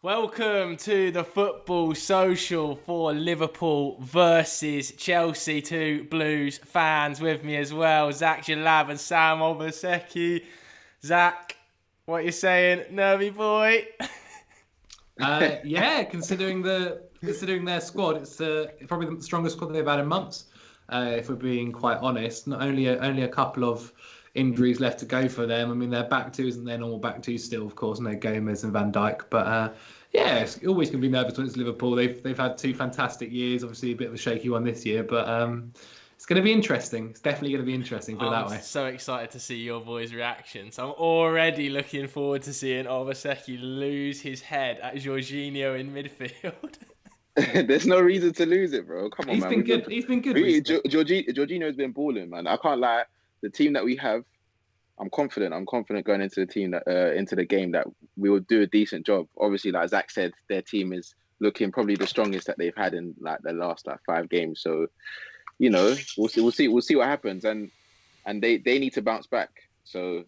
Welcome to the football social for Liverpool versus Chelsea. Two Blues fans with me as well. Zac Sam and Sam Obaseki. Zac, what you saying, nervy boy? Considering their squad, it's probably the strongest squad they've had in months. If we're being quite honest, not only a couple of injuries left to go for them. I mean, their back two isn't their normal back two still, of course, no Gomez and Van Dijk. But it's always going to be nervous when it's Liverpool. They've had two fantastic years. Obviously, a bit of a shaky one this year, but it's going to be interesting. It's definitely going to be interesting. Put it that way. I'm so excited to see your boys' reactions. I'm already looking forward to seeing Obaseki lose his head at Jorginho in midfield. There's no reason to lose it, bro. Come on, He's man. been good. He's been good. Jorginho's been balling, man. I can't lie. The team that we have, I'm confident going into the team that into the game that we will do a decent job. Obviously, like Zac said, their team is looking probably the strongest that they've had in like the last 5 games. So, you know, we'll see what happens, and they need to bounce back. So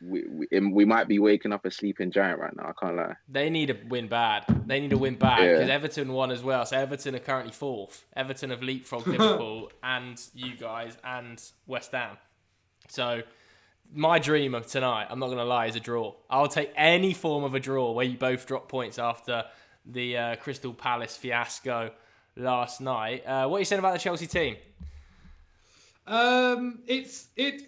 we might be waking up a sleeping giant right now. I can't lie. They need to win bad. Because Everton won as well. So Everton are currently 4th. Everton have leapfrogged Liverpool and you guys and West Ham. So my dream of tonight, I'm not going to lie, is a draw. I'll take any form of a draw where you both drop points after the Crystal Palace fiasco last night. What are you saying about the Chelsea team? It's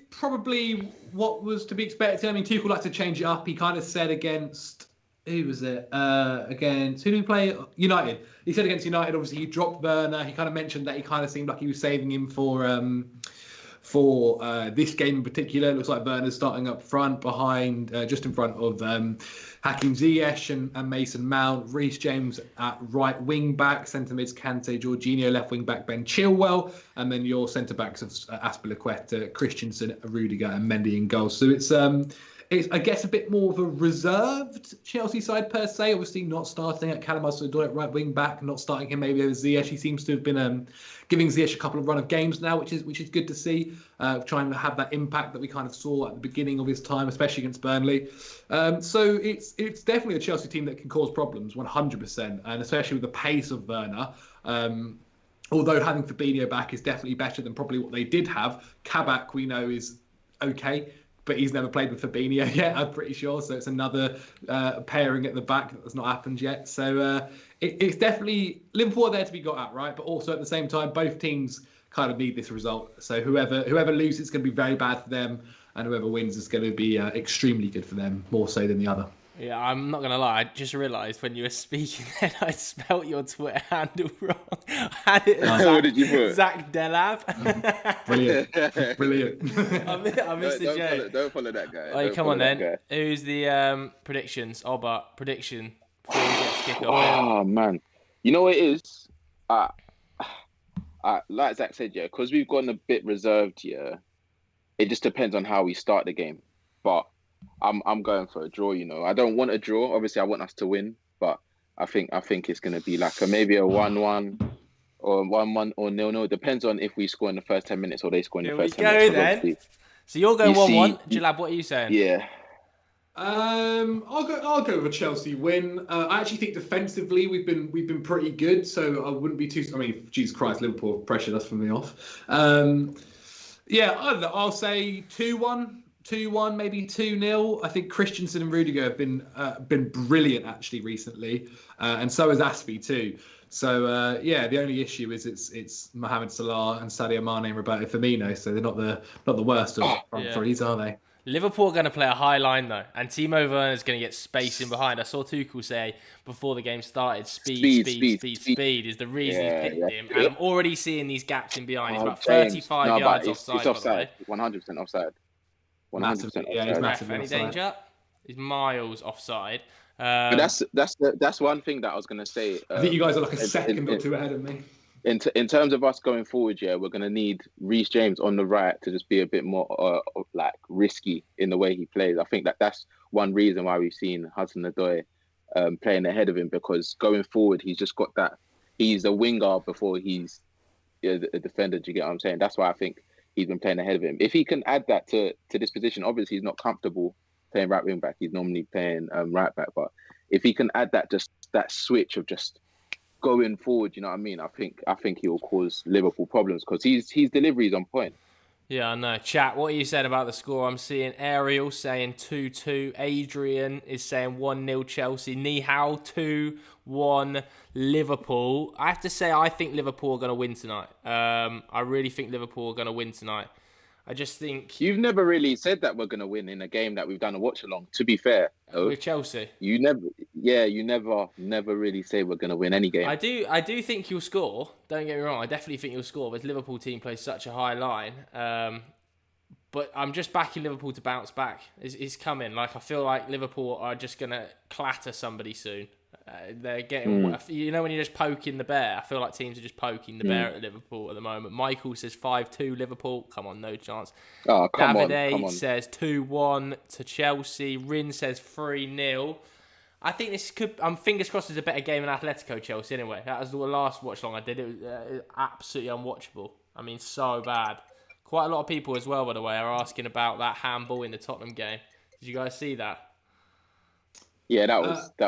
probably what was to be expected. I mean, Tuchel liked to change it up. He kind of said against, who was it? Against, who did he play? United. He said against United, obviously he dropped Werner. He kind of mentioned that he kind of seemed like he was saving him for this game in particular. It looks like Werner's starting up front behind, just in front of Hakim Ziyech and Masoun Mount. Reece James at right wing back, centre mids Kante, Jorginho left wing back, Ben Chilwell, and then your centre backs of Azpilicueta, Christensen, Rudiger, and Mendy in goal. So it's I guess a bit more of a reserved Chelsea side per se. Obviously not starting at Callum Hudson-Odoi at right wing back, not starting him maybe over Ziyech. He seems to have been giving Ziyech a couple of run of games now, which is good to see. Trying to have that impact that we kind of saw at the beginning of his time, especially against Burnley. So it's definitely a Chelsea team that can cause problems, 100%, and especially with the pace of Werner. Although having Fabinho back is definitely better than probably what they did have. Kabak, we know, is okay, but he's never played with Fabinho yet, I'm pretty sure. So it's another pairing at the back that has not happened yet. So it's definitely Liverpool are there to be got at, right? But also at the same time, both teams kind of need this result. So whoever loses is going to be very bad for them, and whoever wins is going to be extremely good for them, more so than the other. Yeah, I'm not going to lie. I just realised when you were speaking then I spelt your Twitter handle wrong. I had it as What did you put? Zac Delab. Brilliant. I missed the joke. Don't follow that guy. Oh, come on then. Who's the predictions? Prediction before we get to kick off. Oh, man. You know what it is? Like Zac said, yeah, because we've gotten a bit reserved, yeah, it just depends on how we start the game. But I'm going for a draw, you know. I don't want a draw. Obviously, I want us to win, but I think it's going to be like maybe a 1-1 or 1-1 or 0-0. Depends on if we score in the first 10 minutes or they score in the first 10 minutes. Then. So you're going 1-1. Jalab, what are you saying? Yeah. I'll go with a Chelsea win. I actually think defensively we've been pretty good, so I wouldn't be too. I mean, Jesus Christ, Liverpool pressured us from the off. I don't know, I'll say 2-1. 2-1, maybe 2-0. I think Christensen and Rudiger have been brilliant actually recently, and so has Aspi too. So the only issue is it's Mohamed Salah and Sadio Mane and Roberto Firmino, so they're not the worst of front threes, are they? Liverpool are going to play a high line though, and Timo Werner is going to get space in behind. I saw Tuchel say before the game started, speed is the reason he picked him. And I'm already seeing these gaps in behind. He's about 35 yards offside. It's offside. 100% offside. 100% offside. Yeah, he's massively Any offside. danger? He's miles offside. But that's one thing that I was going to say. I think you guys are like a second or two ahead of me. In terms of us going forward, yeah, we're going to need Reece James on the right to just be a bit more like risky in the way he plays. I think that's one reason why we've seen Hudson-Odoi playing ahead of him, because going forward, he's just got that. He's a winger before he's a defender. Do you get what I'm saying? That's why I think he's been playing ahead of him. If he can add that to this position, obviously he's not comfortable playing right wing back. He's normally playing right back. But if he can add that switch of just going forward, you know what I mean? I think he will cause Liverpool problems because his delivery is on point. Yeah, I know. Chat, what you said about the score, I'm seeing Ariel saying 2-2. Adrian is saying 1-0 Chelsea. Nihao 2-1 Liverpool. I have to say, I think Liverpool are going to win tonight. I really think Liverpool are going to win tonight. I just think... You've never really said that we're going to win in a game that we've done a watch-along, to be fair. Though. With Chelsea? You never really say we're going to win any game. I do think you'll score. Don't get me wrong. I definitely think you'll score. This Liverpool team plays such a high line. But I'm just backing Liverpool to bounce back. It's coming. Like, I feel like Liverpool are just going to clatter somebody soon. They're getting... You know when you're just poking the bear? I feel like teams are just poking the bear at Liverpool at the moment. Michael says 5-2 Liverpool. Come on, no chance. Oh, come Davide on. says 2-1 to Chelsea. Rin says 3-0. I think this could... I'm fingers crossed it's a better game than Atletico Chelsea anyway. That was the last watch long I did. It was absolutely unwatchable. I mean, so bad. Quite a lot of people as well, by the way, are asking about that handball in the Tottenham game. Did you guys see that? Yeah, that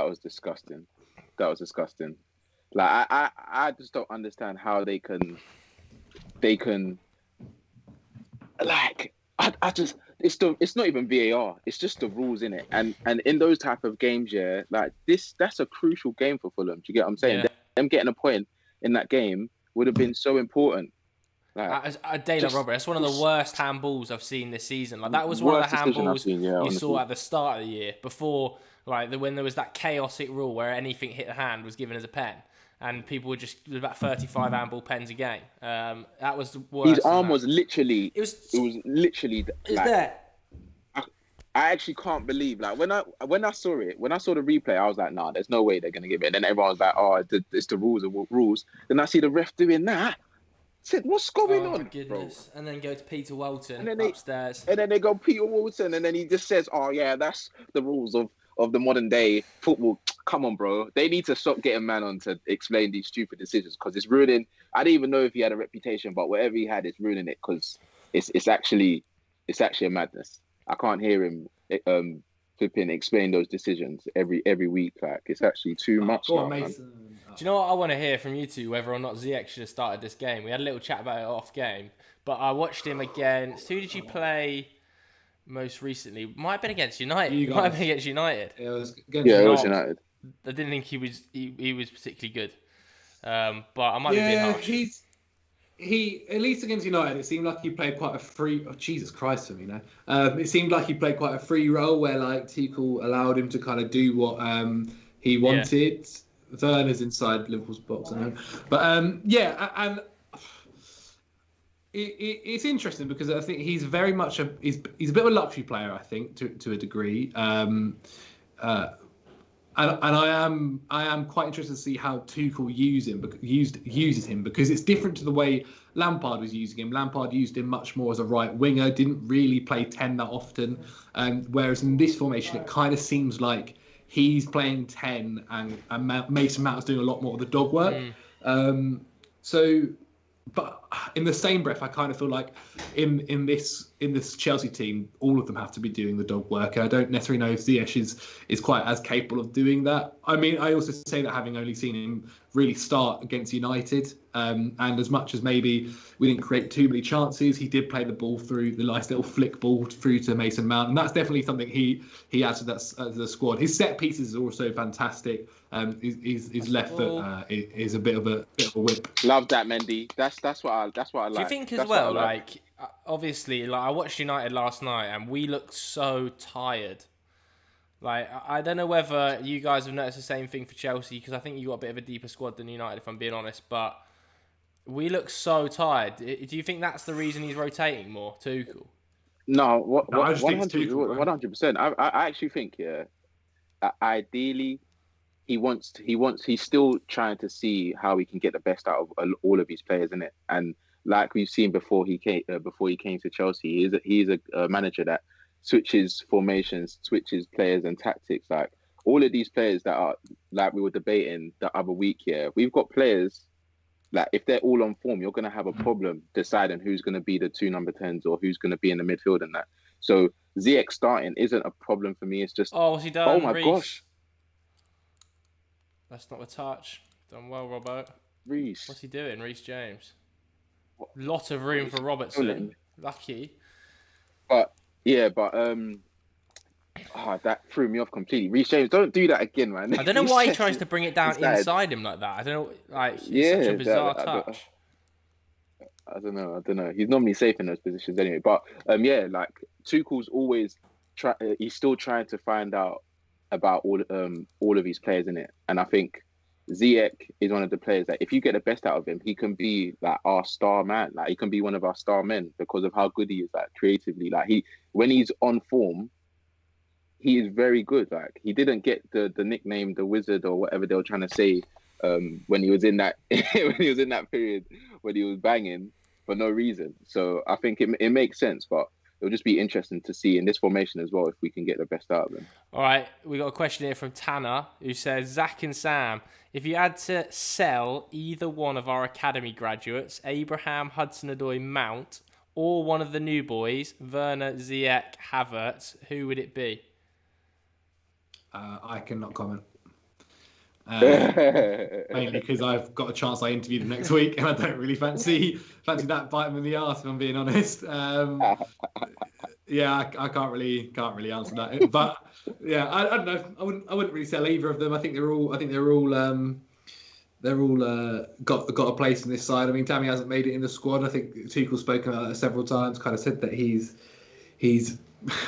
was disgusting. That was disgusting. Like I just don't understand how they can like I just it's not even VAR. It's just the rules in it. And in those type of games, yeah, like that's a crucial game for Fulham. Do you get what I'm saying? Yeah. Them getting a point in that game would have been so important. Like, De La Robert, that's one of the worst handballs I've seen this season. Like that was one of the handballs you saw at the start of the year before, like when there was that chaotic rule where anything hit the hand was given as a pen, and people were just there was about 35 handball pens a game. That was the worst. His arm was literally. It was literally. Is that? I actually can't believe when I saw it, when I saw the replay, I was like, nah, there's no way they're gonna give it. And then everyone was like, oh, it's the rules. Then I see the ref doing that. Said, what's going on, goodness. Bro? And then go to Peter Walton upstairs. And then they go Peter Walton, and then he just says, oh, yeah, that's the rules of the modern day football. Come on, bro. They need to stop getting man on to explain these stupid decisions because it's ruining. I didn't even know if he had a reputation, but whatever he had, it's ruining it because it's actually a madness. I can't hear him flipping explain those decisions every week. Like, it's actually too much. Go on, Mason. Do you know what I want to hear from you two, whether or not Ziyech should have started this game? We had a little chat about it off game, but I watched him against... Who did you play most recently? Might have been against United. It was against United. It was United. I didn't think he was particularly good, but I might be being harsh. He at least against United, it seemed like he played quite a free... Oh, Jesus Christ for me now. It seemed like he played quite a free role where like Tuchel allowed him to kind of do what he wanted. Yeah. Werner's inside Liverpool's box, I know. But and it's interesting because I think he's very much he's a bit of a luxury player, I think, to a degree. And I am quite interested to see how Tuchel uses him because it's different to the way Lampard was using him. Lampard used him much more as a right winger, didn't really play 10 that often. Whereas in this formation, it kind of seems like he's playing 10 and Mason Mount is doing a lot more of the dog work. But in the same breath, I kind of feel like in this Chelsea team, all of them have to be doing the dog work. I don't necessarily know if Ziyech is quite as capable of doing that. I mean, I also say that having only seen him really start against United, and as much as maybe we didn't create too many chances, he did play the ball through the nice little flick ball through to Mason Mount, and that's definitely something he adds to the squad. His set pieces are also fantastic. His left foot is a bit of a whip. Love that, Mendy. That's what I like. Do you think as well, like obviously, like I watched United last night and we looked so tired. Like I don't know whether you guys have noticed the same thing for Chelsea because I think you got a bit of a deeper squad than United, if I'm being honest. But we look so tired. Do you think that's the reason he's rotating more, Tuchel? No, 100%. I actually think ideally. He's still trying to see how he can get the best out of all of his players, isn't it? And like we've seen before he came to Chelsea, he's a manager that switches formations, switches players and tactics. Like all of these players that are like we were debating the other week here, we've got players like if they're all on form, you're going to have a problem deciding who's going to be the two number 10s or who's going to be in the midfield and that. So Ziyech starting isn't a problem for me. It's just what's he done? Oh my Reece? gosh. That's not a touch. Done well, Robbo. Reece. What's he doing, Reece James? Lot of room for Robertson. Lucky. But that threw me off completely. Reece James, don't do that again, man. I don't know why he tries to bring it down inside him like that. I don't know. Like, it's such a bizarre touch. I don't know. He's normally safe in those positions anyway. But like Tuchel's always he's still trying to find out about all of his players in it, and I think Ziyech is one of the players that if you get the best out of him, he can be like our star man. Like he can be one of our star men because of how good he is, like creatively. Like when he's on form, he is very good. Like he didn't get the nickname the Wizard or whatever they were trying to say when he was in that period when he was banging for no reason. So I think it makes sense, but it'll just be interesting to see in this formation as well if we can get the best out of him. All right, we got a question here from Tanner who says, Zac and Sam, if you had to sell either one of our academy graduates, Abraham, Hudson-Odoi, Mount, or one of the new boys, Werner, Ziyech, Havertz, who would it be? I cannot comment. Mainly because I've got a chance I interview them next week, and I don't really fancy that bite them in the arse. If I'm being honest, I can't really answer that. But yeah, I don't know. I wouldn't really sell either of them. I think they're all got a place in this side. I mean, Tammy hasn't made it in the squad. I think Tuchel's spoken about that several times. Kind of said that he's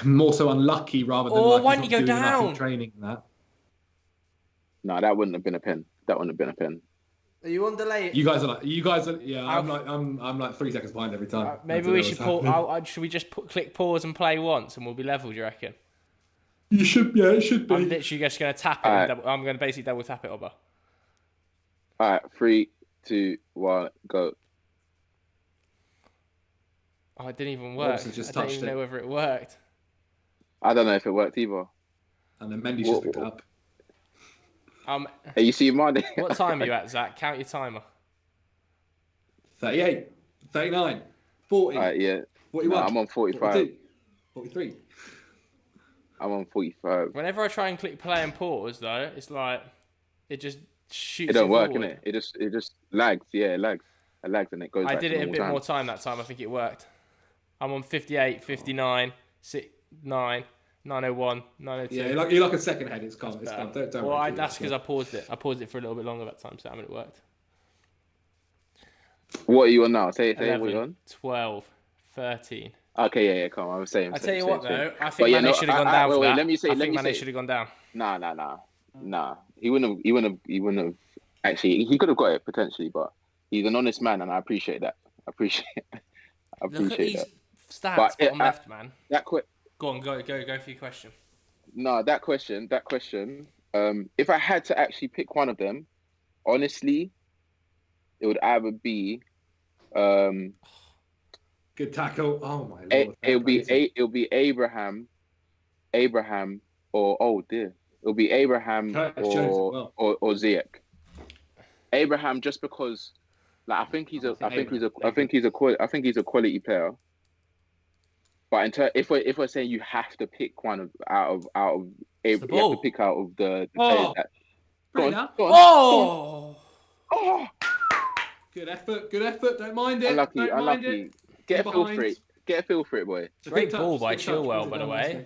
more so unlucky rather than why didn't he go down? Training and that. No, that wouldn't have been a pen. Are you on delay? You guys are. Yeah, I'm like 3 seconds behind every time. Maybe we should should we just click pause and play once, and we'll be level? Do you reckon? You should. Yeah, it should be. I'm literally just going to tap it. I'm going to basically double tap it over. All right, 3, 2, 1, go. Oh, it didn't even work. I don't even know whether it worked. I don't know if it worked either. And then Mendy's just picked it up. Hey, you see Mane? What time are you at, Zach? Count your timer. 38, 39, 40. 41. No, I'm on 45. 43. I'm on 45. Whenever I try and click play and pause, though, it's like it just shoots. It don't work, forward. innit? It just lags. Yeah, it lags. It lags and it goes. I did it a bit more time that time. I think it worked. I'm on 58, 59, 9. 901, 902. Yeah, you're like a second ahead. It's gone. Don't worry. That's because I paused it. I paused it for a little bit longer that time, Sam, and it worked. What are you on now? Say 11, what you're on. 12, 13. Okay, yeah, come on. I was saying. I tell you what, though, I think Mane should have gone down for that. I think Mane should have gone down. Nah. He wouldn't have. Actually, he could have got it potentially, but he's an honest man, and I appreciate that. Look at these stats bottom left, man. Go on, go for your question. No, that question. If I had to actually pick one of them, honestly, it would either be. Good tackle. Oh my lord. It'll be Abraham, or oh dear, it'll be Abraham or Ziyech. Abraham, just because, like I think he's a quality player. But if we're saying you have to pick one out of you have to pick out of the players that. Go on. Oh! Good effort. Don't mind it. Unlucky. Get a feel for it, boy. Great ball by Chilwell, by the way.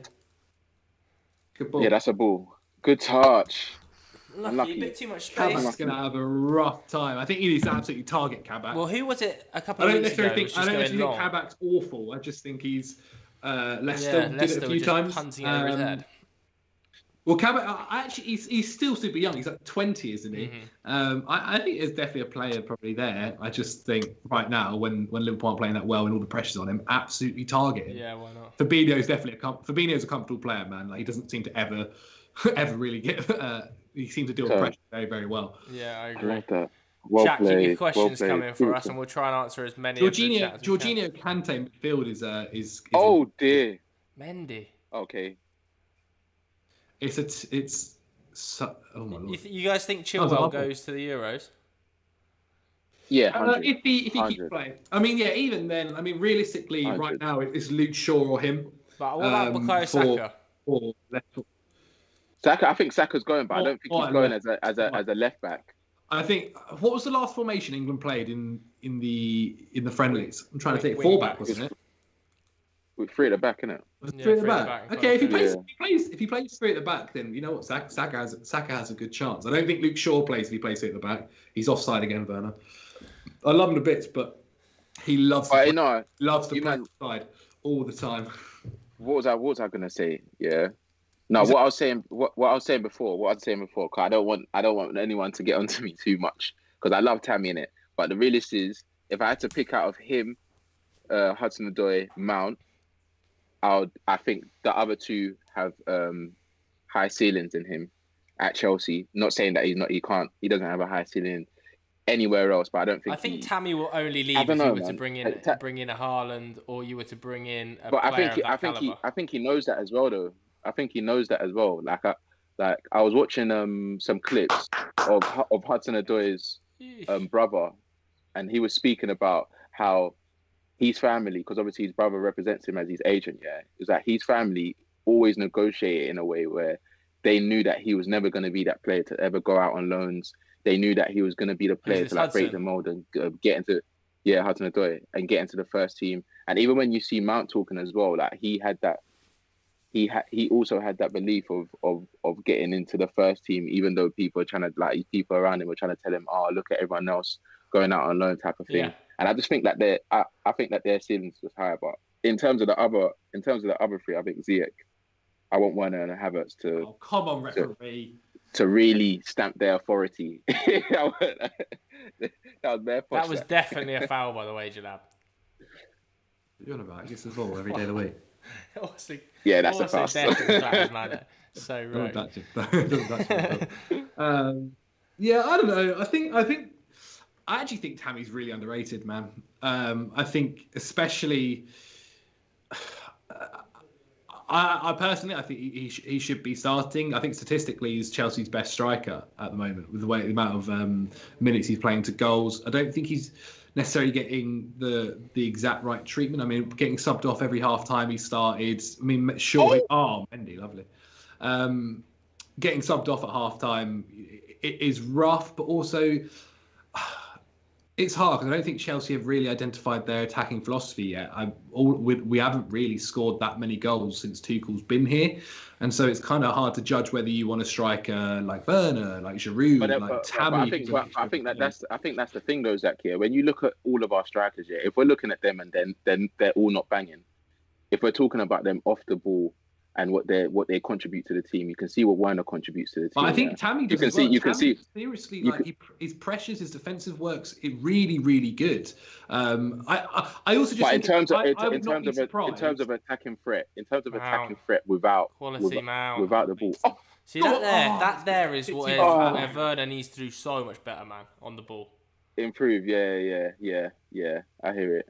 Good ball. Yeah, that's a ball. Good touch. Unlucky. A bit too much space. Kabak's going to have a rough time. I think he needs to absolutely target Kabak. Well, who was it a couple of weeks ago? I don't necessarily think Kabak's awful. I just think he's Leicester did it a few times. Punting over his head. Well, Kabak, actually, he's still super young. He's like 20, isn't he? Mm-hmm. I think there's definitely a player probably there. I just think right now, when Liverpool aren't playing that well and all the pressure's on him, absolutely target him. Yeah, why not? Fabinho's a comfortable player, man. Like he doesn't seem to ever really get. He seems to deal with pressure very, very well. Yeah, I agree. I like that. Chat, keep your questions coming for us, and we'll try and answer as many. Jorginho Kante midfield is. Oh dear. Mendy. Okay. Oh my lord. You guys think Chilwell goes to the Euros? Yeah, if he keeps playing. I mean, yeah. Even then, I mean, realistically, 100. Right now it's Luke Shaw or him. But what about Bukayo Saka? Saka, I think Saka's going, but I don't think he's going as a left back. I think what was the last formation England played in the friendlies? I'm trying to think. Fullback, wasn't it? With three at the back, innit? Three at the back. Okay, if he plays three at the back, then you know what, Saka has a good chance. I don't think Luke Shaw plays if he plays three at the back. He's offside again, Werner. I love him to bits, but he loves to play offside all the time. What was I gonna say? Yeah. No, what I was saying before, because I don't want anyone to get onto me too much, because I love Tammy in it. But the realist is, if I had to pick out of him, Hudson-Odoi, Mount, I think the other two have high ceilings in him at Chelsea. Not saying that he doesn't have a high ceiling anywhere else, but I don't think. I think Tammy will only leave if you were to bring in a Haaland, or you were to bring in a player of that caliber. I think he knows that as well, though. I think he knows that as well. Like I was watching some clips of Hudson-Odoi's brother, and he was speaking about how his family, because obviously his brother represents him as his agent, is that his family always negotiated in a way where they knew that he was never going to be that player to ever go out on loans. They knew that he was going to be the player to break the mold and get into Hudson-Odoi and get into the first team. And even when you see Mount talking as well, like he also had that belief of getting into the first team, even though people around him were trying to tell him, "Oh, look at everyone else going out on loan," type of thing. Yeah. And I just think that I think that their ceilings was higher. But in terms of the other three, I think Ziyech, I want Werner and Havertz to. Oh, come on, referee. To really stamp their authority. That was their That was definitely a foul, by the way, Jalab. You're on about this as well every day of the week. Yeah, that's a foul. So right. Yeah, I don't know. I actually think Tammy's really underrated, man. I think especially. I personally, I think he should be starting. I think statistically, he's Chelsea's best striker at the moment with the amount of minutes he's playing to goals. I don't think he's necessarily getting the exact right treatment. I mean, getting subbed off every half time he started. I mean, Mendy, lovely. Getting subbed off at half time it is rough, but also. It's hard because I don't think Chelsea have really identified their attacking philosophy yet. We haven't really scored that many goals since Tuchel's been here, and so it's kind of hard to judge whether you want a striker like Werner, like Giroud, like Tammy. I think that's the thing, though, Zach. Here, when you look at all of our strikers, if we're looking at them and then they're all not banging. If we're talking about them off the ball and what they contribute to the team, you can see what Werner contributes to the team. But I think Tammy does. You can see seriously, his pressures, his defensive works, it really, really good. I also just. But in terms of attacking threat, without the ball. Oh, see that there is where Werner needs to do so much better, man, on the ball. Improve, yeah. I hear it.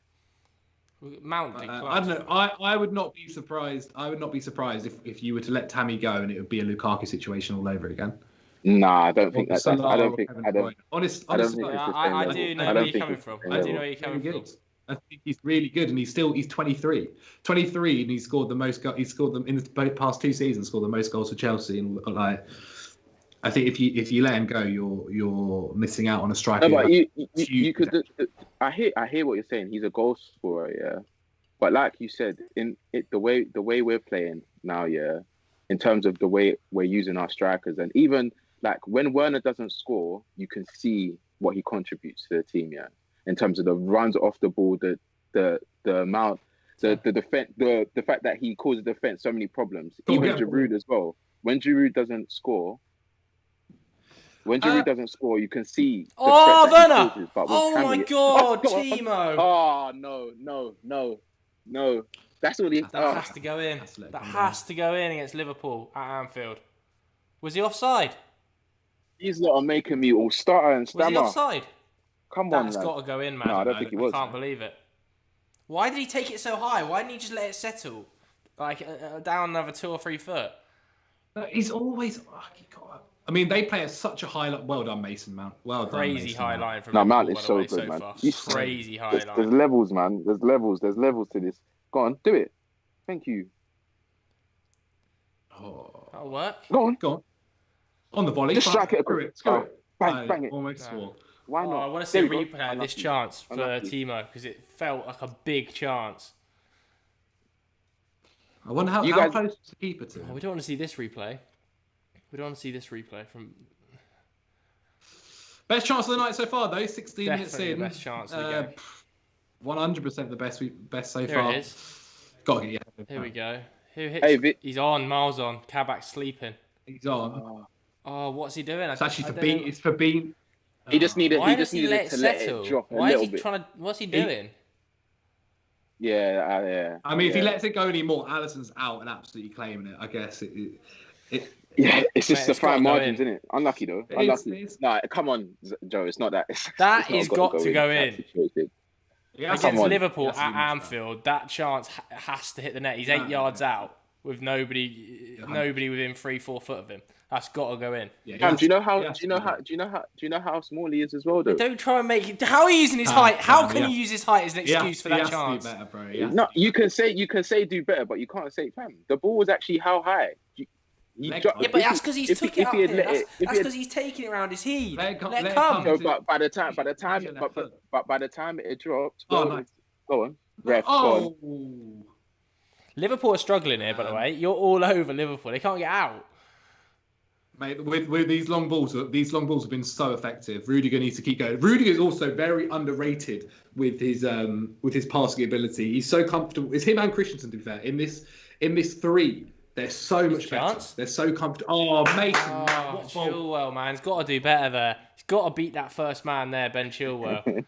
Mount. I don't know. I would not be surprised. If you were to let Tammy go and it would be a Lukaku situation all over again. Nah, I don't think that's. I don't think. Honestly, I do know where you're coming from. I do know where you're coming from. I think he's really good, and he's 23. 23, and he scored the most. He scored them in the past 2 seasons. Scored the most goals for Chelsea, and like. I think if you let him go, you're missing out on a striker. No, but you could. I hear what you're saying. He's a goal scorer, yeah. But like you said, the way we're playing now, yeah, in terms of the way we're using our strikers, and even like when Werner doesn't score, you can see what he contributes to the team, yeah. In terms of the runs off the ball, the amount, the defense, the fact that he causes defense so many problems. Even Giroud as well. When Giroud doesn't score. When Giroud doesn't score, you can see. Werner! My God, Timo! Oh no! That's all he. That has to go in. That has to go in against Liverpool at Anfield. Was he offside? These lot are making me all stutter and stammer. Was he offside? Come on, that's got to go in, man. No, I don't think he was. I can't believe it. Why did he take it so high? Why didn't he just let it settle, down another 2 or 3 foot? He's always. I mean, they play at such a high line. Well done, Masoun Mount. Well done, crazy high line from Mount is so good, man. Crazy high line. There's levels, man. There's levels to this. Go on, do it. Thank you. Oh. That'll work. Go on. On the volley. Just strike it across. Screw it. Bang it. Almost swore. Why not? I want to see a replay of this chance for Timo because it felt like a big chance. I wonder how close is the keeper to him? We don't want to see this replay. We don't want to see this replay from... Best chance of the night so far, though. 16 minutes Definitely in. the best chance of the game. 100% the best so Here far. it is. Got to get Here we go. Who hits? He's on. Miles on. Kabak's sleeping. He's on. Oh, what's he doing? It's actually for being. It's for being. He just needed. Why He just needed to let it drop a little bit. What's he doing? Yeah. I mean, if he lets it go anymore, Alisson's out and absolutely claiming it. I guess Yeah, it's just the fine margins, isn't it? Unlucky though. Unlucky. Nah, come on, Joe. It's not that. That has got to go in. Yeah, against Liverpool at Anfield, that chance has to hit the net. He's 8 yards out with nobody within 3-4 foot of him. That's got to go in. Yeah, do you know how small he is as well, though? Don't try and make it. How are you using his height? How can you use his height as an excuse for that chance? Do better, bro. No, you can say do better, but you can't say, fam. The ball was actually how high? But that's because he's took it up here. That's because he's taking it around his head. Let come. No, but by the time it dropped, go on. Ref, go on. Liverpool are struggling here, by the way. You're all over Liverpool. They can't get out. Mate, with these long balls have been so effective. Rudiger needs to keep going. Rudiger is also very underrated with his passing ability. He's so comfortable. It's him and Christensen, to be fair. In this three, they're so much better. They're so comfortable. Oh, Mason. Oh, Chilwell, man. He's got to do better there. He's got to beat that first man there, Ben Chilwell.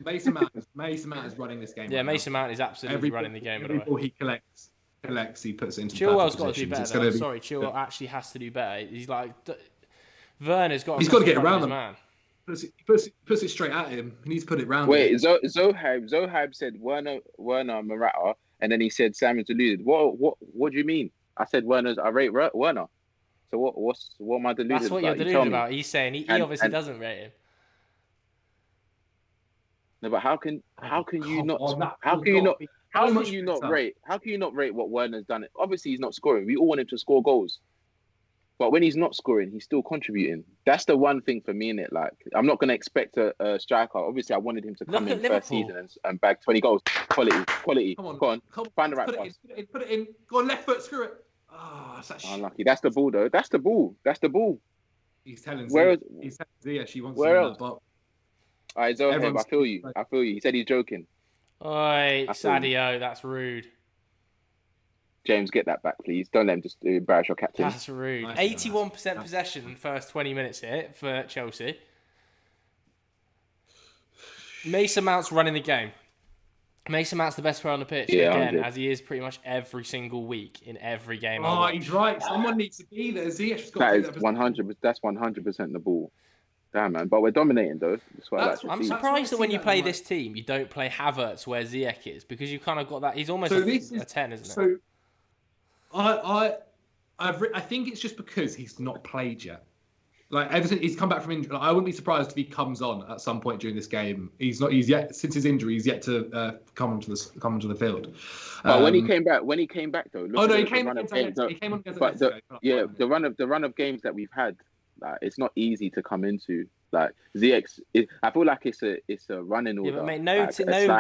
Mason Mount is running this game. Yeah, Mason Mount is absolutely running the game. Every ball he collects, he puts it into Chilwell's got to do better. Sorry, Chilwell actually has to do better. He's like... Werner's got to... He's got to get around him. Man. Puts it straight at him. He needs to put it round him. Wait, Zohab said Werner, Morata, and then he said Sam is deluded. What do you mean? I said I rate Werner. So what am I deluded about? That's what you're deluded about. He's saying he obviously doesn't rate him. No, but how can you not rate what Werner's done? Obviously he's not scoring. We all want him to score goals. But when he's not scoring, he's still contributing. That's the one thing for me in it. Like, I'm not going to expect a striker. Obviously, I wanted him to come in first season and bag 20 goals. Quality. Come on. Find the right pass. Put it in. Go on, left foot. Screw it. Oh, that's unlucky. That's the ball, though. That's the ball. He's telling Zia she wants to win that ball. All right, Zoheb, I feel you. He said he's joking. Oi, Sadio, that's rude. James, get that back, please. Don't let him just embarrass your captain. That's rude. 81% possession in the first 20 minutes here for Chelsea. Mason Mount's running the game. Mason Mount's the best player on the pitch, again, as he is pretty much every single week in every game. Oh, he's right. Someone needs to be there. That is 100%. That's 100% the ball. Damn, man. But we're dominating, though. I'm surprised that when you play this team, you don't play Havertz where Ziyech is, because you've kind of got that. He's almost a 10, isn't it? I think it's just because he's not played yet. Like, ever since he's come back from injury, I wouldn't be surprised if he comes on at some point during this game. He's yet since his injury. He's yet to come onto the field. But when he came back though. He came on against the run of games that we've had. Like, it's not easy to come into. Like, ZX, I feel like it's a running order. Yeah, but mate, no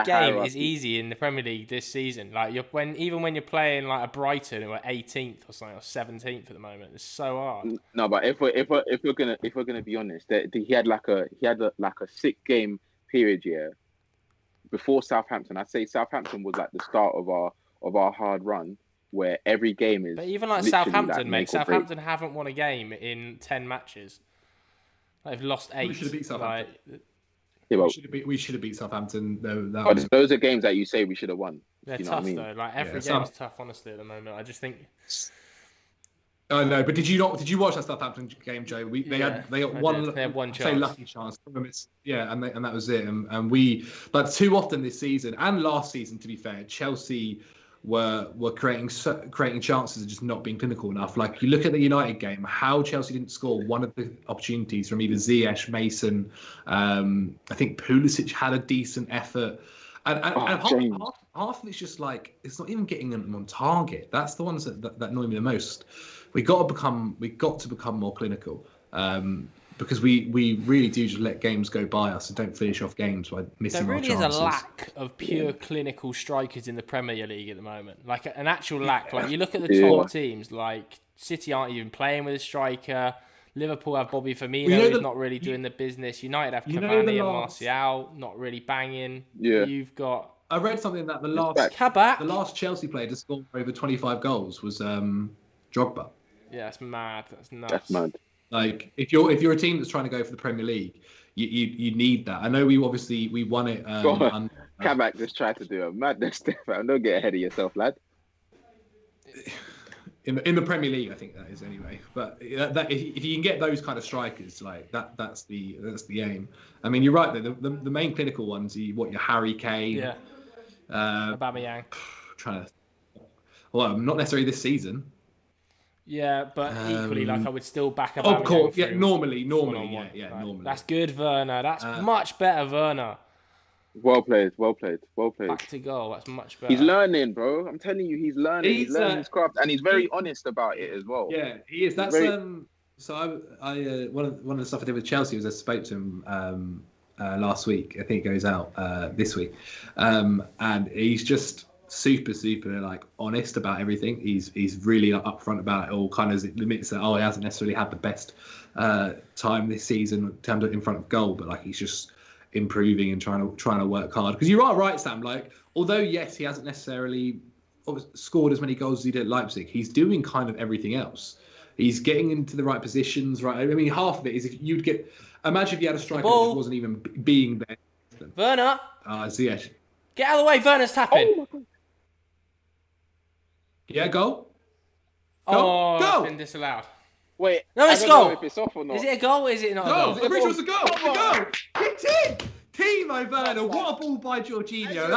game is easy in the Premier League this season. Like, even when you're playing like a Brighton who are 18th or something, or 17th at the moment, it's so hard. No, but if we're gonna be honest, he had like a 6-game period before Southampton. I'd say Southampton was like the start of our hard run, where every game is. But even like Southampton, mate, Southampton haven't won a game in 10 matches. They've lost 8. We should have beat Southampton. We should have beat Southampton. Those are games that you say we should have won. They're tough though. Like, every game's tough, honestly, at the moment. I just think. I know, but did you watch that Southampton game, Joe? They had one chance. Say lucky chance. And that was it. And we, like, too often this season and last season, to be fair, Chelsea were creating chances and just not being clinical enough. Like, you look at the United game, how Chelsea didn't score one of the opportunities from either Ziyech, Mason. I think Pulisic had a decent effort. And half of it's just like, it's not even getting them on target. That's the ones that annoy me the most. we got to become more clinical. Because we really do just let games go by us and don't finish off games by missing our chances. There really is a lack of pure clinical strikers in the Premier League at the moment. Like an actual lack. Like you look at the top teams, like City aren't even playing with a striker. Liverpool have Bobby Firmino, who's not really doing the business. United have Cavani and Martial, not really banging. Yeah. You've got... I read something that the last Chelsea player to score over 25 goals was Drogba. Yeah, that's mad. That's nuts. That's mad. Like if you're a team that's trying to go for the Premier League, you need that. I know we won it. Kabak just tried to do a madness step out. Don't get ahead of yourself, lad. In the Premier League, I think that is anyway. But if you can get those kind of strikers, like that's the aim. I mean, you're right. The main clinical ones, your Harry Kane, Aubameyang. Well, not necessarily this season. Yeah, but equally, like I would still back up. Of course, yeah. Normally, normally. That's good, Werner. That's much better, Werner. Well played. Back to goal. That's much better. He's learning, bro. I'm telling you, he's learning. He's learning his craft, and he's very honest about it as well. Yeah, he is. That's So I one of the stuff I did with Chelsea was I spoke to him last week. I think it goes out this week, and he's just super like honest about everything. He's really upfront about it all. Kind of admits that he hasn't necessarily had the best time this season in terms of in front of goal, but like he's just improving and trying to work hard. Because you are right, Sam. Like although yes, he hasn't necessarily scored as many goals as he did at Leipzig, he's doing kind of everything else. He's getting into the right positions, right? I mean, half of it is if you'd get. Imagine if you had a striker that wasn't even being there. Werner. Ziyech. Get out of the way. Werner's tapping. Oh, yeah, goal. Go. Go. It's been disallowed. wait. No, it's I goal. don't know if it's off or not. Is it a goal or is it not a Goal. goal? I'm pretty sure it's a goal. It's a goal. Kicked in. Timo Werner. What a ball by Jorginho.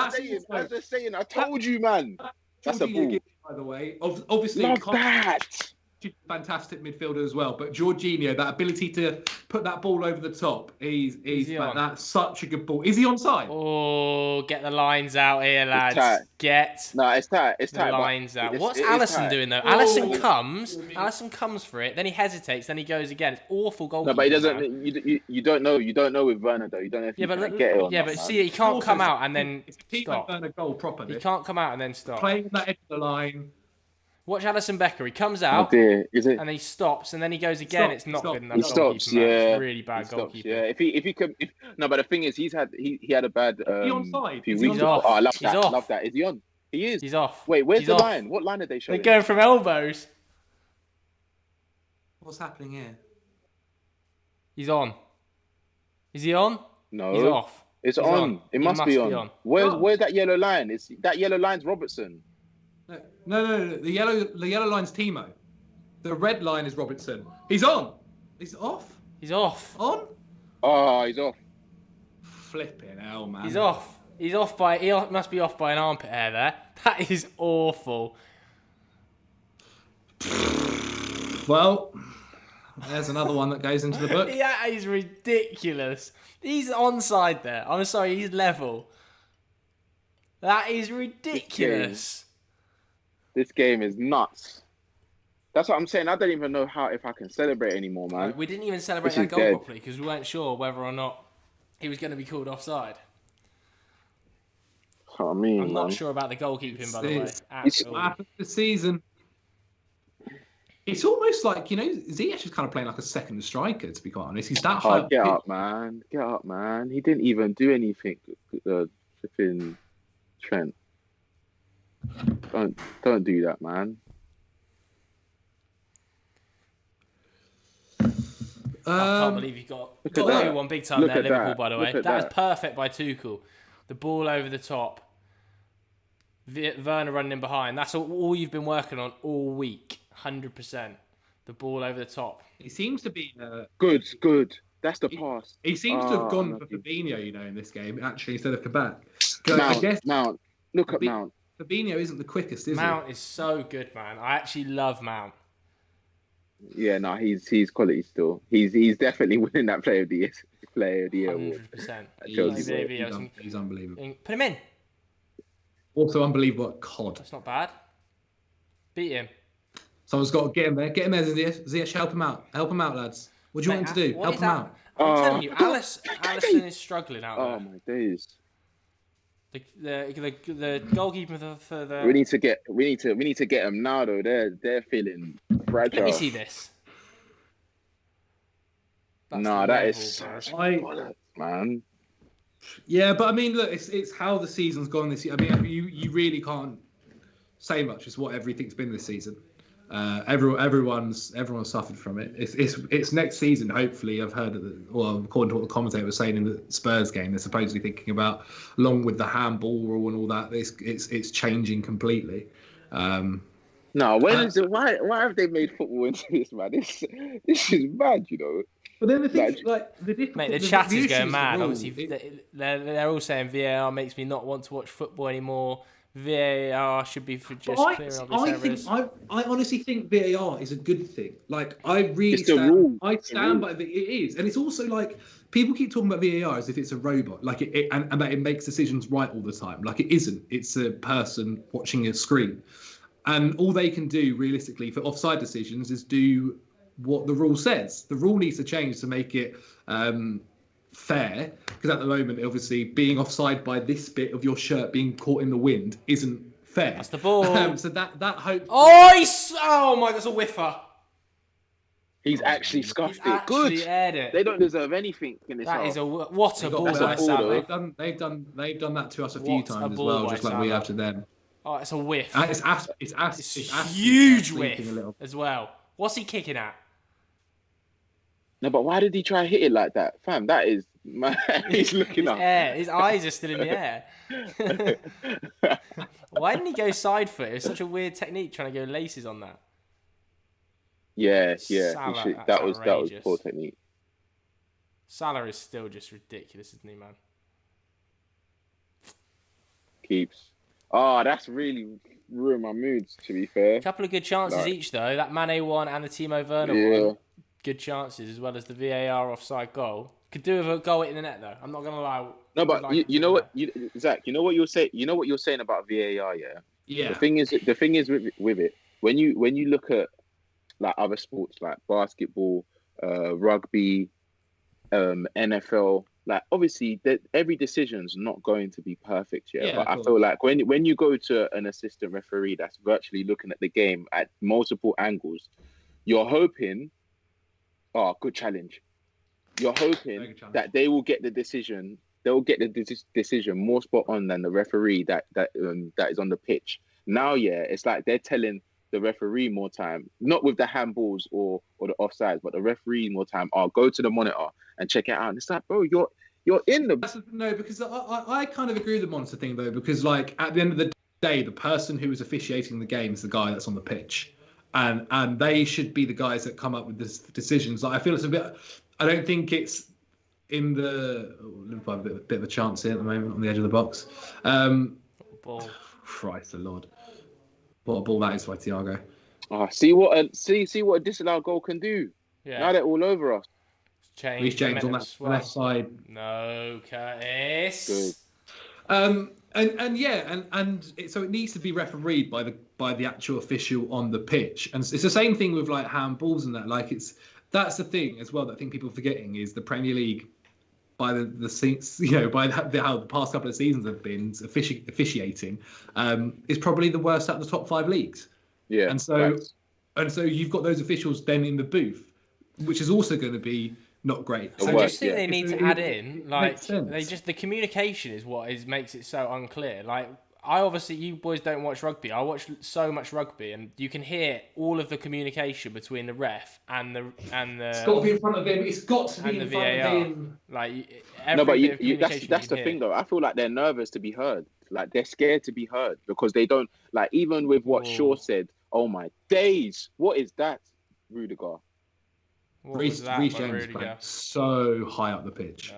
I'm just saying. I told you, man. That's a ball. By the way, obviously, Love that. Fantastic midfielder as well. But Jorginho, that ability to put that ball over the top, he's that's such a good ball. Is he onside? Oh, get the lines out here, lads. No, it's tight. It's tight. The lines out. What's Alisson doing though? Alisson comes for it, then he hesitates, then he goes again. It's awful goal. No, but he doesn't. You don't know. You don't know with Werner though. You don't know if he can get it or not, but see, he can't come out and then stop. Werner goal properly. He can't come out and then stop. Playing on that edge of the line. Watch Alisson Becker. He comes out and he stops and then he goes again. It's not good enough. He stops. It's really bad goalkeeping. Yeah, if he could. No, but the thing is, he had a bad. Is he onside? Few weeks ago. Oh, I love that. Love that. Is he on? He is. He's off. Wait, where's the line? What line are they showing? They're going from elbows. What's happening here? He's on. Is he on? No. He's off. It's on. It must be on. Where's that yellow line? That yellow line's Robertson. No. The yellow line's Timo. The red line is Robertson. He's on. He's off. He's off. On. Oh, he's off. Flipping hell, man. He's off. He must be off by an armpit hair there. That is awful. Well, there's another one that goes into the book. Yeah, he's ridiculous. He's onside there. I'm sorry, he's level. That is ridiculous. This game is nuts. That's what I'm saying. I don't even know if I can celebrate anymore, man. We didn't even celebrate that goal properly because we weren't sure whether or not he was going to be called offside. I'm not sure about the goalkeeping, by the way. It's what happened this season. It's almost like, Ziyech is kind of playing like a second striker, to be quite honest. He's that high. Get up, man. Get up, man. He didn't even do anything. Flipping Trent. Don't do that, man. I can't believe you got one big time there, Liverpool, by the way. That was perfect by Tuchel. The ball over the top. Werner running in behind. That's all you've been working on all week. 100%. The ball over the top. He seems to be... Good. That's the pass. He seems to have gone for Fabinho, in this game, actually, instead of Kabak. Mount. Look at Mount. Fabinho isn't the quickest, is Mount is so good, man. I actually love Mount. Yeah, no, he's quality still. He's definitely winning that Player of the Year award. 100%. He's unbelievable. Put him in. Also unbelievable at COD. That's not bad. Beat him. Someone's got to get him there. Get him there, Ziyech. Help him out. Help him out, lads. What do you want him to do? Help him out. I'm telling you, Alisson is struggling out there. Oh my days. The goalkeeper for the. We need to get them now though. They're feeling fragile. Let me see this. That is such bollocks, man. Yeah, but I mean, look, it's how the season's gone this year. I mean, you really can't say much. It's what everything's been this season. Everyone's suffered from it. It's next season. Hopefully, I've heard according to what the commentator was saying in the Spurs game, they're supposedly thinking about, along with the handball rule and all that. It's changing completely. No, why have they made football into this, man? This is mad, you know. But then the thing, the chat is going mad. Obviously, they're all saying VAR makes me not want to watch football anymore. VAR should be for just clearing obvious errors. I honestly think VAR is a good thing. Like, I really stand by it. It is. And it's also like, people keep talking about VAR as if it's a robot, like and that it makes decisions right all the time. Like, it isn't. It's a person watching a screen. And all they can do, realistically, for offside decisions is do what the rule says. The rule needs to change to make it fair, because at the moment, obviously, being offside by this bit of your shirt being caught in the wind isn't fair. That's the ball. So that hope. Oh my! That's a whiffer. He's actually scuffed it. Good. Aired it. They don't deserve anything in this. That half. is what a ball by Salah. Salah. They've done that to us a few times as well, just like we have to them. Oh, it's a whiff. It's huge whiff as well. What's he kicking at? No, but why did he try to hit it like that, fam? That is, man. He's looking up. His eyes are still in the air. Why didn't he go side foot? It was such a weird technique trying to go laces on that. Yeah. Salah, that was poor technique. Salah is still just ridiculous, isn't he, man? Keeps. Oh, that's really ruined my moods, to be fair. A couple of good chances each, though. That Mane one and the Timo Werner one. Good chances, as well as the VAR offside goal. Could do with a goal in the net, though. I'm not going to lie. No, but you know what, Zach, you know what you're saying. You know what you're saying about VAR, yeah? Yeah. The thing is with it, when you look at like other sports like basketball, rugby, NFL, like obviously every decision's not going to be perfect, but I feel like when you go to an assistant referee that's virtually looking at the game at multiple angles, you're hoping, good challenge. You're hoping that they will get the decision. They'll get the decision more spot on than the referee that is on the pitch. Now, it's like they're telling the referee more time, not with the handballs or the offsides, but the referee more time. Go to the monitor and check it out. And it's like, bro, you're in the. No, because I kind of agree with the monitor thing though, because like at the end of the day, the person who is officiating the game is the guy that's on the pitch, and they should be the guys that come up with the decisions. Like, I feel it's a bit. I don't think it's in the Liverpool have a bit of a chance here at the moment on the edge of the box. Ball. Christ the Lord. What a ball that is by Thiago. See what a disallowed goal can do. Yeah. Now they're all over us. Reece James on that left side. No, Curtis. Good. So it needs to be refereed by the actual official on the pitch, and it's the same thing with like handballs and that. Like that's the thing as well that I think people are forgetting is the Premier League, by how the past couple of seasons have been officiating, is probably the worst out of the top 5 leagues. Yeah, and so you've got those officials then in the booth, which is also going to be not great. So I just think they need to add in the communication is what makes it so unclear. Like, you boys don't watch rugby. I watch so much rugby, and you can hear all of the communication between the ref and the. It's got to be in front of him. It's got to be in front of him. Like, that's the thing though. I feel like they're nervous to be heard. Like, they're scared to be heard because they don't like. Even with what Shaw said, oh my days, what is that, Rudiger? Reece James playing so high up the pitch.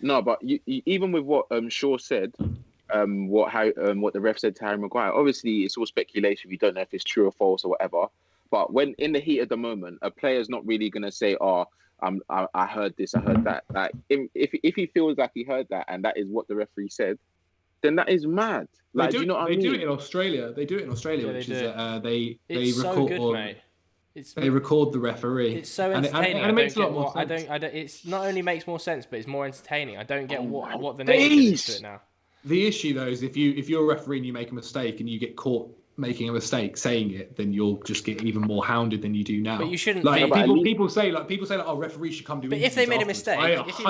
No, but even with what Shaw said. What the ref said to Harry Maguire. Obviously, it's all speculation. We don't know if it's true or false or whatever. But when in the heat of the moment, a player's not really gonna say, I heard this, I heard that." Like, if he feels like he heard that and that is what the referee said, then that is mad. Like, do you know what I mean? They do it in Australia. They do it in Australia, Yeah, which they is do. they It's record so good, mate. they record the referee. It's so and entertaining. it makes a lot more I sense. don't. It's not only makes more sense, but it's more entertaining. I don't get what the days. negative is to it now. The issue though is if you're a referee and you make a mistake and you get caught making a mistake saying it, then you'll just get even more hounded than you do now. But you shouldn't. Like people say oh, referees should come do. But if they made a mistake, if you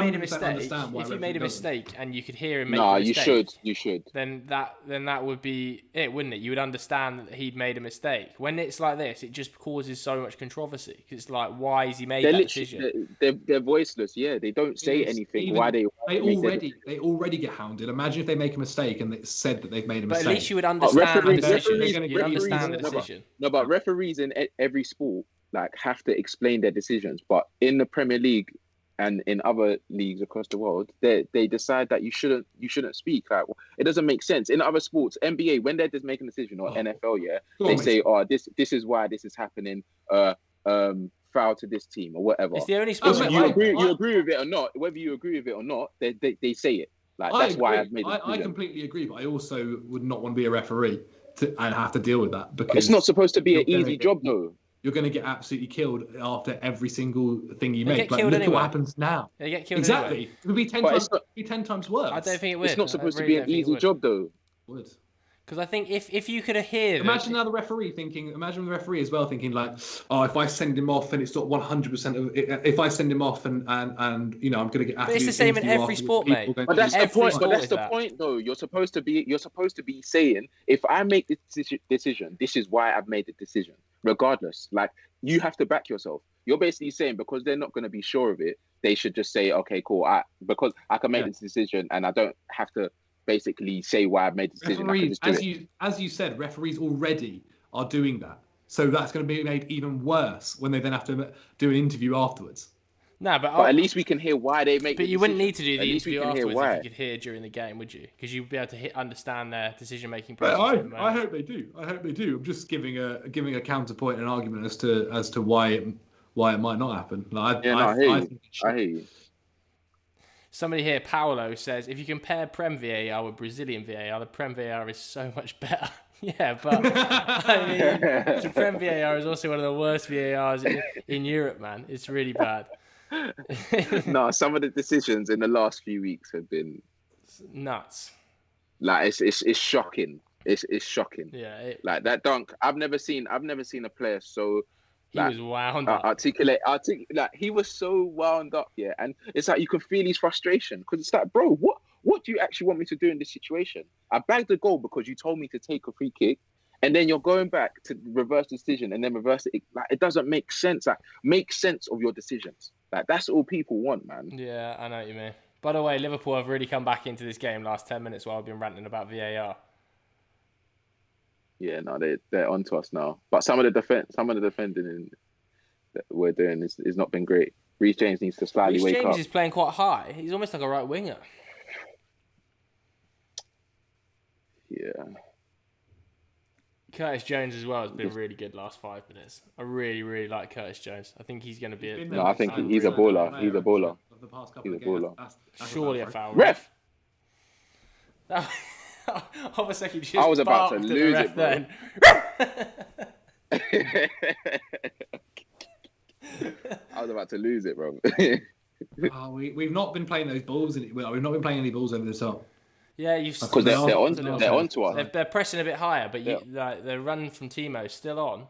made a mistake, and you could hear him make a mistake, you should. Then that would be it, wouldn't it? You would understand that he'd made a mistake. When it's like this, it just causes so much controversy because it's like, why has he made that decision? They're voiceless. Yeah, they don't say anything. They already get hounded. Imagine if they make a mistake and it's said that they've made a mistake. But at least you would understand the decision. You'd understand the decision. No, but referees in every sport like have to explain their decisions. But in the Premier League and in other leagues across the world, they decide that you shouldn't speak. Like, it doesn't make sense. In other sports, NBA, when they're just making a decision, or NFL, they say, "Oh, this is why this is happening." Foul to this team or whatever. It's the only sport. You agree with it or not? Whether you agree with it or not, they say it. Like, that's why I've made it. I completely agree, but I also would not want to be a referee and have to deal with that because it's not supposed to be an easy job, though. You're going to get absolutely killed after every single thing you make. Like, look at what happens now. They get killed exactly. Anyway. It would be 10 times worse. I don't think it would. It's not supposed to be an easy job, though. It would. Because I think if you could hear... Imagine the referee as well thinking like, oh, if I send him off and it's not 100% of... If I send him off and you know, I'm going to get... But it's the same in every sport, mate. But that's the point. But that's the point, though. You're supposed to be saying, if I make this decision, this is why I've made the decision. Regardless. Like, you have to back yourself. You're basically saying because they're not going to be sure of it, they should just say, okay, cool. Because I can make this decision and I don't have to basically say why I've made the decision. Referees, as you said, referees already are doing that. So that's going to be made even worse when they then have to do an interview afterwards. No, but at least we can hear why they make. But you wouldn't need to do the interview afterwards if you could hear during the game, would you? Because you'd be able to understand their decision-making process. I hope they do. I'm just giving a counterpoint and argument as to why it might not happen. Like, I hear you. Somebody here, Paolo, says, if you compare Prem VAR with Brazilian VAR, the Prem VAR is so much better. Yeah, but I mean, the Prem VAR is also one of the worst VARs in Europe, man. It's really bad. No, some of the decisions in the last few weeks have been nuts. Like, it's shocking. It's shocking. Yeah. Like that dunk, I've never seen a player so... He was wound up. Like, he was so wound up, yeah. And it's like you can feel his frustration because it's like, bro, what do you actually want me to do in this situation? I bagged the goal because you told me to take a free kick, and then you're going back to reverse the decision and then reverse it. Like, it doesn't make sense. Like, make sense of your decisions. Like, that's all people want, man. Yeah, I know what you mean. By the way, Liverpool have really come back into this game last 10 minutes while I've been ranting about VAR. Yeah, no, they're onto us now. But some of the defending that we're doing is not been great. Reece James needs to slightly wake up. Reece James is playing quite high. He's almost like a right winger. Yeah. Curtis Jones as well has been really good last 5 minutes. I really, really like Curtis Jones. I think he's going to be... No, I think he's a baller. He's a baller. He's a baller. Surely a foul. Ref! Of a second, I was about to lose it, bro. I was about to lose it, bro. We've not been playing those balls. We've not been playing any balls over the top. Yeah, because they're onto us. They're pressing a bit higher, but like the run from Timo's still on.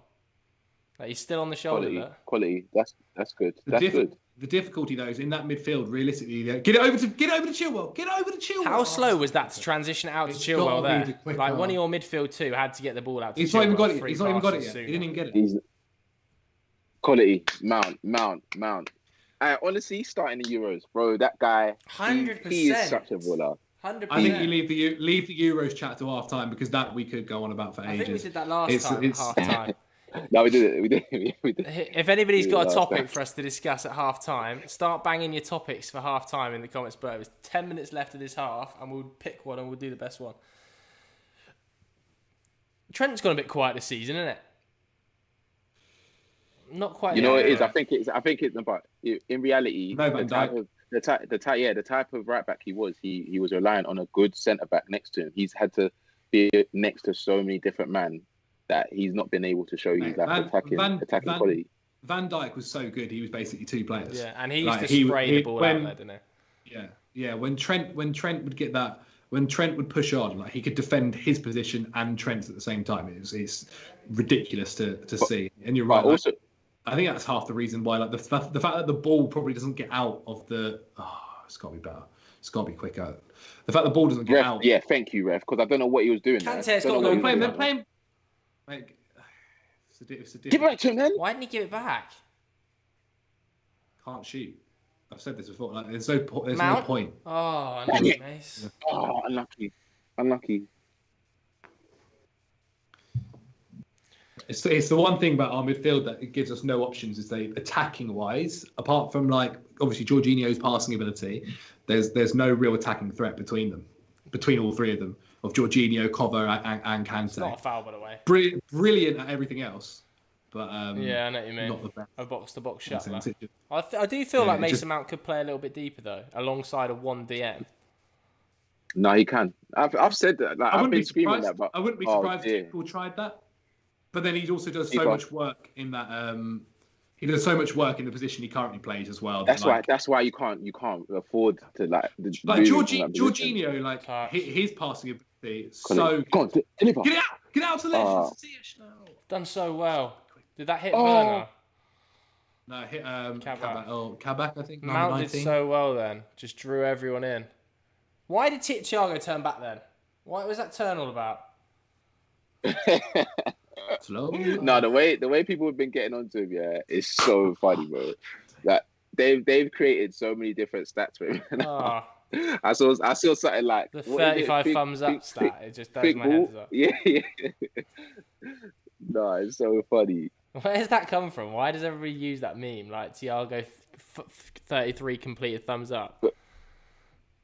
Like, he's still on the shoulder. Quality. That's good. That's good. The difficulty though is in that midfield. Realistically, get it over to Chilwell. Get over to Chilwell. How slow was that to transition out to Chilwell there? Like, one of your midfield two had to get the ball out. He's not even got it. He's not even got it yet. He didn't even get it. Quality. Mount. I honestly, starting the Euros, bro. That guy. 100%. He is such a baller. 100%. I think you leave the Euros chat to half time because that we could go on about for ages. I think we did that last time at half time. No, we did it. We did. If anybody's got a topic for us to discuss at half time, start banging your topics for half time in the comments below. There's 10 minutes left of this half, and we'll pick one and we'll do the best one. Trent's gone a bit quiet this season, isn't it? Not quite. You know what it is? I think it's about in reality No, the type of right back he was reliant on a good centre back next to him. He's had to be next to so many different men that he's not been able to show you attacking quality. Van Dijk was so good; he was basically two players. Yeah, and he used to spray the ball out there, didn't he? Yeah. When Trent would get that, when Trent would push on, like he could defend his position and Trent's at the same time. It's ridiculous to see. And you're right. Also, I think that's half the reason why. Like the fact that the ball probably doesn't get out of the. It's got to be better. It's got to be quicker. The fact the ball doesn't get out. Yeah, thank you, ref. Because I don't know what he was doing. Kante's got to go. They're playing. Like, give it back to him then. Why didn't he give it back? Can't shoot. I've said this before. Like, there's no point. Oh, unlucky, Mace. Oh, unlucky. It's the one thing about our midfield that it gives us no options is they attacking wise. Apart from like obviously Jorginho's passing ability, there's no real attacking threat between all three of them of Jorginho, Cover, and Kante. It's not a foul, by the way. Brilliant at everything else. But yeah, I know what you mean. Not the best. A box-to-box shot. I do feel like Mason Mount could play a little bit deeper though, alongside a 1DM. No, he can. I've said that. Like, I've been screaming that, but I wouldn't be surprised if people tried that. But then he also does so much work in that. He does so much work in the position he currently plays as well. That's why you can't afford to like Jorginho, like his passing ability. So go on, deliver. Get out to the edge. Done so well. Did that hit Werner? No, hit Kabak, I think. Mount did so well then. Just drew everyone in. Why did Thiago turn back then? What was that turn all about? Slow. No, the way people have been getting onto him, is so funny, bro. Like they've created so many different stats for him. I saw something like the 35 thumbs up stat. It just does my head up. Yeah. No, it's so funny. Where does that come from? Why does everybody use that meme? Like Thiago 33 completed thumbs up.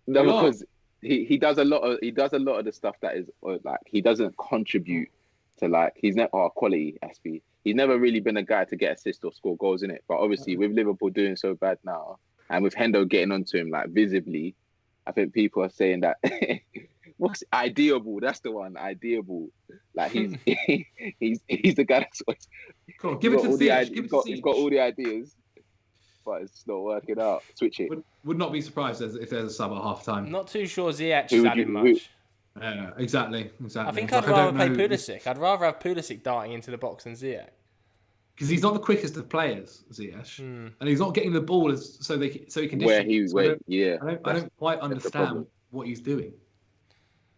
No, because he does a lot of the stuff that is like he doesn't contribute to like he's never quality SP. He's never really been a guy to get assists or score goals in it. But obviously with Liverpool doing so bad now and with Hendo getting onto him like visibly, I think people are saying that what's ideable? That's the one, ideable. Like he's the guy that's cool. Give it to Ziyech. He's got all the ideas, but it's not working out. Switch it. Would not be surprised if there's a sub at half time. Not too sure Ziyech is adding much. Exactly. I think I'd rather play Pulisic. I'd rather have Pulisic darting into the box than Ziyech. Because he's not the quickest of players, Ziyech, and he's not getting the ball so he can. I don't quite understand what he's doing.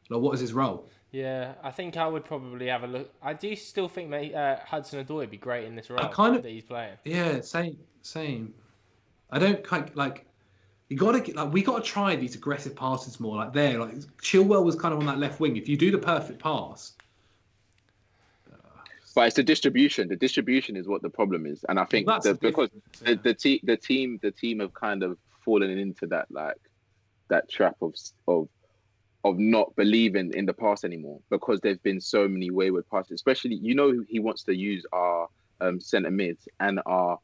Like, what is his role? Yeah, I think I would probably have a look. I do still think Hudson-Odoi would be great in this role that he's playing. Yeah, same. I don't quite like. We got to try these aggressive passes more. Like Chilwell was kind of on that left wing. If you do the perfect pass. But it's the distribution. The distribution is what the problem is, and I think because the team have kind of fallen into that trap of not believing in the pass anymore because there's been so many wayward passes. Especially, he wants to use our centre mids and our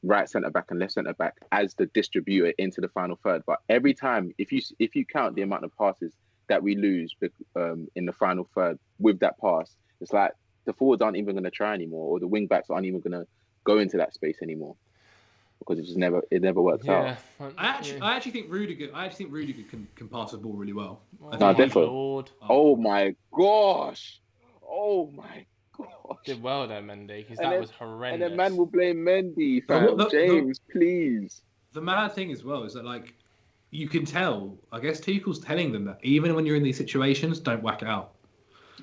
right centre back and left centre back as the distributor into the final third. But every time, if you count the amount of passes that we lose in the final third with that pass, it's like the forwards aren't even going to try anymore, or the wing backs aren't even going to go into that space anymore because it never works out. I actually think Rudiger can pass the ball really well. Lord. Oh my gosh! Oh my gosh! Did well there, Mendy, because that was horrendous. And the man will blame Mendy, fam. James, please. The mad thing as well is that like you can tell. I guess Tuchel's telling them that even when you're in these situations, don't whack it out.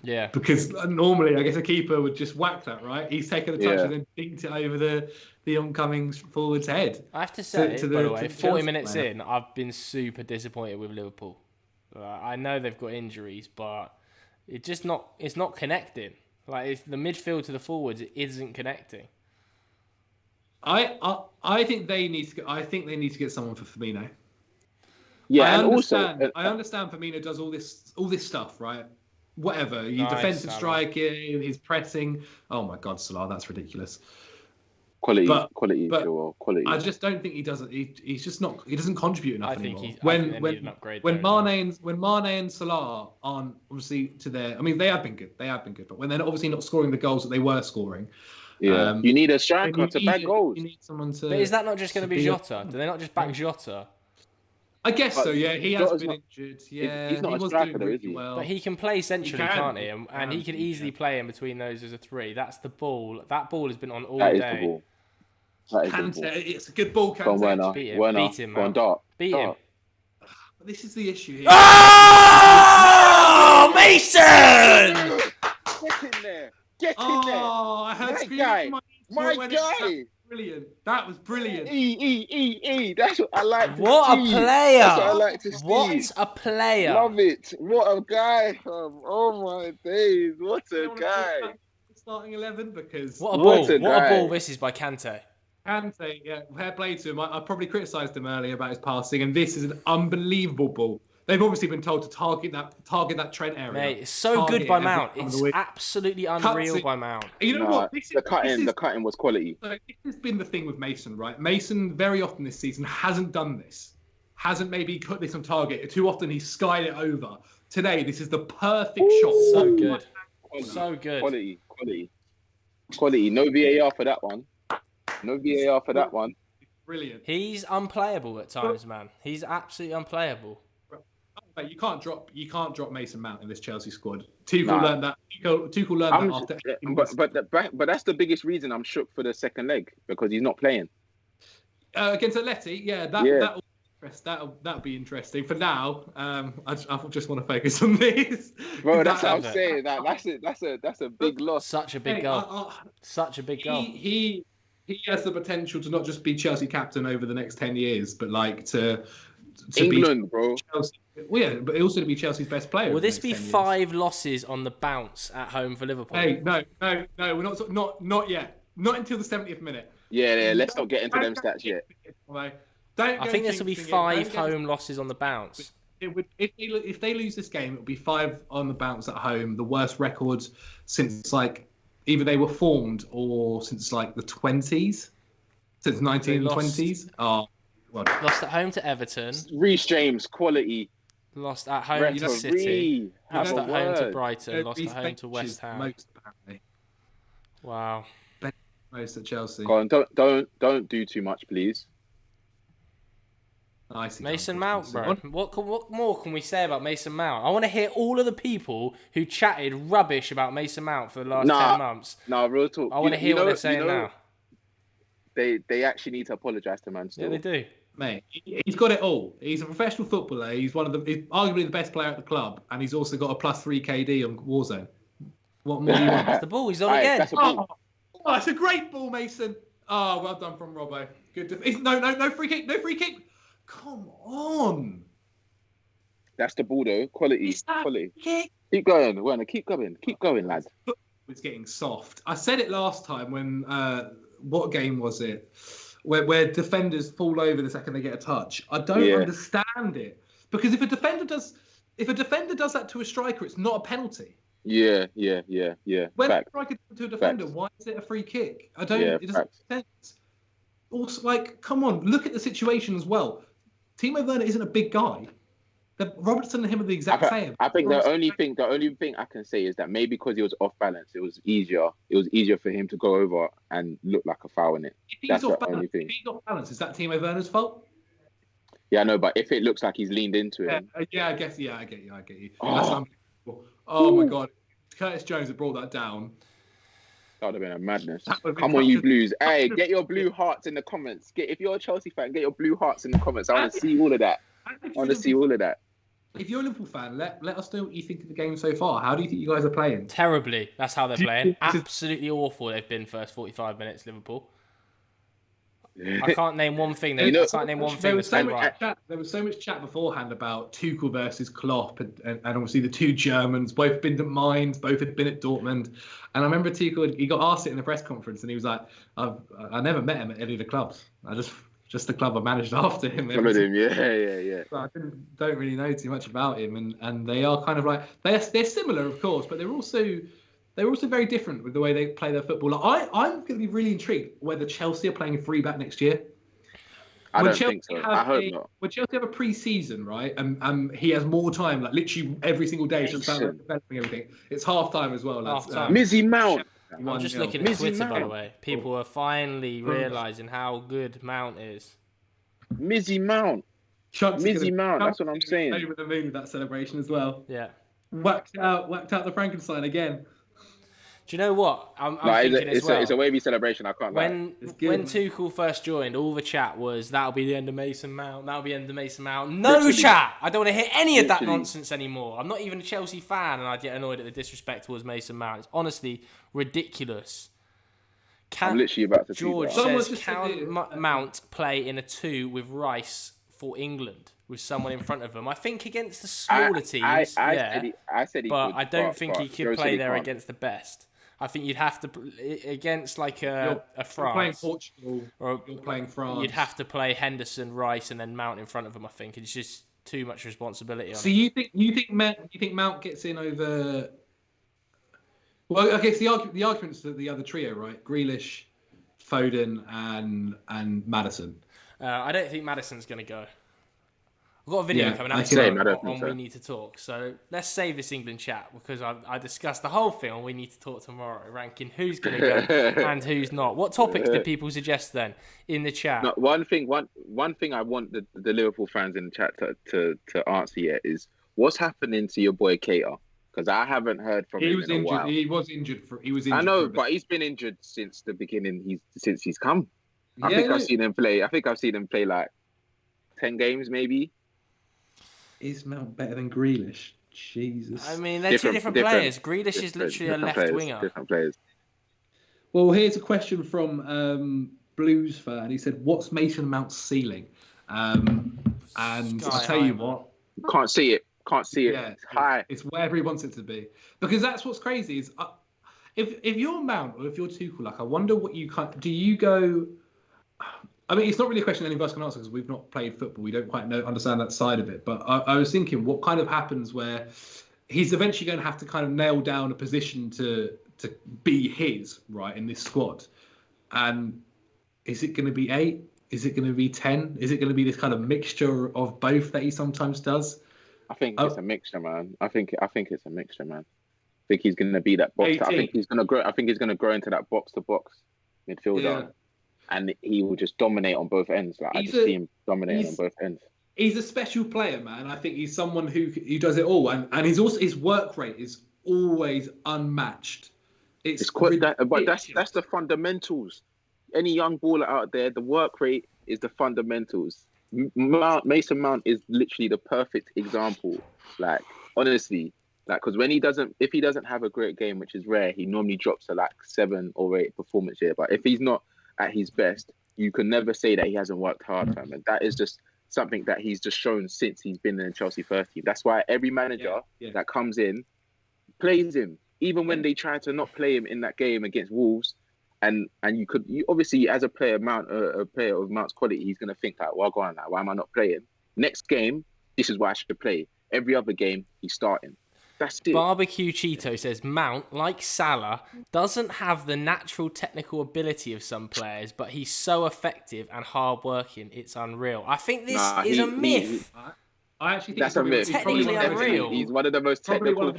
Yeah. Because normally, I guess a keeper would just whack that, right? He's taken the touch and then dinked it over the oncoming forward's head. I have to say, by the way, 40 minutes in, I've been super disappointed with Liverpool. I know they've got injuries, but it's not connecting. Like the midfield to the forwards, it isn't connecting. I think they need to get someone for Firmino. Yeah, I understand Firmino does all this stuff, right? Whatever, defensive striking, his pressing. Oh my God, Salah, that's ridiculous. Quality, but sure, quality. I just don't think he does it. He's just not. He doesn't contribute enough anymore. I think they need an upgrade. When Mane and Salah aren't obviously to their, I mean, they have been good. But when they're obviously not scoring the goals that they were scoring, you need a striker to back goals. You need someone to. But is that not just going to be Jota? Do they not just back Jota? I guess so. Yeah, he has been injured. Yeah, he's not a striker, though, is he? Well. But he can play centrally, can't he? And he can easily play in between those as a 3. That's the ball. That ball has been on all day. That is the ball. It's a good ball, Kante. Go on, Werner. Beat him, Go on, Dart. Beat him. This is the issue here. Oh, Mason! Get in there. Get in there. Oh, I heard My guy. Brilliant. That was brilliant. That's what I like to see. What a player. That's what I like to see. What a player. Love it. What a guy. Oh, my days. What a guy. Starting 11 because... What a ball this is by Kante. Kante, yeah, fair play to him. I probably criticised him earlier about his passing, and this is an unbelievable ball. They've obviously been told to target that Trent area. Mate, it's so good by Mount. It's absolutely unreal by Mount. You know what? The cutting was quality. This has been the thing with Mason, right? Mason very often this season hasn't done this. Hasn't maybe put this on target. Too often he's skied it over. Today, this is the perfect shot. So good. So good. Quality. No VAR for that one. Brilliant. He's unplayable at times, man. He's absolutely unplayable. You can't drop Mason Mount in this Chelsea squad. Tuchel learned that. Tuchel learned that after. But that's the biggest reason I'm shook for the second leg because he's not playing against Atleti. That'll be interesting. For now, I just want to focus on this. Bro, that's what I'm saying. That's a big loss. Such a big goal. Such a big goal. He has the potential to not just be Chelsea captain over the next 10 years, but like to England, be bro. Chelsea. Well, yeah, but also to be Chelsea's best player. Will this be 5 losses on the bounce at home for Liverpool? Hey, no, we're not yet. Not until the 70th minute. Yeah. Let's not get into them stats yet. I think this will be 5 home losses on the bounce. It would if they lose this game, it would be 5 on the bounce at home. The worst record since either they were formed or since the 20s, since 1920s. Lost at home to Everton. Reece James, quality. Lost at home to City. Lost at home to Brighton. Lost at home to West Ham. Most, apparently. Wow. Most at Chelsea. Go on, don't do too much, please. Mason Mount, bro. What more can we say about Mason Mount? I want to hear all of the people who chatted rubbish about Mason Mount for the last 10 months. No, real talk. I want to hear what they're saying now. They actually need to apologise to man still. Yeah, they do. Mate, he's got it all. He's a professional footballer. He's he's arguably the best player at the club, and he's also got a +3 KD on Warzone. What more do you want? That's the ball. He's on again. It's a great ball, Mason. Oh, well done from Robbo. Good. No free kick. No free kick. Come on. That's the ball, though. Quality. Keep going, Werner. Keep going, lad. It's getting soft. I said it last time when what game was it? Where defenders fall over the second they get a touch. I don't understand it because if a defender does that to a striker, it's not a penalty. Yeah. When a striker does it to a defender, why is it a free kick? It doesn't make sense. Also, come on, look at the situation as well. Timo Werner isn't a big guy. Robertson and him are the exact same. I think the only thing I can say is that maybe because he was off balance, it was easier for him to go over and look like a foul in it. That's the only thing. If he's off balance, is that Timo Werner's fault? Yeah, no, but if it looks like he's leaned into it. Yeah, I get you. That's unbelievable. Oh my God. Curtis Jones had brought that down. That would have been a madness. Come on, you Blues. Hey, get your blue hearts in the comments. If you're a Chelsea fan, get your blue hearts in the comments. I want to see all of that. If you're a Liverpool fan, let us know what you think of the game so far. How do you think you guys are playing? Terribly. That's how they're playing. Absolutely awful they've been first 45 minutes, Liverpool. I can't name one thing. There was so much chat beforehand about Tuchel versus Klopp, and obviously the two Germans, both been at Mainz, both had been at Dortmund. And I remember Tuchel, he got asked it in the press conference, and he was like, I never met him at any of the clubs. I just the club I managed after him. Followed him, yeah. So I don't really know too much about him, and they are kind of like they're similar, of course, but they're also they're also very different with the way they play their football. Like, I'm going to be really intrigued whether Chelsea are playing a 3-back next year. I don't think so. I hope not. When Chelsea have a pre-season, right, and he has more time, like literally every single day, just about developing everything. It's half time as well. Half time. Mizzy Mount. I'm just looking at Twitter, by the way. People are finally realising how good Mount is. Mizzy Mount. Mizzy Mount. That's what I'm saying. Over the moon with that celebration as well. Yeah. Whacked out the Frankenstein again. Do you know what? I'm thinking as well. It's a wavy celebration. I can't lie. When Tuchel first joined, all the chat was that'll be the end of Mason Mount. That'll be the end of Mason Mount. No literally. Chat. I don't want to hear any of that nonsense anymore. I'm not even a Chelsea fan, and I get annoyed at the disrespect towards Mason Mount. It's honestly ridiculous. I'm literally about to. George says, can Mount play in a 2 with Rice for England with someone in front of him? I think against the smaller teams, I said he but could, I don't think he could play there can't. Against the best. I think you'd have to against like a France. You're playing Portugal, or you're playing France. You'd have to play Henderson, Rice, and then Mount in front of him. I think it's just too much responsibility. So you think Mount gets in over? Well, I guess the argument's that the other trio, right? Grealish, Foden, and Maddison. I don't think Maddison's going to go. I've got a video coming out on We Need to Talk. So let's save this England chat because I discussed the whole thing on We Need to Talk tomorrow, ranking who's going to go and who's not. What topics did people suggest then in the chat? No, one thing I want the Liverpool fans in the chat to answer yet is what's happening to your boy Keita? Because I haven't heard from him in a while. He was injured. I know, but he's been injured since the beginning. Since he's come. I think I've seen him play like 10 games maybe. Is Mount better than Grealish? Jesus. I mean, they're two different players. Grealish is literally a left winger. Different players. Well, here's a question from Blues fan. He said, "What's Mason Mount's ceiling?" And I'll tell you what. Can't see it. Yeah, it's high. It's wherever he wants it to be. Because that's what's crazy is if you're Mount or if you're Tuchel, like I wonder what you do. You go. I mean, it's not really a question any of us can answer because we've not played football. We don't quite understand that side of it. But I was thinking, what kind of happens where he's eventually going to have to kind of nail down a position to be his, right, in this squad? And is it going to be 8? Is it going to be 10? Is it going to be this kind of mixture of both that he sometimes does? I think it's a mixture, man. I think it's a mixture, man. I think he's going to be that box. 18. I think he's going to grow. I think he's going to grow into that box-to-box midfielder. Yeah. And he will just dominate on both ends. Like I just see him dominate on both ends. He's a special player, man. I think he's someone who does it all, and he's also his work rate is always unmatched. It's quite but that's the fundamentals. Any young baller out there, the work rate is the fundamentals. Mason Mount is literally the perfect example. Like honestly, like because if he doesn't have a great game, which is rare, he normally drops to like 7 or 8 performance here. But if he's not at his best, you can never say that he hasn't worked hard, fam. And that is just something that he's just shown since he's been in the Chelsea first team. That's why every manager that comes in plays him, even when they try to not play him in that game against Wolves. And you obviously as a player, a player of Mount's quality, he's gonna think like, well, go on, like, why am I not playing? Next game, this is why I should play. Every other game, he's starting. That's it. Barbecue Cheeto says Mount, like Salah, doesn't have the natural technical ability of some players, but he's so effective and hard-working, it's unreal. I think this is a myth. I actually think that's a myth. Technically unreal. He's one of the most technical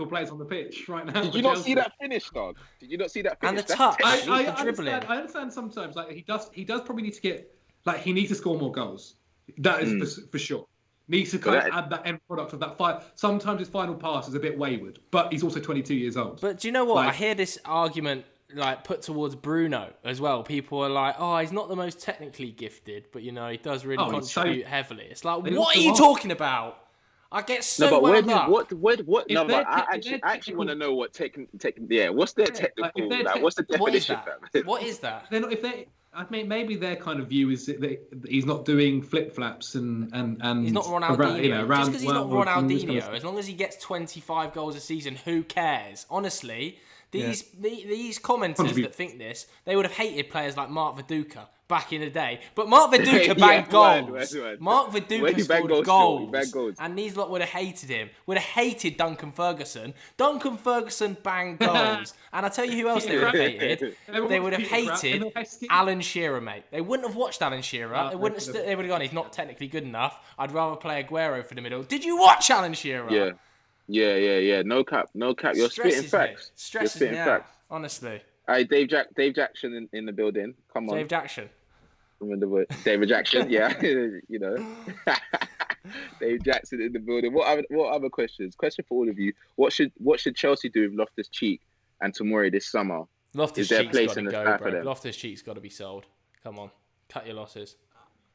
players on the pitch right now. Did you not see that finish, dog? Did you not see that finish? And the touch, I understand sometimes, like he does probably need to get, like he needs to score more goals. That is for sure. Needs to kind of add that end product of that fight. Sometimes his final pass is a bit wayward, but he's also 22 years old. But do you know what? I hear this argument like put towards Bruno as well. People are like, "Oh, he's not the most technically gifted, but you know, he does really contribute heavily." It's like, what are you talking about? I get so wound up. What? No, but I actually want to know what what's their technical? What's the definition? What is that? They're not, maybe their kind of view is that he's not doing flip flaps and he's not Ronaldinho. Just because he's not Ronaldinho, as long as he gets 25 goals a season, who cares? Honestly, These commenters that think this, they would have hated players like Mark Viduka back in the day. But Mark Viduka banged goals. Mark Viduka scored goals. And these lot would have hated him. Would have hated Duncan Ferguson. Duncan Ferguson banged goals. And I tell you who else they would have hated. They would have hated Alan Shearer, mate. They wouldn't have watched Alan Shearer. They would have gone, he's not technically good enough. I'd rather play Aguero for the middle. Did you watch Alan Shearer? Yeah. No cap. You're spitting facts. Stresses me out, honestly. All right, Dave Jackson in the building. Come on. Dave Jackson. David Jackson, yeah. Dave Jackson in the building. What other questions? Question for all of you. What should Chelsea do with Loftus-Cheek and Tomori this summer? Loftus-Cheek's got to go, bro. Loftus-Cheek's got to be sold. Come on. Cut your losses.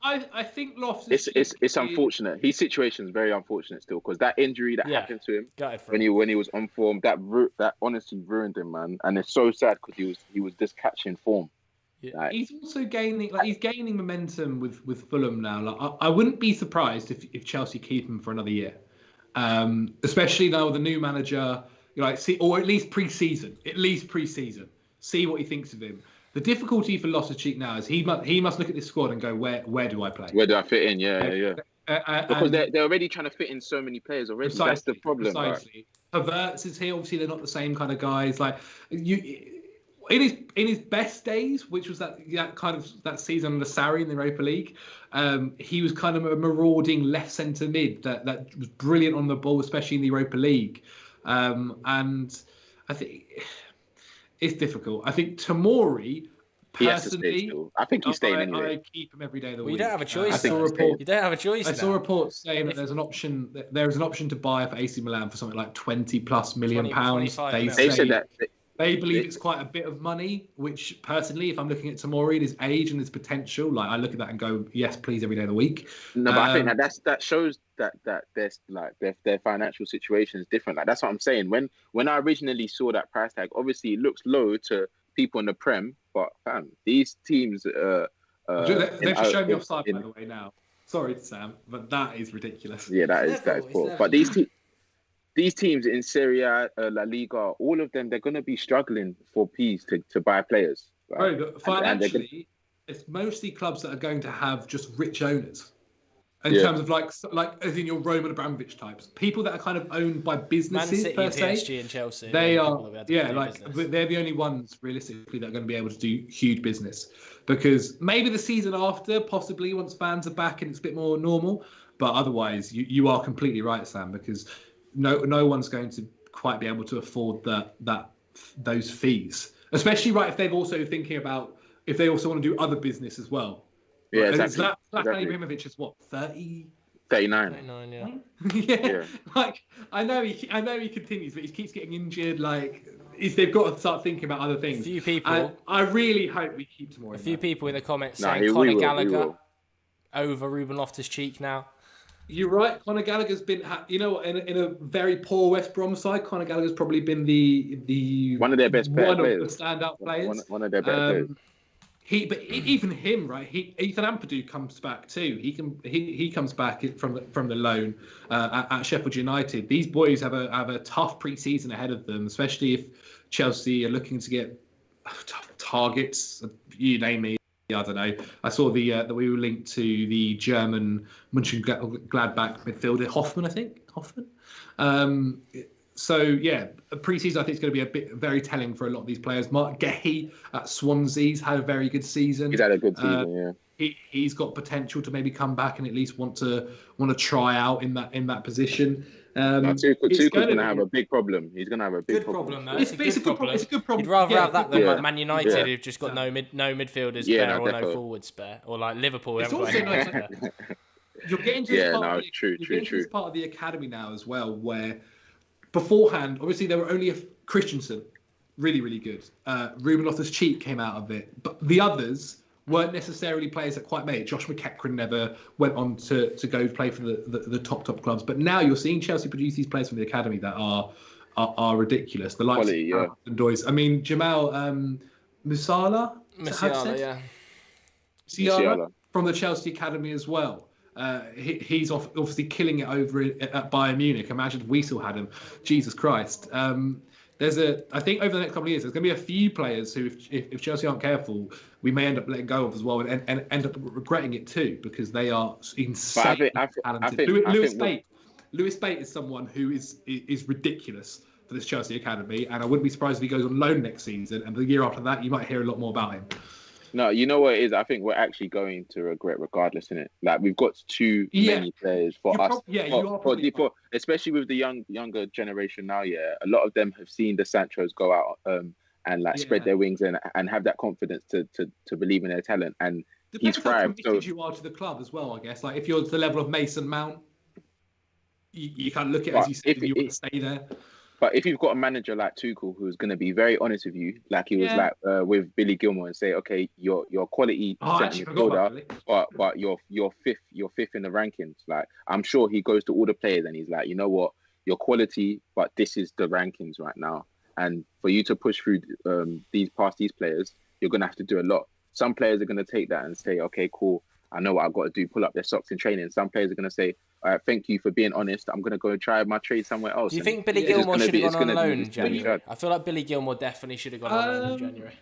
I think Loftus. It's unfortunate. His situation is very unfortunate still because that injury that happened to him when he was on form, that honestly ruined him, man. And it's so sad because he was just catching form. Yeah. Like, he's also gaining momentum with Fulham now. Like I wouldn't be surprised if Chelsea keep him for another year, especially now with the new manager. Or at least pre-season. See what he thinks of him. The difficulty for Loftus-Cheek now is he must look at this squad and go, where do I play? Where do I fit in? Yeah. Because they're already trying to fit in so many players already. That's the problem. Precisely. Havertz is here. Obviously, they're not the same kind of guys. Like in his best days, which was that season under Sarri in the Europa League, he was kind of a marauding left centre mid that was brilliant on the ball, especially in the Europa League. And I think it's difficult. I think Tomori, personally, I think he's staying anyway. I keep him every day of the week. You don't have a choice. You don't have a choice. I saw reports saying that there's an option. There is an option to buy for AC Milan for something like £20+ million. They said that. They believe it's quite a bit of money, which personally, if I'm looking at Tomori, his age and his potential, like I look at that and go, yes, please, every day of the week. No, but I think that shows that there's like their financial situation is different. Like that's what I'm saying. When I originally saw that price tag, obviously it looks low to people in the Prem, but fam, these teams they've just shown me offside by the way now. Sorry, Sam, but that is ridiculous. Yeah, that is poor. But these teams in Serie A, La Liga, all of them, they're going to be struggling for P's to buy players. Right? But financially, it's mostly clubs that are going to have just rich owners. In terms of like as in your Roman Abramovich types, people that are kind of owned by businesses Man City, per se. PSG, and Chelsea. They are, they're the only ones realistically that are going to be able to do huge business. Because maybe the season after, possibly once fans are back and it's a bit more normal, but otherwise, you are completely right, Sam, because no one's going to quite be able to afford those fees, especially if they're also thinking about if they also want to do other business as well. Yeah, exactly. Zlatan Ibrahimovic is what, 30? 39. Yeah. Like I know he continues, but he keeps getting injured. Like they've got to start thinking about other things. A few people. I really hope we keep Tomori. A few people in the comments saying Conor Gallagher over Ruben Loftus-Cheek now. You're right. Conor Gallagher's been, in a very poor West Brom side. Conor Gallagher's probably been the one of their best players. One of the standout players. One of their better players. Even him, right? Ethan Ampadu comes back too. He comes back from the loan at Sheffield United. These boys have a tough pre-season ahead of them, especially if Chelsea are looking to get targets. You name me. I don't know. I saw that we were linked to the German Mönchengladbach midfielder Hoffmann, I think. So yeah, pre-season I think is going to be very telling for a lot of these players. Mark Gehi at Swansea's had a very good season. He's had a good season, yeah. He's got potential to maybe come back and at least want to try out in that position. Tuchel's going to have a big problem. He's going to have a big problem. Though. It's a good problem. You'd rather have that than like Man United, who've just got no midfielders spare or no forwards spare, or like Liverpool. It's also nice. You're getting to this part of the academy now as well, where beforehand, obviously there were only Christensen, really, really good. Ruben Loftus-Cheek came out of it, but the others weren't necessarily players that quite made it. Josh McEachran never went on to go play for the top clubs. But now you're seeing Chelsea produce these players from the academy that are ridiculous. The likes of Doyce. I mean, Jamal Musiala, Musiala from the Chelsea academy as well. He's obviously killing it over at Bayern Munich. Imagine if we still had him. Jesus Christ. I think over the next couple of years, there's going to be a few players who, if Chelsea aren't careful, we may end up letting go of as well, and end up regretting it too, because they are insanely talented. Lewis Bate is someone who is ridiculous for this Chelsea academy, and I wouldn't be surprised if he goes on loan next season, and the year after that, you might hear a lot more about him. No, you know what it is? I think we're actually going to regret regardless, innit? Like, we've got too many players for us. Especially with the younger generation now, a lot of them have seen the Sanchos go out and spread their wings and have that confidence to believe in their talent. And he's thrived. How committed you are to the club as well, I guess. Like, if you're to the level of Masoun Mount, you can't look at it as you said, you want to stay there. But if you've got a manager like Tuchel who's going to be very honest with you, like he was with Billy Gilmore, and say, okay, your quality midfielder, but you're fifth in the rankings. Like, I'm sure he goes to all the players and he's like, you know what, your quality, but this is the rankings right now. And for you to push through these players, you're going to have to do a lot. Some players are going to take that and say, okay, cool, I know what I've got to do, pull up their socks in training. Some players are going to say, all right, thank you for being honest. I'm going to go and try my trade somewhere else. Do you think Billy Gilmore should have gone on loan in January? I feel like Billy Gilmore definitely should have gone on loan in January.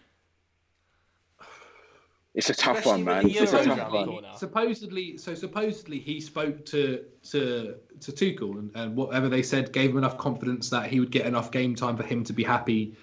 It's a tough one, man. It's a tough one. Supposedly he spoke to Tuchel and whatever they said gave him enough confidence that he would get enough game time for him to be happy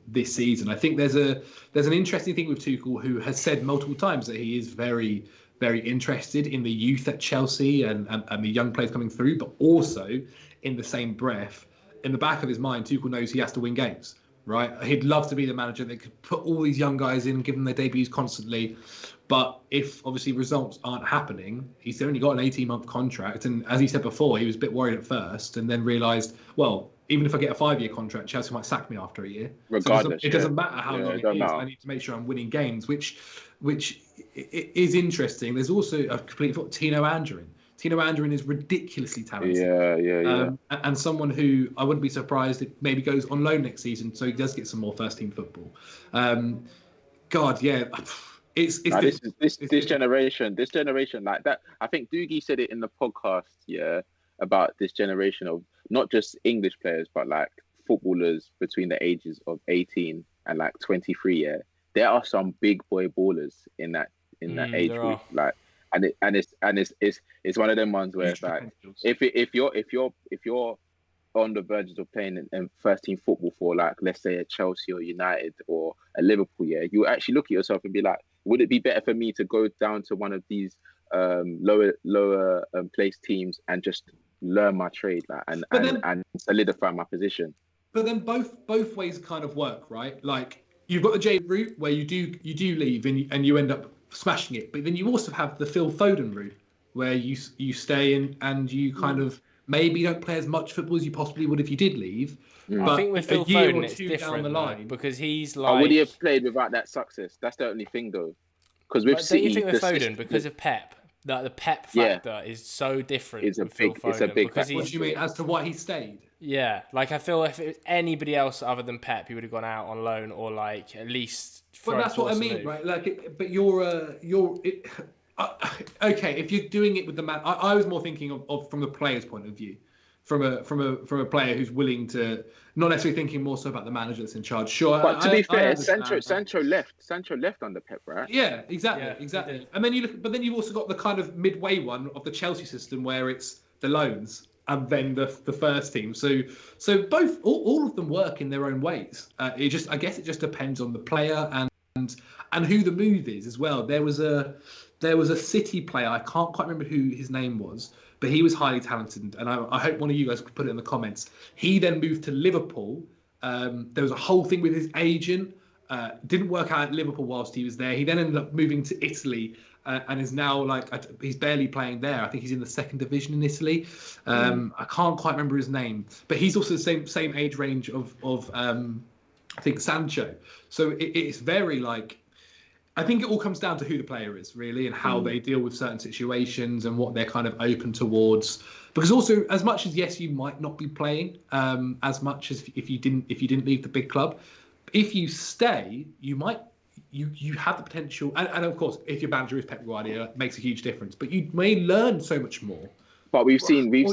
this season. I think there's an interesting thing with Tuchel, who has said multiple times that he is very, very interested in the youth at Chelsea and the young players coming through, but also in the same breath, in the back of his mind, Tuchel knows he has to win games. Right, he'd love to be the manager that could put all these young guys in and give them their debuts constantly. But if obviously results aren't happening, he's only got an 18-month contract. And as he said before, he was a bit worried at first and then realised, well, even if I get a 5-year contract, Chelsea might sack me after a year. Regardless, so it doesn't matter how long it is. I need to make sure I'm winning games, which is interesting. There's also a complete thought, Timo Werner. Timo Werner is ridiculously talented. Yeah. And someone who I wouldn't be surprised if maybe goes on loan next season, so he does get some more first-team football. It's this generation like that. I think Doogie said it in the podcast, about this generation of not just English players, but like footballers between the ages of 18 and like 23. There are some big boy ballers in that age group, like. And it's one of them ones where it's like if you're on the verges of playing in first team football for, like, let's say a Chelsea or United or a Liverpool, you actually look at yourself and be like, would it be better for me to go down to one of these lower placed teams and just learn my trade, like, and solidify my position? But then both ways kind of work, right? Like, you've got the J route where you do leave and you end up smashing it, but then you also have the Phil Foden route where you stay in and you kind of maybe don't play as much football as you possibly would if you did leave. But I think with Phil Foden it's different the line, because he's like... would he have played without that success? That's the only thing though. Because with City... Don't you think with Foden, because of Pep, that the Pep factor is so different with Phil Foden? It's a big factor. What do you mean, as to why he stayed? Yeah, like, I feel if it was anybody else other than Pep, he would have gone out on loan, or like at least... But that's what I mean, right? Like, but you're okay. If you're doing it with the man, I was more thinking of from the player's point of view, from a player who's willing to, not necessarily thinking more so about the manager that's in charge. Sure, but to be fair, Sancho left under Pep, right? Yeah, exactly. And then you've also got the kind of midway one of the Chelsea system where it's the loans and then the first team. So both all of them work in their own ways. I guess it just depends on the player and who the move is as well. There was a City player, I can't quite remember who his name was, but he was highly talented, and I hope one of you guys could put it in the comments. He then moved to Liverpool. There was a whole thing with his agent. Didn't work out at Liverpool whilst he was there. He then ended up moving to Italy and is now he's barely playing there. I think he's in the second division in Italy. I can't quite remember his name, but he's also the same age range of I think Sancho. So it's very I think it all comes down to who the player is really and how they deal with certain situations and what they're kind of open towards. Because also, as much as yes, you might not be playing as much as if you didn't leave the big club. If you stay, you might. You have the potential, and of course, if your manager is Pep Guardiola, it makes a huge difference. But you may learn so much more. But we've seen a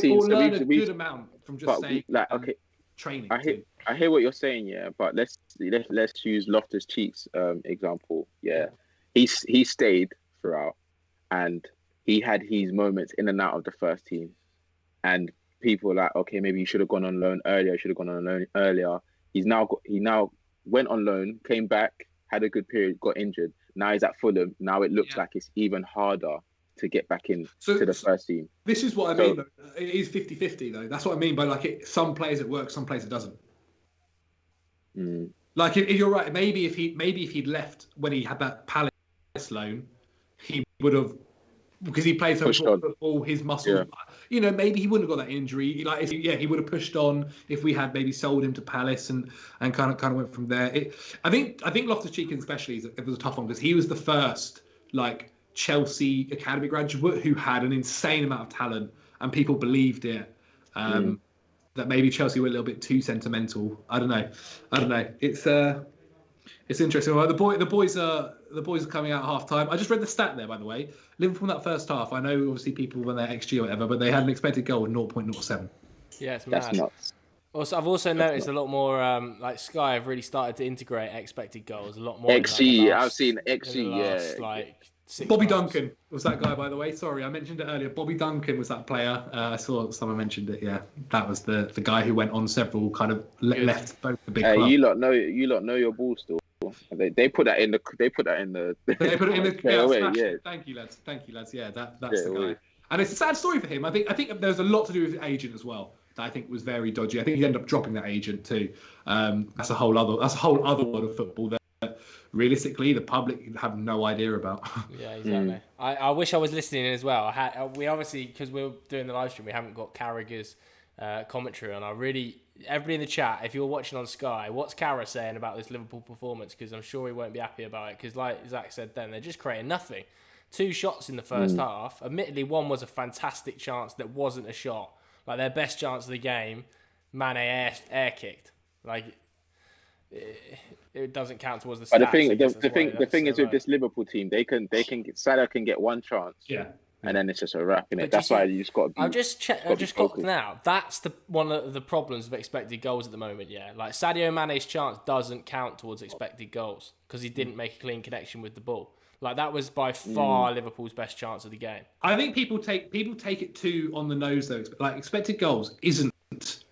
good amount from just saying training. I hear what you're saying, yeah, but let's use Loftus-Cheek's example. Yeah, he stayed throughout, and he had his moments in and out of the first team, and people were like, okay, maybe he should have gone on loan earlier. Should have gone on loan earlier. He now went on loan, came back, had a good period, got injured. Now he's at Fulham. Now it looks like it's even harder to get back in to the first team. This is what I mean, though. It is 50-50, though. That's what I mean by some players it works, some players it doesn't. Like if you're right, maybe if he'd left when he had that Palace loan, he would have, because he played so much football, his muscles. Yeah. Maybe he wouldn't have got that injury. Like he would have pushed on if we had maybe sold him to Palace and kind of went from there. I think Loftus-Cheek especially it was a tough one because he was the first Chelsea academy graduate who had an insane amount of talent and people believed it. That maybe Chelsea were a little bit too sentimental. I don't know. It's interesting. Well, the boys are coming out at half time. I just read the stat there, by the way. Liverpool in that first half. I know obviously people when they're XG or whatever, but they had an expected goal of 0.07. Yeah, it's mad. That's nuts. Also, I've also noticed a lot more like Sky have really started to integrate expected goals a lot more. XG, I've seen XG. Bobby Duncan was that guy, by the way. Sorry, I mentioned it earlier. Bobby Duncan was that player. I saw someone mentioned it. Yeah, that was the guy who went on several kind of left both the big club. You lot know your ball still. They put that in the. They put it in the. Yeah. Thank you, lads. Yeah, that's the guy. And it's a sad story for him. I think there's a lot to do with his agent as well. That I think was very dodgy. I think he ended up dropping that agent too. That's a whole other world of football that realistically the public have no idea about. Yeah, exactly. I wish I was listening as well. We obviously, because we're doing the live stream, we haven't got Carragher's commentary on. Everybody in the chat, if you're watching on Sky, what's Carragher saying about this Liverpool performance? Because I'm sure he won't be happy about it. Because like Zac said then, they're just creating nothing. 2 shots in the first half. Admittedly, one was a fantastic chance that wasn't a shot. Like their best chance of the game, Mane air kicked. Like it doesn't count towards the stats. But the thing is with this Liverpool team, Salah can get one chance. Yeah. And then it's just a wrap, innit? That's why you just got to be. I've just clocked now. That's one of the problems of expected goals at the moment. Yeah, like Sadio Mane's chance doesn't count towards expected goals because he didn't make a clean connection with the ball. Like that was by far Liverpool's best chance of the game. I think people take it too on the nose though. Like expected goals isn't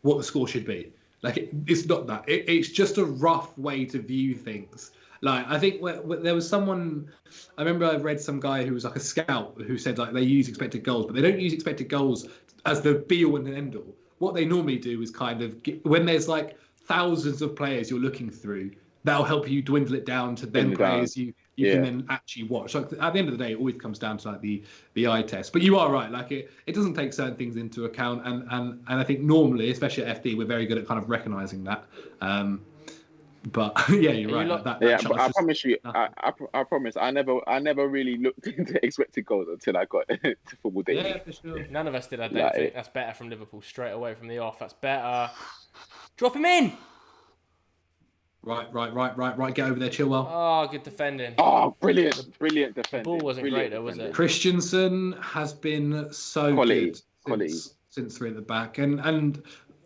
what the score should be. Like it's not that. It's just a rough way to view things. Like I think there was someone, I remember I read some guy who was like a scout who said like they use expected goals, but they don't use expected goals as the be all and end all. What they normally do is kind of when there's like thousands of players you're looking through, that'll help you dwindle it down to then players you can then actually watch. So at the end of the day, it always comes down to like the eye test. But you are right, like it doesn't take certain things into account, and I think normally, especially at FD, we're very good at kind of recognizing that. But yeah, you're right. But I promise you, I promise, I never really looked into expected goals until I got to Football Daily. Yeah, for sure. None of us did. I don't think that's better from Liverpool straight away from the off. That's better. Drop him in. Right. Get over there, Chilwell. Oh, good defending. Oh, brilliant defending. The ball wasn't great though, was it? Christensen has been so good since 3 at the back, and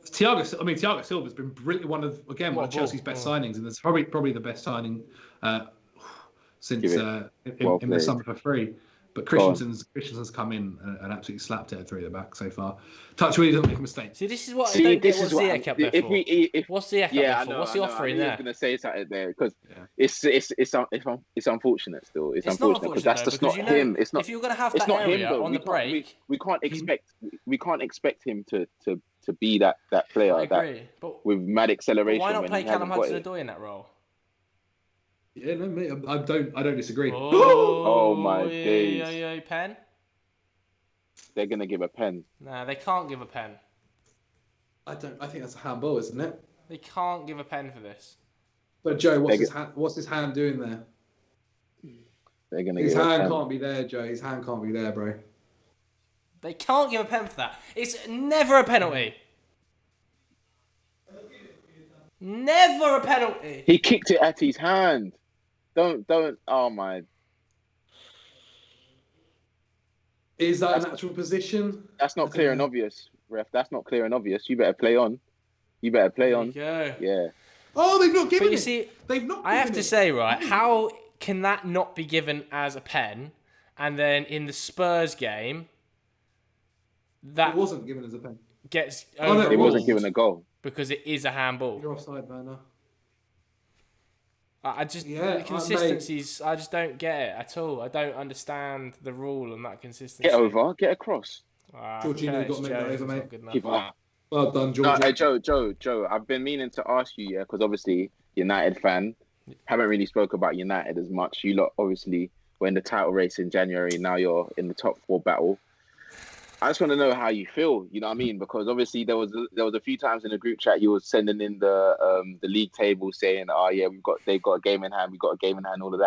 Thiago Silva's been brilliant. One of Chelsea's best signings, and it's probably the best signing since in the summer for free. But Christensen's come in and absolutely slapped it at 3 at the back so far. Touch wood, he doesn't make a mistake. See, this is what I don't get. What's Ziyech up there for? What's Ziyech up there for? What's the offering there? I was going to say something there because it's unfortunate still. It's unfortunate because that's just not him. It's not. If you're going to have that area on the break, we can't expect him to be that player. I agree, but with mad acceleration. Why not play Callum Hudson-Odoi in that role? Yeah, no, mate, I don't disagree. Oh my days! Yeah, pen. They're gonna give a pen. Nah, they can't give a pen. I think that's a handball, isn't it? They can't give a pen for this. But Joe, what's his hand doing there? They're gonna. His hand can't be there, Joe. His hand can't be there, bro. They can't give a pen for that. It's never a penalty. Never a penalty. He kicked it at his hand. Don't. Oh my. Is that an actual position? That's not clear and obvious, ref. That's not clear and obvious. You better play on. You better play There on. you go. Yeah. Oh, they've not given But you it. see, They've not. I have given to it. say, right, how can that not be given as a pen? And then in the Spurs game, that It wasn't given as a pen. gets Oh, no, it It overruled wasn't given a goal. because it is a handball. You're offside, Werner. I just Yeah, the consistencies. I just don't get it at all. I don't understand the rule and that consistency. Get over. Get across. Jorginho got to make that over, mate. Keep up. Well done, No, Georgie. Joe. I've been meaning to ask you, because obviously United fan, haven't really spoke about United as much. You lot obviously were in the title race in January. Now you're in the top 4 battle. I just want to know how you feel. You know what I mean? Because obviously there was a few times in the group chat you were sending in the league table saying, "Oh yeah, they've got a game in hand. We got a game in hand. All of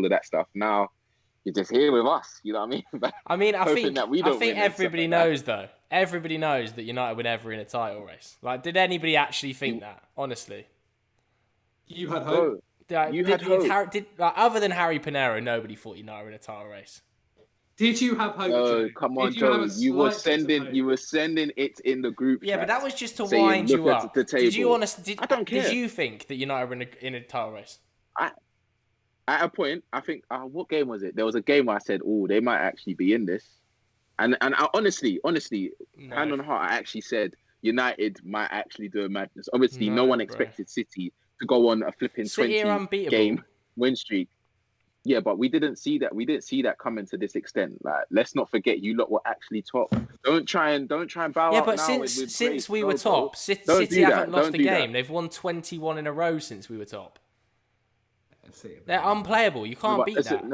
that stuff." Now you're just here with us. You know what I mean? I think everybody knows though. Everybody knows that United were never in a title race. Like, did anybody actually think that? Honestly, You had hope. Other than Harry Pinero, nobody thought United were in a title race. Did you have hope? No, Joe? come on, Did Joe. You were slight bit of hope? sending it in the group. Yeah, chat, but that was just to saying, wind you "Look at up. the table." Did you honestly? I don't care. Did you think that United were in a title race? At a point, I think, what game was it? There was a game where I said, "Oh, they might actually be in this," and I honestly, hand on heart, I actually said United might actually do a madness. Obviously, no one expected City to go on a flipping 20 game win streak. Yeah, but we didn't see that. We didn't see that coming to this extent. Like, let's not forget, you lot were actually top. Don't try and bow out. Yeah, but now since we were top, City haven't lost a game. They've won 21 in a row since we were top. They're unplayable. You can't beat that.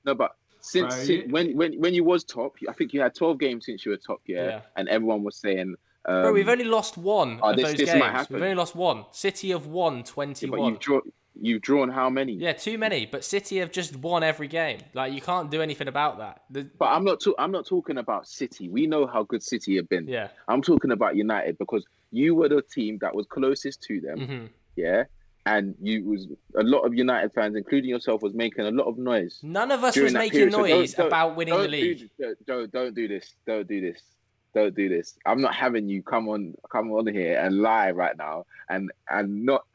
No, but since when you was top, I think you had 12 games since you were top. Yeah. And everyone was saying, bro, we've only lost one of those games. Might happen. We've only lost one. City have won 21. Yeah, but you've drawn how many? Yeah, too many. But City have just won every game. Like, you can't do anything about that. But I'm not talking about City. We know how good City have been. Yeah. I'm talking about United because you were the team that was closest to them. Mm-hmm. Yeah. And a lot of United fans, including yourself, was making a lot of noise. None of us was making noise about winning the league. Don't do this. Don't do this. I'm not having you come on here and lie right now and not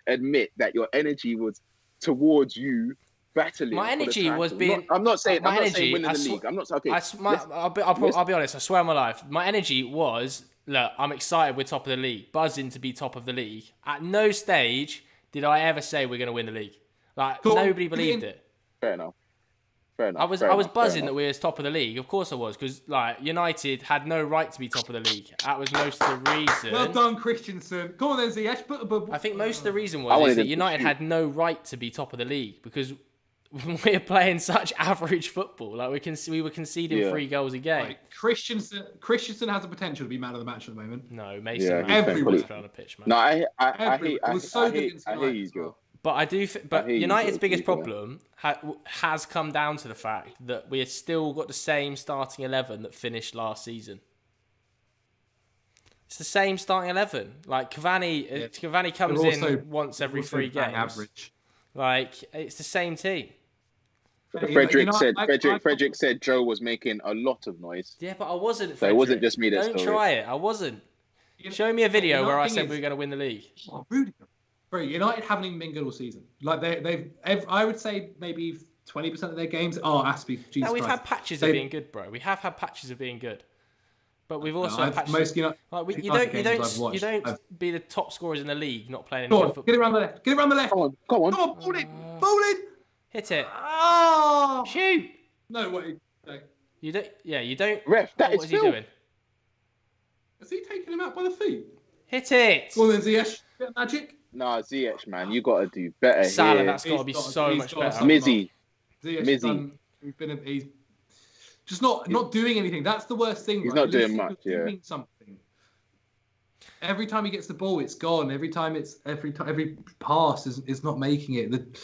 admit that your energy was towards you battling. My energy was being. I'm not saying winning the league. I'm not okay. I'll be honest. I swear on my life, my energy was, look, I'm excited we're top of the league, buzzing to be top of the league. At no stage did I ever say we're going to win the league. Like, nobody believed it. Fair enough. I was buzzing that we was top of the league. Of course I was, because like United had no right to be top of the league. That was most of the reason. Well done, Christensen. Come on then, Ziyech. I think most of the reason was that United had no right to be top of the league because we're playing such average football. Like, we were conceding 3 goals a game. Like, Christensen has the potential to be man of the match at the moment. No, Mason. Everyone's playing on the pitch, man. No, I hear you, Joe. But but United's biggest problem has come down to the fact that we have still got the same starting 11 that finished last season. It's the same starting 11. Like, Cavani comes in once every 3 games. Average. Like, it's the same team. Frederick said Joe was making a lot of noise. Yeah, but I wasn't. So it wasn't just me. Don't try it. I wasn't. Show me a video where I said we were going to win the league. Oh, Rudiger. Bro, United haven't even been good all season. Like, I would say maybe 20% of their games are Aspie. No, we've had patches of being good, bro. We have had patches of being good, but we've also had patches. Most you don't be the top scorers in the league not playing any good football. Get it around the left. Get it around the left. Go on. Ball it. Hit it. Oh! Shoot. No way. No. You don't. Yeah, you don't. Ref, what is he doing? Is he taking him out by the feet? Hit it. Go on then, Ziyech. Bit of magic. Nah, Ziyech, man, you got to do better Salah, here. that's got to be so much better. Mizzy. He's just not doing anything. That's the worst thing. He's not doing much. Doing something. Every time he gets the ball, it's gone. Every pass is not making it.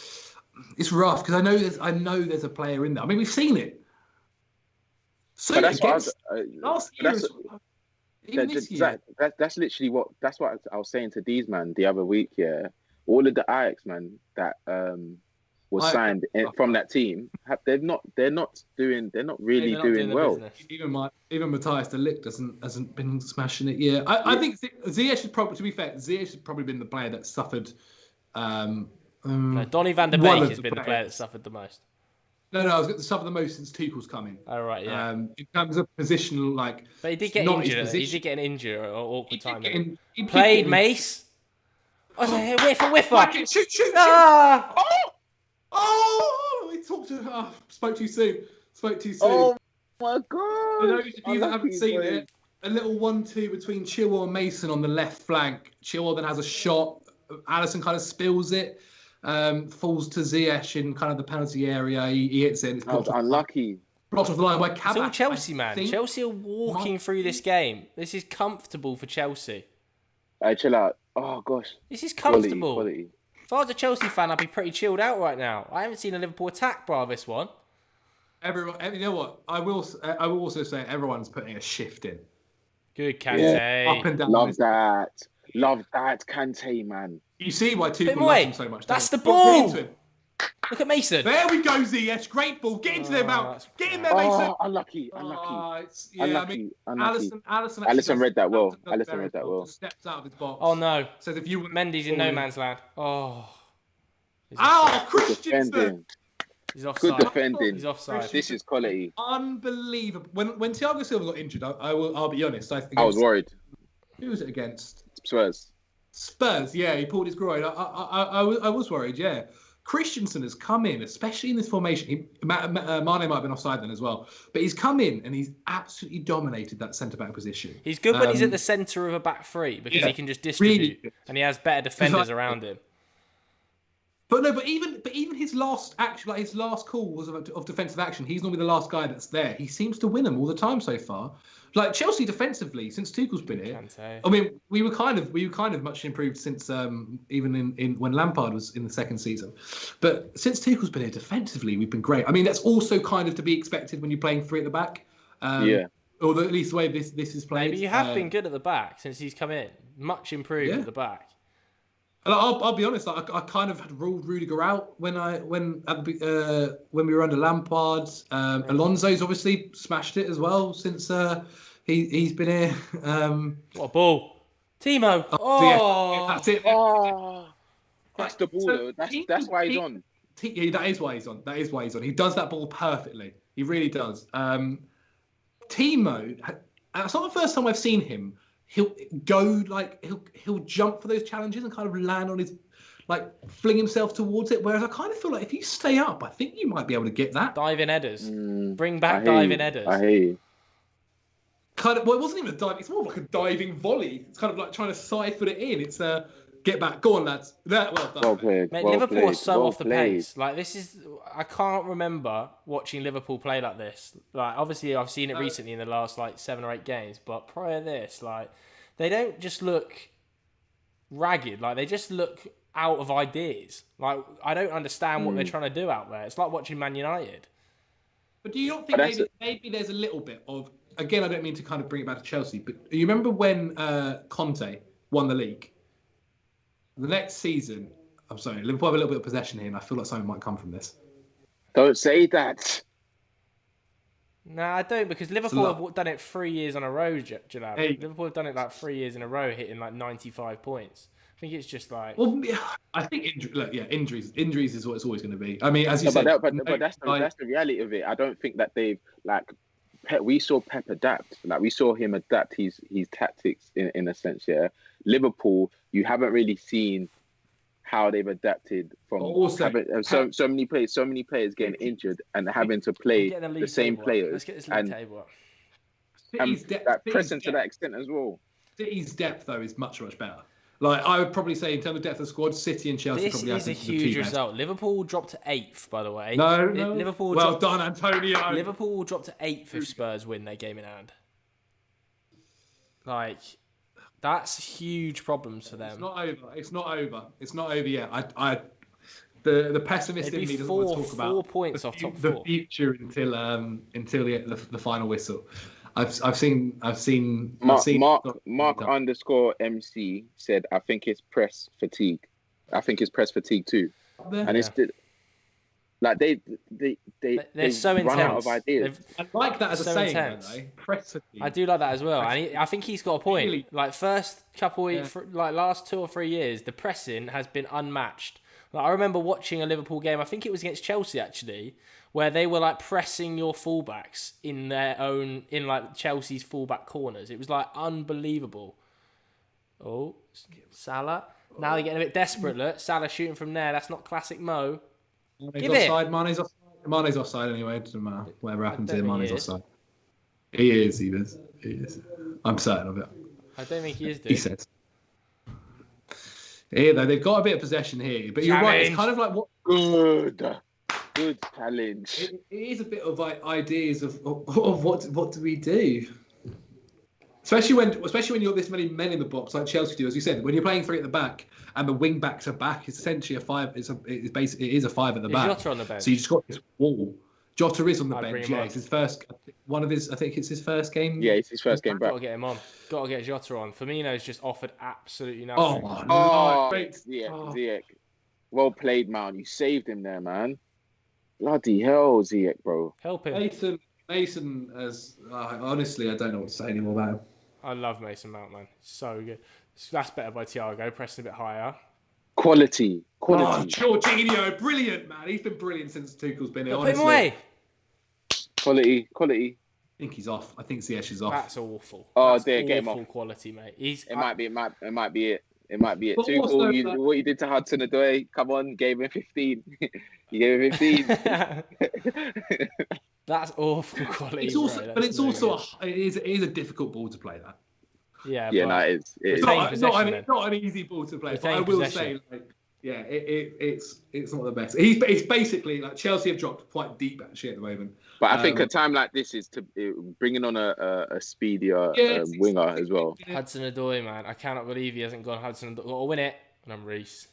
It's rough because I know there's a player in there. I mean, we've seen it. So but that's last year. That's literally what I was saying to these man the other week. Yeah, all of the Ajax man that was signed from that team, they're not really doing well. Even Matthias de Ligt hasn't been smashing it. Yeah, I think Ziyech should probably, to be fair, Ziyech has probably been the player that suffered. No, Donny van der Beek has been the player that suffered the most. No, I was going to suffer the most since Tuchel's coming. Oh right, yeah. In terms of positional, like, but he did get injured. He did get an injury at an awkward time. He played Mace. I was like, whiffer. Shoot! Ah! Oh! Spoke too soon. Oh my god! For those of you that haven't seen it, a little 1-2 between Chilwell and Mason on the left flank. Chilwell then has a shot. Alisson kind of spills it. Falls to Ziyech in kind of the penalty area. He hits it. It's unlucky. Blocked off the line by Kabak. It's all Chelsea, man. Chelsea are walking through this game. This is comfortable for Chelsea. Hey, chill out. Oh gosh. This is comfortable. Quality. If I was a Chelsea fan, I'd be pretty chilled out right now. I haven't seen a Liverpool attack bar this one. Everyone, you know what? I will also say everyone's putting a shift in. Good, Kante. Yeah. Up and down. Love that, Kante, man. You see why Tuchel loves him so much. That's the ball. Look at Mason. There we go, Ziyech. Great ball. Get into there, Mount. Get in there, Mason. Unlucky. Alisson read that well. Alisson read that well. Steps out of his box. Oh no. Says if you Mendy's in no man's land. Oh. Christensen. He's offside. Good defending. He's offside. This is quality. Unbelievable. When Thiago Silva got injured, I'll be honest. I was worried. Who was it against? Spurs. Yeah, he pulled his groin. I was worried. Yeah. Christensen has come in, especially in this formation. Mane might have been offside then as well, but he's come in and he's absolutely dominated that centre back position. He's good when he's at the centre of a back three because he can just distribute and he has better defenders around him. But even his last action, his last call was of defensive action. He's normally the last guy that's there. He seems to win them all the time so far. Like Chelsea defensively, since Tuchel's been here. I mean, we were kind of much improved since even in when Lampard was in the second season. But since Tuchel's been here defensively, we've been great. I mean, that's also kind of to be expected when you're playing three at the back. Or at least the way this is played. Maybe you have been good at the back since he's come in. Much improved at the back. And I'll be honest. I kind of had ruled Rudiger out when we were under Lampard. Alonso's obviously smashed it as well since he's been here. What a ball, Timo! Yeah, that's it. That's the ball though. That's why he's on. That is why he's on. He does that ball perfectly. He really does. Timo. It's not the first time I've seen him. He'll jump for those challenges and kind of land on his, fling himself towards it. Whereas I kind of feel like if you stay up, I think you might be able to get that. Diving headers. Bring back diving headers. I hear you. It wasn't even a dive. It's more like a diving volley. It's kind of like trying to side foot it in. It's get back. Go on, lads. Well done. Well played. Mate, Liverpool are so off the pace. I can't remember watching Liverpool play like this. Obviously, I've seen it recently in the last 7 or 8 games, but prior to this, they don't just look ragged. They just look out of ideas. I don't understand what they're trying to do out there. It's like watching Man United. But do you not think maybe there's a little bit of, again, I don't mean to kind of bring it back to Chelsea, but you remember when Conte won the league? The next season, I'm sorry, Liverpool have a little bit of possession here, and I feel like something might come from this. Don't say that. Nah, I don't, because Liverpool have done it 3 years on a row, Jalal. Hey. Liverpool have done it 3 years in a row, hitting 95 points. I think it's just Well, I think injuries is what it's always going to be. I mean, as you said, but that's the reality of it. I don't think that they've we saw Pep adapt. We saw him adapt his tactics in a sense. Yeah, Liverpool, you haven't really seen how they've adapted from having so many players getting injured and having to play the same players. Let's get this league table up. And pressing to that extent as well. City's depth though is much better. I would probably say in terms of depth of squad, City and Chelsea this probably is a huge result. Liverpool dropped to 8th, by the way. No. Liverpool done, Antonio. Liverpool will drop to 8th if Spurs win their game in hand. That's huge problems for them. It's not over yet. The pessimist in me doesn't want to talk about 4 points off top 4. The future until the final whistle. I've seen Mark_MC said I think it's press fatigue. I think it's press fatigue too. And it's Like they They're so run out of intense. ideas. I like that as a so saying, intense. though. Pressing. I do like that as well, and I think he's got a point. Really? Like first couple weeks, like last 2 or 3 years, the pressing has been unmatched. Like I remember watching a Liverpool game. I think it was against Chelsea actually, where they were like pressing your fullbacks in like Chelsea's fullback corners. It was like unbelievable. Oh, Salah. Now they're getting a bit desperate. Look, Salah shooting from there. That's not classic Mo. Give offside. Mane's offside. Mane's offside anyway. It doesn't matter. Whatever happens here, Mane's offside. He is. He is. I'm certain of it. I don't think he is, dude. He says. Here, though, they've got a bit of possession here. But you're right. It's kind of like what... Good challenge. It is a bit of like ideas of what do we do? Especially when you've got this many men in the box, like Chelsea do, as you said. When you're playing 3 at the back and the wing backs are back, it's essentially a 5. It is a 5 at the back. Jota on the bench? So you just got this wall. Jota is on the bench. Yeah, it's his first. I think it's his first game. Yeah, it's his first game back. Got to get him on. Got to get Jota on. Firmino's just offered absolutely nothing. Ziyech. Well played, Mount. You saved him there, man. Bloody hell, Ziyech, bro. Help him. Mason, as honestly, I don't know what to say anymore about him. I love Masoun Mount, man. So good. That's better by Thiago, pressing a bit higher. Quality. Oh, Jorginho, brilliant, man. He's been brilliant since Tuchel's been here. Put him away. Quality. I think he's off. I think Ziyech is off. That's awful. Oh, That's dear, get him off. Quality, mate. It might be it. It might be it. But Tuchel, what you did to Hudson-Odoi, come on, gave him 15. You gave him 15. That's awful quality. It's also, but it's also it is a difficult ball to play. That. Yeah. No, it's not an easy ball to play. But I will say, it's not the best. It's basically like Chelsea have dropped quite deep actually at the moment. But I think a time like this is to bringing on a speedier winger as well. Hudson-Odoi, man, I cannot believe he hasn't gone Hudson-Odoi. Got to win it, and I'm Reece.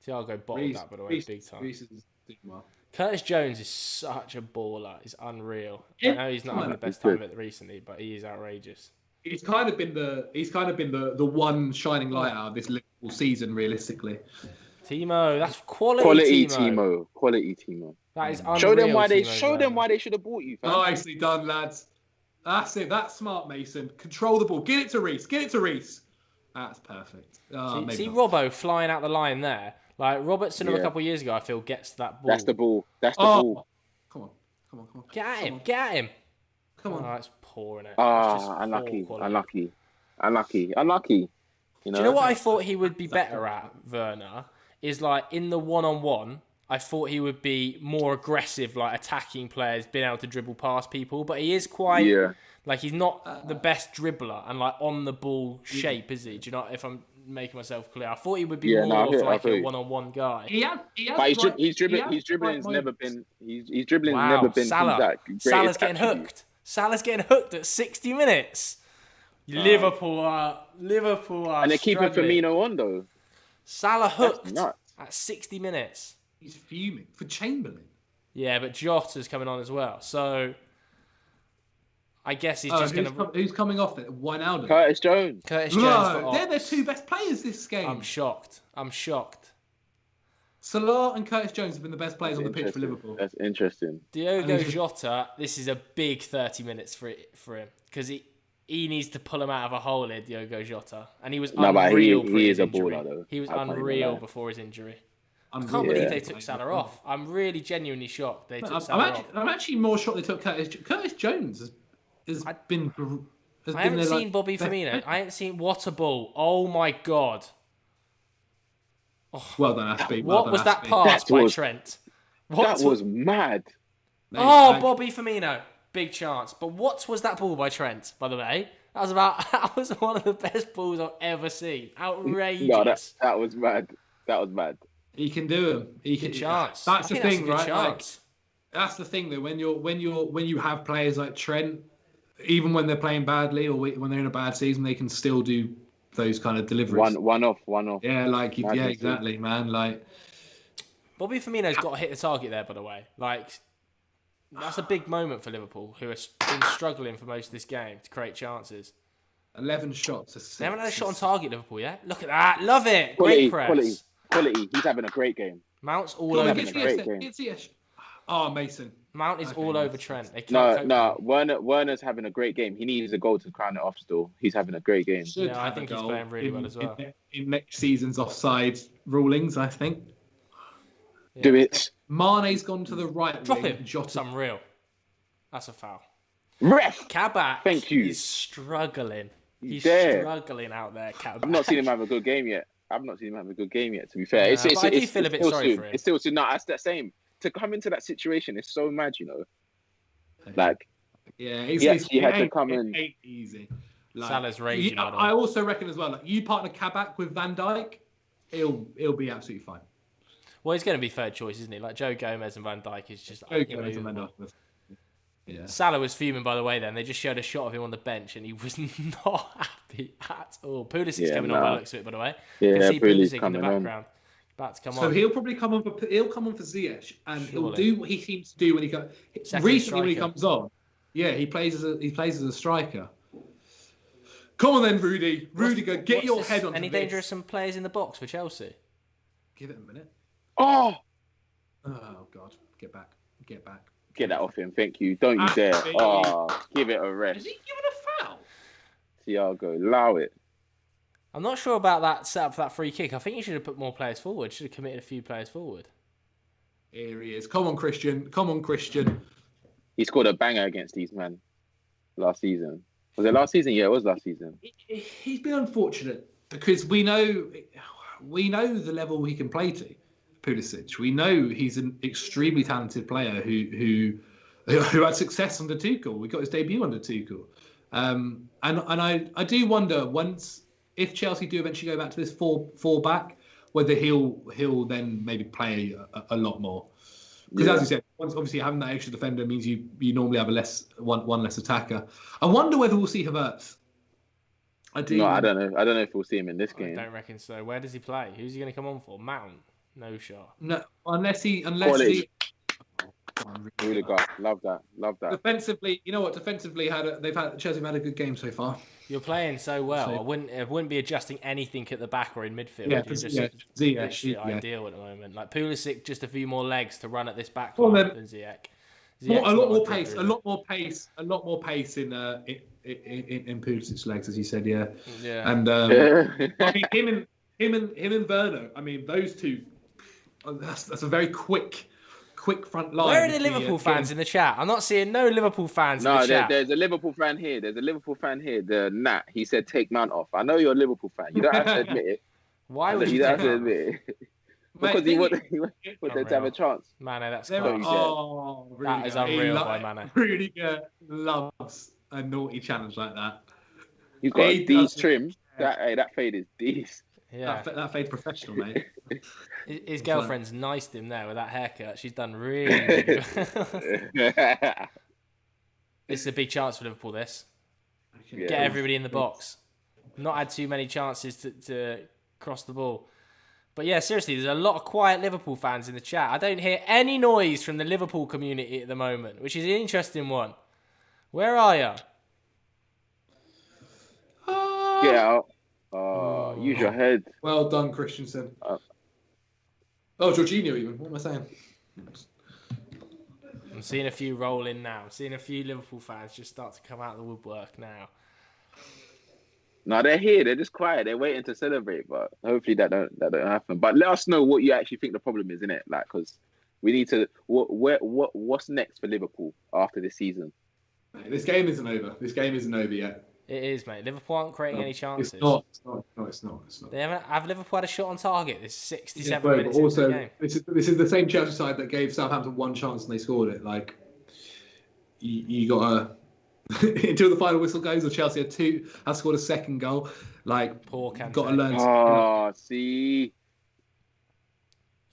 Thiago bottled that, by the way, big time. Reece is doing well. Curtis Jones is such a baller. He's unreal. I know he's not having the best time of it recently, but he is outrageous. He's kind of been the one shining light out of this Liverpool season, realistically. Timo, that's quality Timo. Quality Timo. That is unreal. Show them why they should have bought you, fam. Nicely done, lads. That's it. That's smart, Mason. Control the ball. Get it to Reece. That's perfect. See Robbo flying out the line there. Like Robertson of a couple of years ago, I feel gets that ball. That's the ball. Come on. Get at him. Come on. Oh, it's poor, innit? Unlucky. You know? Do you know what I thought he would be better at, Werner? Is like in the one-on-one, I thought he would be more aggressive, like attacking players, being able to dribble past people. But he is quite like he's not the best dribbler and like on the ball shape, is he? Do you know if I'm making myself clear? I thought he would be more of like a one-on-one guy. His dribbling has never been. His dribbling has never been. Salah's getting hooked. Salah's getting hooked at 60 minutes. Liverpool are, and they're keeping Firmino on though. Salah hooked at 60 minutes. He's fuming for Chamberlain. Yeah, but Jota's coming on as well. So I guess he's just going to... Who's coming off it? Wijnaldum? Curtis Jones. They're their 2 best players this game. I'm shocked. Salah and Curtis Jones have been the best players on the pitch for Liverpool. That's interesting. Diogo Jota, this is a big 30 minutes for him because he needs to pull him out of a hole here, Diogo Jota. And he was unreal he is a baller, though. He was unreal before his injury. I can't believe they took Salah off. I'm really genuinely shocked they took Salah off. I'm actually more shocked they took Curtis Jones. I haven't seen Bobby Firmino. I haven't seen what a ball. Oh my God. Oh, well done, Aspie. What was that pass by Trent? That was mad. Bobby Firmino. Big chance. But what was that ball by Trent, by the way? That was one of the best balls I've ever seen. Outrageous. No, that was mad. He can do them. Good chance. That's the thing, right? Like, that's the thing though. When you have players like Trent, even when they're playing badly or when they're in a bad season, they can still do those kind of deliveries. One off. Yeah, exactly, man. Like Bobby Firmino's got to hit the target there, by the way. Like that's a big moment for Liverpool, who have been struggling for most of this game to create chances. 11 shots. They haven't had a shot on target, Liverpool, yet. Look at that. Love it. Great press. Quality. He's having a great game. Mount's all over the great game. Oh, Mason. Mount is all over Trent. They No, can't no. Werner's having a great game. He needs a goal to crown it off. Still, he's having a great game. Should I have think a he's goal playing really well as well. In next season's offside rulings, I think. Yeah. Do it. Mane's gone to the right Drop wing. him. Jota. That's unreal. That's a foul. Ref. Kabak Thank you. is struggling. He's there. struggling out there, Kabak. I've not seen him have a good game yet. To be fair, Yeah, but I do feel a bit sorry soon. for him. It's still soon. No, that's that same. To come into that situation is so mad, you know. Like, yeah, he actually had to come in. It ain't easy. Like, Salah's raging. I also reckon as well. Like, you partner Kabak with Van Dijk, he'll be absolutely fine. Well, he's going to be third choice, isn't he? Like Joe Gomez and Van Dijk is just unbelievable. Yeah. Salah was fuming, by the way. Then they just showed a shot of him on the bench, and he was not happy at all. Pulisic's coming on by the looks of it, by the way. You can see Pulisic in the background. About to come on. So he'll probably come on for Ziyech, and he'll do what he seems to do when he comes. Recently, when he comes on, yeah, he plays as a striker. Come on then, Rudy. Rudiger, get your head on. Any dangerous players in the box for Chelsea? Give it a minute. Oh God, get back. Get that off him, thank you. Don't you dare. Oh, give it a rest. Is he giving a foul? Thiago, allow it. I'm not sure about that setup for that free kick. I think you should have put more players forward. Should have committed a few players forward. Here he is. Come on, Christian. He scored a banger against these men last season. Was it last season? Yeah, it was last season. He's been unfortunate because we know the level he can play to. Pulisic. We know he's an extremely talented player who had success under Tuchel. We got his debut under Tuchel, and I do wonder if Chelsea do eventually go back to this four back, whether he'll then maybe play a lot more. Because as you said, obviously having that extra defender means you normally have one less attacker. I wonder whether we'll see Havertz. I don't know. I don't know if we'll see him in this game. I don't reckon so. Where does he play? Who's he going to come on for? Mount. No shot. No, unless he. Rudiger, love that. Defensively, you know what? Defensively, Chelsea have had a good game so far. You're playing so well. I wouldn't be adjusting anything at the back or in midfield. Yeah, You're just Ziyech, ideal at the moment. Like Pulisic, just a few more legs to run at this back than Ziyech. A lot more pace in Pulisic's legs, as you said. Yeah. And I mean, him and Werner. I mean, those two. That's a very quick front line. Where are the Liverpool fans in the chat? I'm not seeing no Liverpool fans in the chat. There's a Liverpool fan here. The Nat. He said take Mount off. I know you're a Liverpool fan. You don't have to admit it. Why would you don't have to admit it? Because he wanted them to have a chance. Mane, that's Rudiger. That is unreal by Mane. Rudiger loves a naughty challenge like that. He's got a D's trim. That fade is D's. Yeah, that fade professional, mate. His girlfriend's niced him there with that haircut. She's done really good. This is a big chance for Liverpool, this. Yeah, get everybody in the box. Not had too many chances to cross the ball. But yeah, seriously, there's a lot of quiet Liverpool fans in the chat. I don't hear any noise from the Liverpool community at the moment, which is an interesting one. Where are you? Get out. Use your head. Well done, Christensen. Jorginho even. What am I saying? I'm seeing a few roll in now. I'm seeing a few Liverpool fans just start to come out of the woodwork now. No, they're here. They're just quiet. They're waiting to celebrate, but hopefully that don't happen. But let us know what you actually think the problem is, innit? Like, because we need to. What's next for Liverpool after this season? This game isn't over. This game isn't over yet. It is, mate. Liverpool aren't creating any chances. It's not. They haven't. Have Liverpool had a shot on target? This 67 minutes. But also, into the game. This is the same Chelsea side that gave Southampton one chance and they scored it. Like, you gotta until the final whistle goes. Or Chelsea have scored a second goal. Like, poor Kante. Got to learn. Oh, see.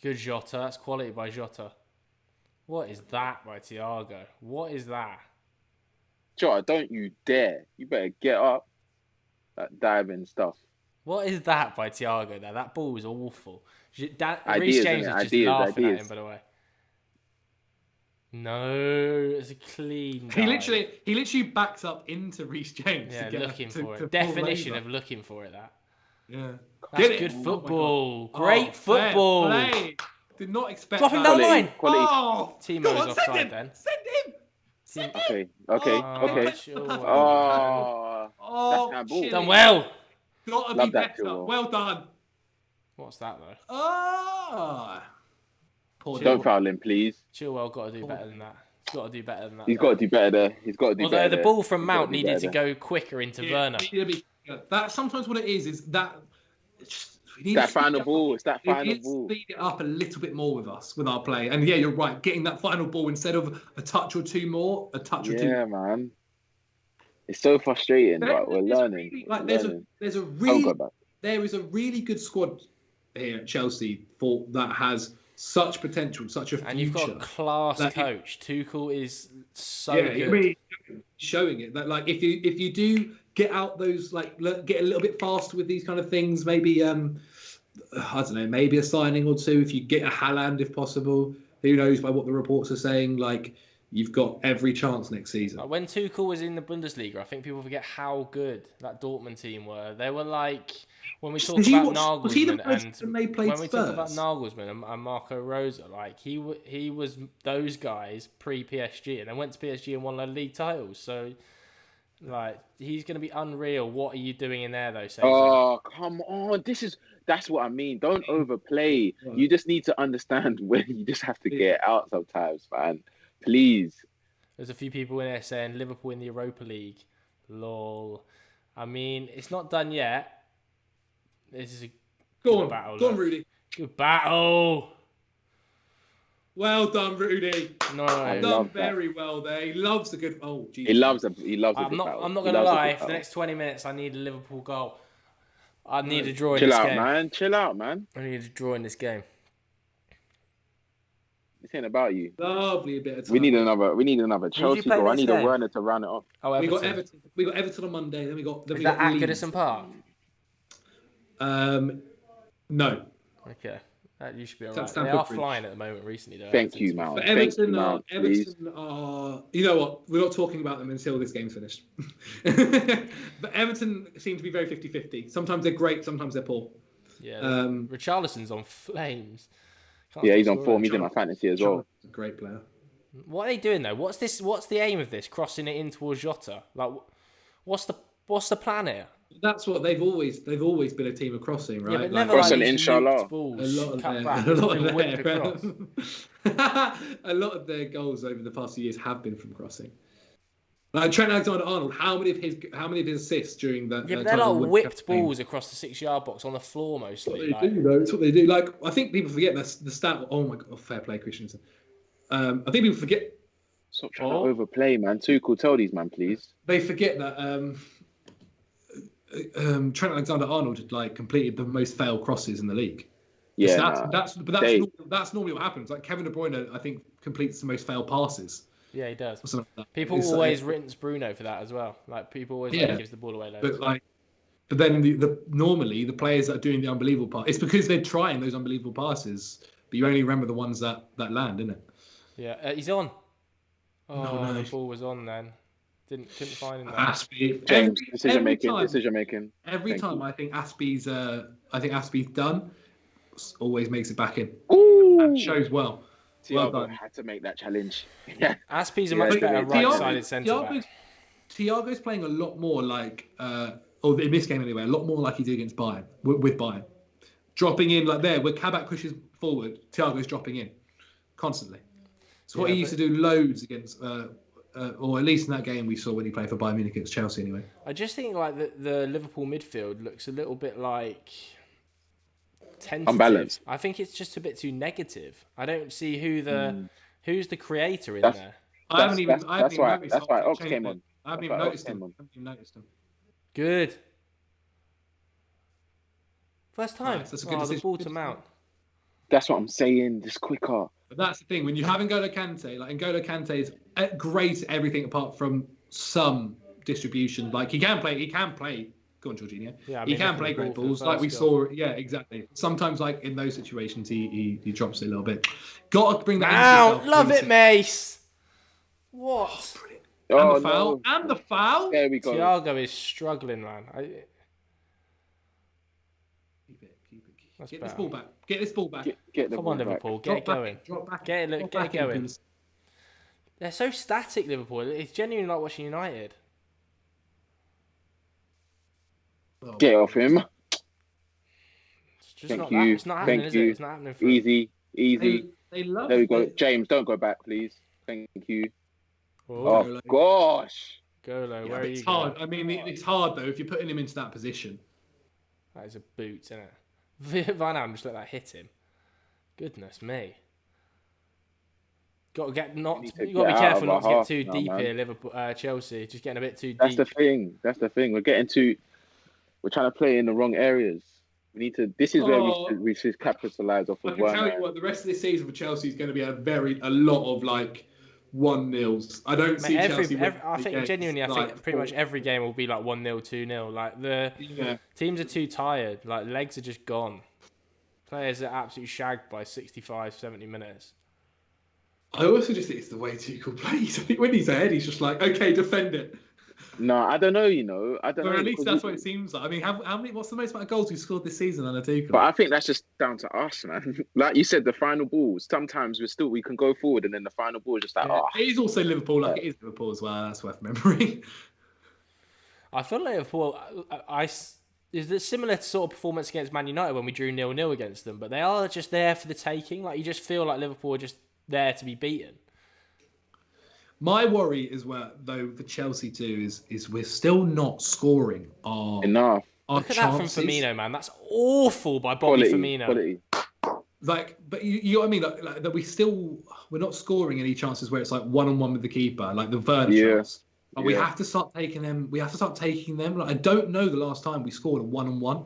Good Jota. That's quality by Jota. What is that by Thiago? What is that? Jota, don't you dare. You better get up. That diving stuff. What is that by Thiago there? That ball was awful. Reece James was just laughing at him, by the way. No, it's a clean dive. He literally backs up into Reece James. Yeah, looking for it. Definition of looking for it, that. Yeah. That's good football. Great football. Did not expect Drop him that. down the line. Quality. Oh, Timo's go on, offside send him. then. Send him. Okay. Chilwell. That's handball. Chile. Done well. Gotta Love be that, better. Chilwell. Well done. What's that though? Poor Don't foul him, please. Chilwell got to do better than that. He's got to do better than that. He's got to do better there. Although the ball from Mount needed to go quicker into Werner. That's sometimes what it is that that final ball. It's that final ball. ball. Speed it up a little bit more with us, with our play. And yeah, you're right. Getting that final ball instead of a touch or two more, a touch or two. Yeah, man. It's so frustrating, but we're learning. There is a really good squad here at Chelsea that has such potential, such a future. And you've got a class coach. Tuchel is so good. I mean, showing it that if you do get out those get a little bit faster with these kind of things, maybe I don't know, maybe a signing or two. If you get a Haaland, if possible, who knows? By what the reports are saying, you've got every chance next season. When Tuchel was in the Bundesliga, I think people forget how good that Dortmund team were. They were when we talk about Nagelsmann and Marco Rose, he was those guys pre-PSG, and then went to PSG and won a league titles. So, he's going to be unreal. What are you doing in there, though, Saison? Oh, come on. That's what I mean. Don't overplay. You just need to understand when you just have to get out sometimes, man. Please. There's a few people in there saying Liverpool in the Europa League. Lol. I mean, it's not done yet. This is a good battle. Go on, Rudy. Good battle. Well done, Rudy. No, done very well there. He loves a good. Oh, geez. He loves a I'm good not. battle. I'm not gonna lie. For the next 20 minutes, I need a Liverpool goal. I need a draw in this game. Chill out, man. I need a draw in this game. This ain't about you. Lovely bit of time. We need another Chelsea goal. I need a Werner to round it off. Oh, Everton. We got Everton on Monday. Then we got. Is that at Goodison Park? No. Okay. You should be alright. They are flying at the moment recently, though. Thank you, Mount. But Everton are. You know what? We're not talking about them until this game's finished. But Everton seem to be very 50-50. Sometimes they're great, sometimes they're poor. Yeah. Richarlison's on flames. He's on form. He's in my fantasy as well. A great player. What are they doing though? What's this? What's the aim of this? Crossing it in towards Jota? What's the plan here? That's what they've always been a team of crossing, right? Yeah, but never crossing, inshallah. A lot of their goals over the past few years have been from crossing. Trent Alexander-Arnold, how many of his assists during that? Yeah, but they're whipped balls across the 6-yard box on the floor mostly. It's what they do. I think people forget the stat. Oh my God, fair play, Christensen. I think people forget. Stop trying to overplay, man. Tuchel, tell these man, please. They forget that Trent Alexander-Arnold had completed the most failed crosses in the league. Yeah, that's normally what happens. Kevin De Bruyne, I think, completes the most failed passes. Yeah, he does. Like people always rinse Bruno for that as well. People always gives the ball away loads. But then normally the players that are doing the unbelievable part, it's because they're trying those unbelievable passes, but you only remember the ones that land, isn't it? Yeah, he's on. Oh, no. The ball was on then. Couldn't find him. Aspie, James, decision making. Every time I think Aspie's done, always makes it back in. Ooh, that shows well. Well done. Had to make that challenge. Aspie's a much better right-sided centre back. Thiago's playing a lot more or in this game anyway, a lot more like he did against Bayern, with Bayern. Dropping in where Kabak pushes forward, Thiago's dropping in constantly. It's what he used to do loads against, or at least in that game we saw when he played for Bayern Munich against Chelsea anyway. I just think the Liverpool midfield looks a little bit tentative. Unbalanced. I think it's just a bit too negative. I don't see who's the creator in there. That's why Ox came on. I haven't even noticed him. Good. First time. Nice. That's a good decision. The ball to Mount. That's what I'm saying. Just quicker. But that's the thing. When you have N'Golo Kante, N'Golo Kante is great at everything apart from some distribution. He can play. Go on, Jorginho. Yeah, he can play great balls, we saw. Yeah, exactly. Sometimes, in those situations, he drops it a little bit. Got to bring that out. Love it, Mace. What? And the foul. No. And the foul. There we go. Thiago is struggling, man. That's Get better. this ball back. Get this ball back. Get the Come ball on, back. Liverpool. Get it going. Drop back. Get it going. Evans. They're so static, Liverpool. It's genuinely like watching United. Oh, Get off him. It's just Thank not you. that. It's not happening, Thank is you. it? It's not happening for them. Easy. They love. There we go. James, don't go back, please. Thank you. Oh, Oh gosh. Golo, Yeah, where are you it's going? hard. I mean, it's hard though if you're putting him into that position. That is a boot, isn't it? Van Ham just let that hit him. Goodness me. Got to get not. You need to You got to be get out careful of not to our get half too now, deep man. here, Liverpool, Chelsea. Just getting a bit too That's deep. the thing. We're getting too. We're trying to play in the wrong areas. We need to. This is where we should capitalize off I of can tell you Werner. what, the rest of this season for Chelsea is going to be a lot of like 1-0s. I don't see Chelsea. I think genuinely, I think pretty much every game will be like 1-0, 2-0. Like the teams are too tired. Like legs are just gone. Players are absolutely shagged by 65, 70 minutes. I also just think it's the way Tuchel plays. I think when he's ahead, he's just like, okay, defend it. No, I don't know. I don't know. Or at least that's what it seems like. I mean, how many? What's the most amount of goals we scored this season under Tuchel? But I think that's just down to us, man. Like you said, the final balls. Sometimes we can go forward, and then the final ball is just like, It is also Liverpool, like it is Liverpool as well. That's worth remembering. I feel like Liverpool. Is a similar sort of performance against Man United when we drew 0-0 against them, but they are just there for the taking. Like you just feel like Liverpool are just there to be beaten. My worry is though for Chelsea too is we're still not scoring enough. Look at that from Firmino, man. That's awful by Bobby Firmino. Quality. Like, but you know what I mean? Like that we're not scoring any chances where it's like 1-on-1 with the keeper, like the Werner chance. But we have to start taking them. Like I don't know the last time we scored a 1-on-1.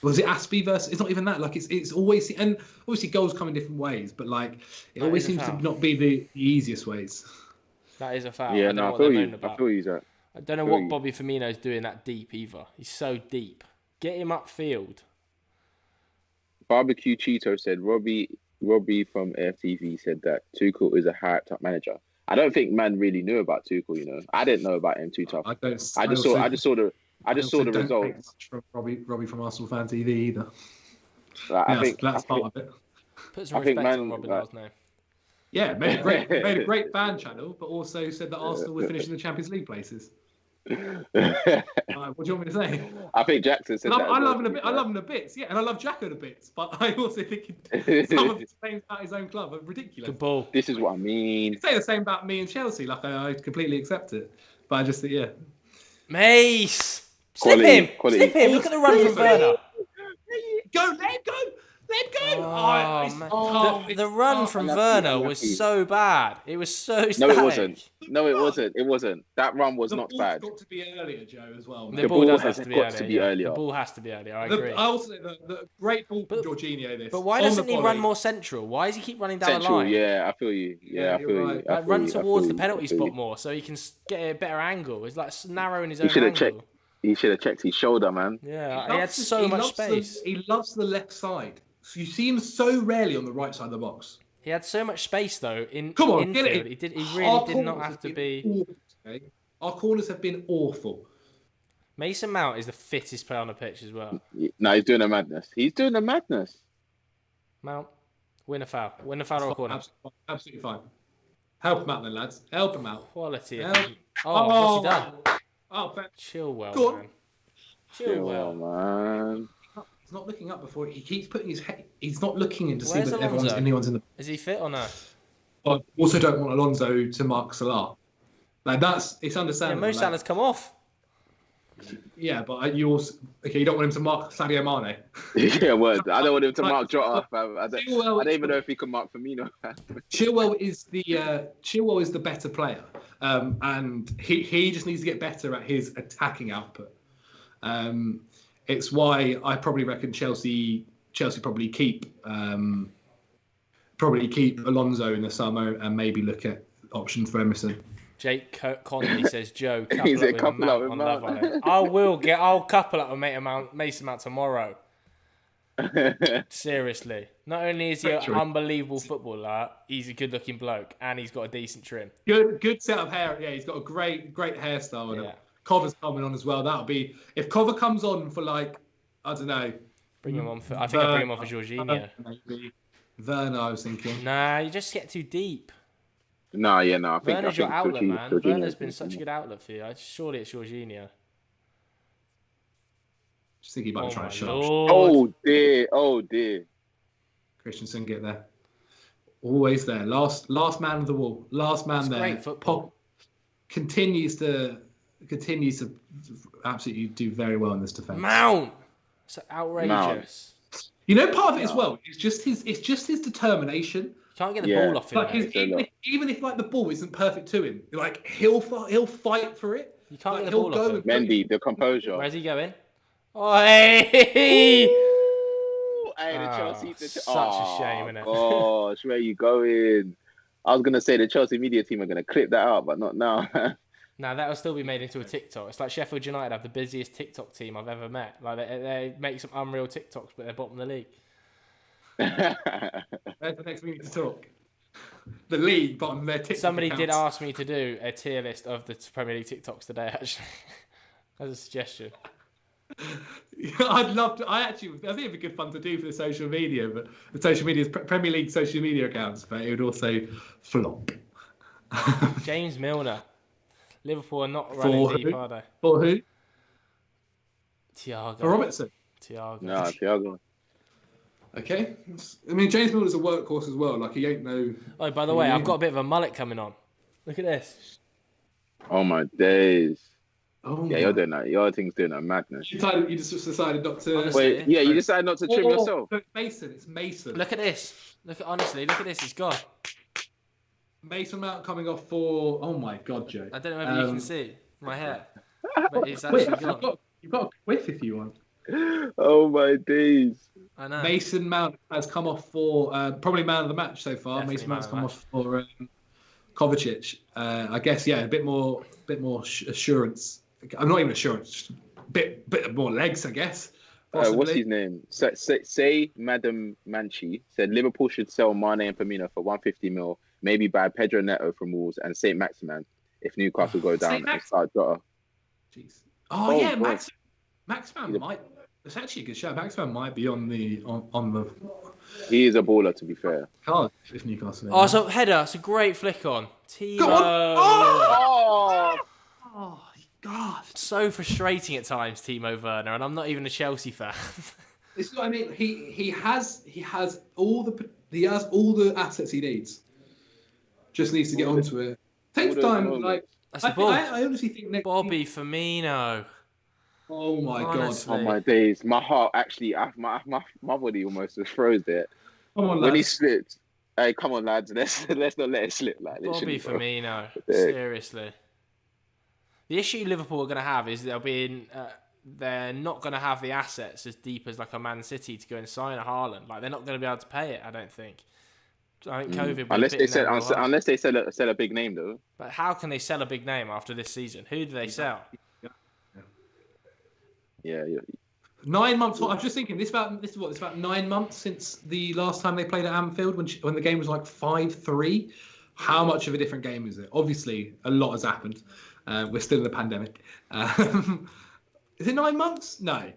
Was it Aspie versus? It's not even that. Like it's always, and obviously goals come in different ways, but like it always seems to not be the easiest ways. That is a foul. Yeah, I don't know I what feel they're you. moaning about. I feel you, Zach. I don't know what Bobby Firmino's doing that deep either. He's so deep. Get him upfield. Barbecue Cheeto said Robbie from AFTV said that Tuchel is a hyped up manager. I don't think man really knew about Tuchel. You know, I didn't know about him too tough. I just saw the results. From Robbie from Arsenal Fan TV either. Like, that's part of it. Put some respect on Robin Howe's name. Yeah, made a great fan channel, but also said that Arsenal were finishing the Champions League places. What do you want me to say? I think Jackson said that. I love him a bit, yeah, and I love Jacko a bit, but I also think some of the things about his own club are ridiculous. Good ball. This is what I mean. You say the same about me and Chelsea, like I completely accept it, but I just think, yeah. Mace! Quality. Slip him! Look at the run from Werner. Go, let him go! Let him go! The run from Werner was so bad. It was so static. No, it wasn't. That run was not bad. The ball's got to be earlier, Joe, as well. The ball does have to be earlier. The ball has to be earlier. I agree. I also the great ball from Jorginho. But why doesn't he run more central? Why does he keep running down the line? Yeah, I feel you. I feel you. Like run towards the penalty spot more, so he can get a better angle. It's like narrowing his own angle. He should have checked his shoulder, man. Yeah, he had so much space. He loves the left side. So you see him so rarely on the right side of the box. He had so much space though in Come on, infield. Get it. He really did not have to be. Awful, okay? Our corners have been awful. Masoun Mount is the fittest player on the pitch as well. No, he's doing a madness. Mount, win a foul or a corner. Absolutely fine. Help him out then, lads. Help him out. Quality. What's he done? Chilwell, man. Chilwell, man. He's not looking up before he keeps putting his head. He's not looking in to see that Alonso? anyone's in the. Is he fit or no? I also don't want Alonso to mark Salah. Like it's understandable. Yeah, Mo Salah's come off. Yeah, but you also you don't want him to mark Sadio Mane. Yeah, word. I don't want him to mark Jota. I don't even know if he can mark Firmino. Chilwell is the better player, and he just needs to get better at his attacking output. It's why I probably reckon Chelsea probably keep Alonso in the summer and maybe look at options for Emerson. Jake Conley says, Joe, couple up with Mount on Love Island. I'll couple up with Masoun Mount tomorrow. Seriously. Not only is he an unbelievable footballer, he's a good-looking bloke and he's got a decent trim. Good set of hair. Yeah, he's got a great hairstyle on him. Cover's coming on as well. That'll be if Cover comes on for like, I don't know, Bring him on for. I think I bring him on for Jorginho. Maybe Werner, I was thinking. Nah, you just get too deep. No, yeah, no. I think Werner's your outlet, man. Jorginho Werner's been such a good outlet for you. Surely it's Jorginho. Just think he might be trying to shut up. Oh dear. Christensen get there. Always there. Last man of the wall. Last man there. Great football. Continues to absolutely do very well in this defence. Mount. It's outrageous. Mount. You know, part of it as well. It's just his determination. You can't get the ball off him. Like even if like the ball isn't perfect to him, like he'll fight for it. You can't like, get the ball off him. Mendy, the composure. Where's he going? Oh, hey! Hey, the Chelsea. Such a shame, innit? Gosh, where are you going? I was gonna say the Chelsea media team are gonna clip that out, but not now. Now that'll still be made into a TikTok. It's like Sheffield United have the busiest TikTok team I've ever met. Like they make some unreal TikToks, but they're bottom of the league. Where's the next we need to talk? The league bottom of their TikTok. Somebody accounts. did ask me to do a tier list of the Premier League TikToks today, actually, as a suggestion. I'd love to. I think it'd be good fun to do for the social media, but the social media's Premier League social media accounts, but it would also flop. James Milner. Liverpool are not running deep, are they? For who? Thiago. For Robertson. Thiago. No, Thiago. Okay. I mean, James Milner's a workhorse as well. Like, he ain't no... Oh, by the way, I've got a bit of a mullet coming on. Look at this. Oh, my days. Oh, yeah, you're doing that. Your thing's doing a madness. You just decided not to... Honestly, Wait, yeah, you decided not to trim yourself. It's Mason. Look at this. Honestly, look at this. It's gone. Mason Mount coming off for... Oh, my God, Joe. I don't know whether you can see my hair. But it's actually gone. You've got a quiff if you want. Oh, my days. I know. Mason Mount has come off for probably man of the match so far. Definitely Mason Mount's man come of off for Kovacic. I guess, yeah, a bit more assurance. I'm not even assurance, just a bit more legs, I guess. What's his name? Say Madam Manchi said Liverpool should sell Mane and Firmino for 150 mil, maybe buy Pedro Neto from Wolves and Saint Maximan if Newcastle go down and start Jota. Jeez. Oh yeah, God. Maximan might. It's actually a good shout. Maximan might be on the. He is a baller, to be fair. Card if Newcastle. Oh, so header. It's a great flick on. Timo. Oh God. So frustrating at times, Timo Werner, and I'm not even a Chelsea fan. This is what I mean. He has all the assets he needs. Just needs to get onto it. Takes time. Like That's the ball. I honestly think Bobby Firmino. Oh my Honestly. Oh my days! My heart actually, my body almost just froze there. Come on, when lads. he slipped. Hey, come on, lads! Let's not let it slip. Like Bobby Firmino. Seriously. The issue Liverpool are going to have is they're not going to have the assets as deep as like a Man City to go and sign a Haaland. Like they're not going to be able to pay it. I don't think. I think COVID. Unless they sell a big name though. But how can they sell a big name after this season? Who do they sell? Yeah. 9 months. I'm just thinking. It's about 9 months since the last time they played at Anfield when the game was like 5-3. How much of a different game is it? Obviously, a lot has happened. We're still in the pandemic. Is it 9 months? No.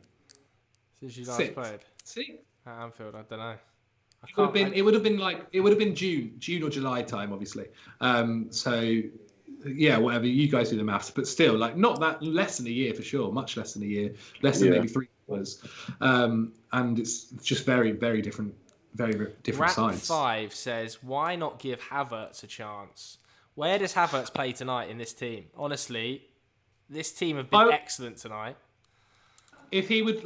Since you last played. 6 at Anfield, I don't know. It would have been June or July time, obviously. So yeah, whatever. You guys do the maths, but still, like not that less than a year for sure. Much less than a year. Less than maybe 3 quarters. And it's just very, very different. Very different sides. 5 says, why not give Havertz a chance? Where does Havertz play tonight in this team? Honestly, this team have been excellent tonight. If he would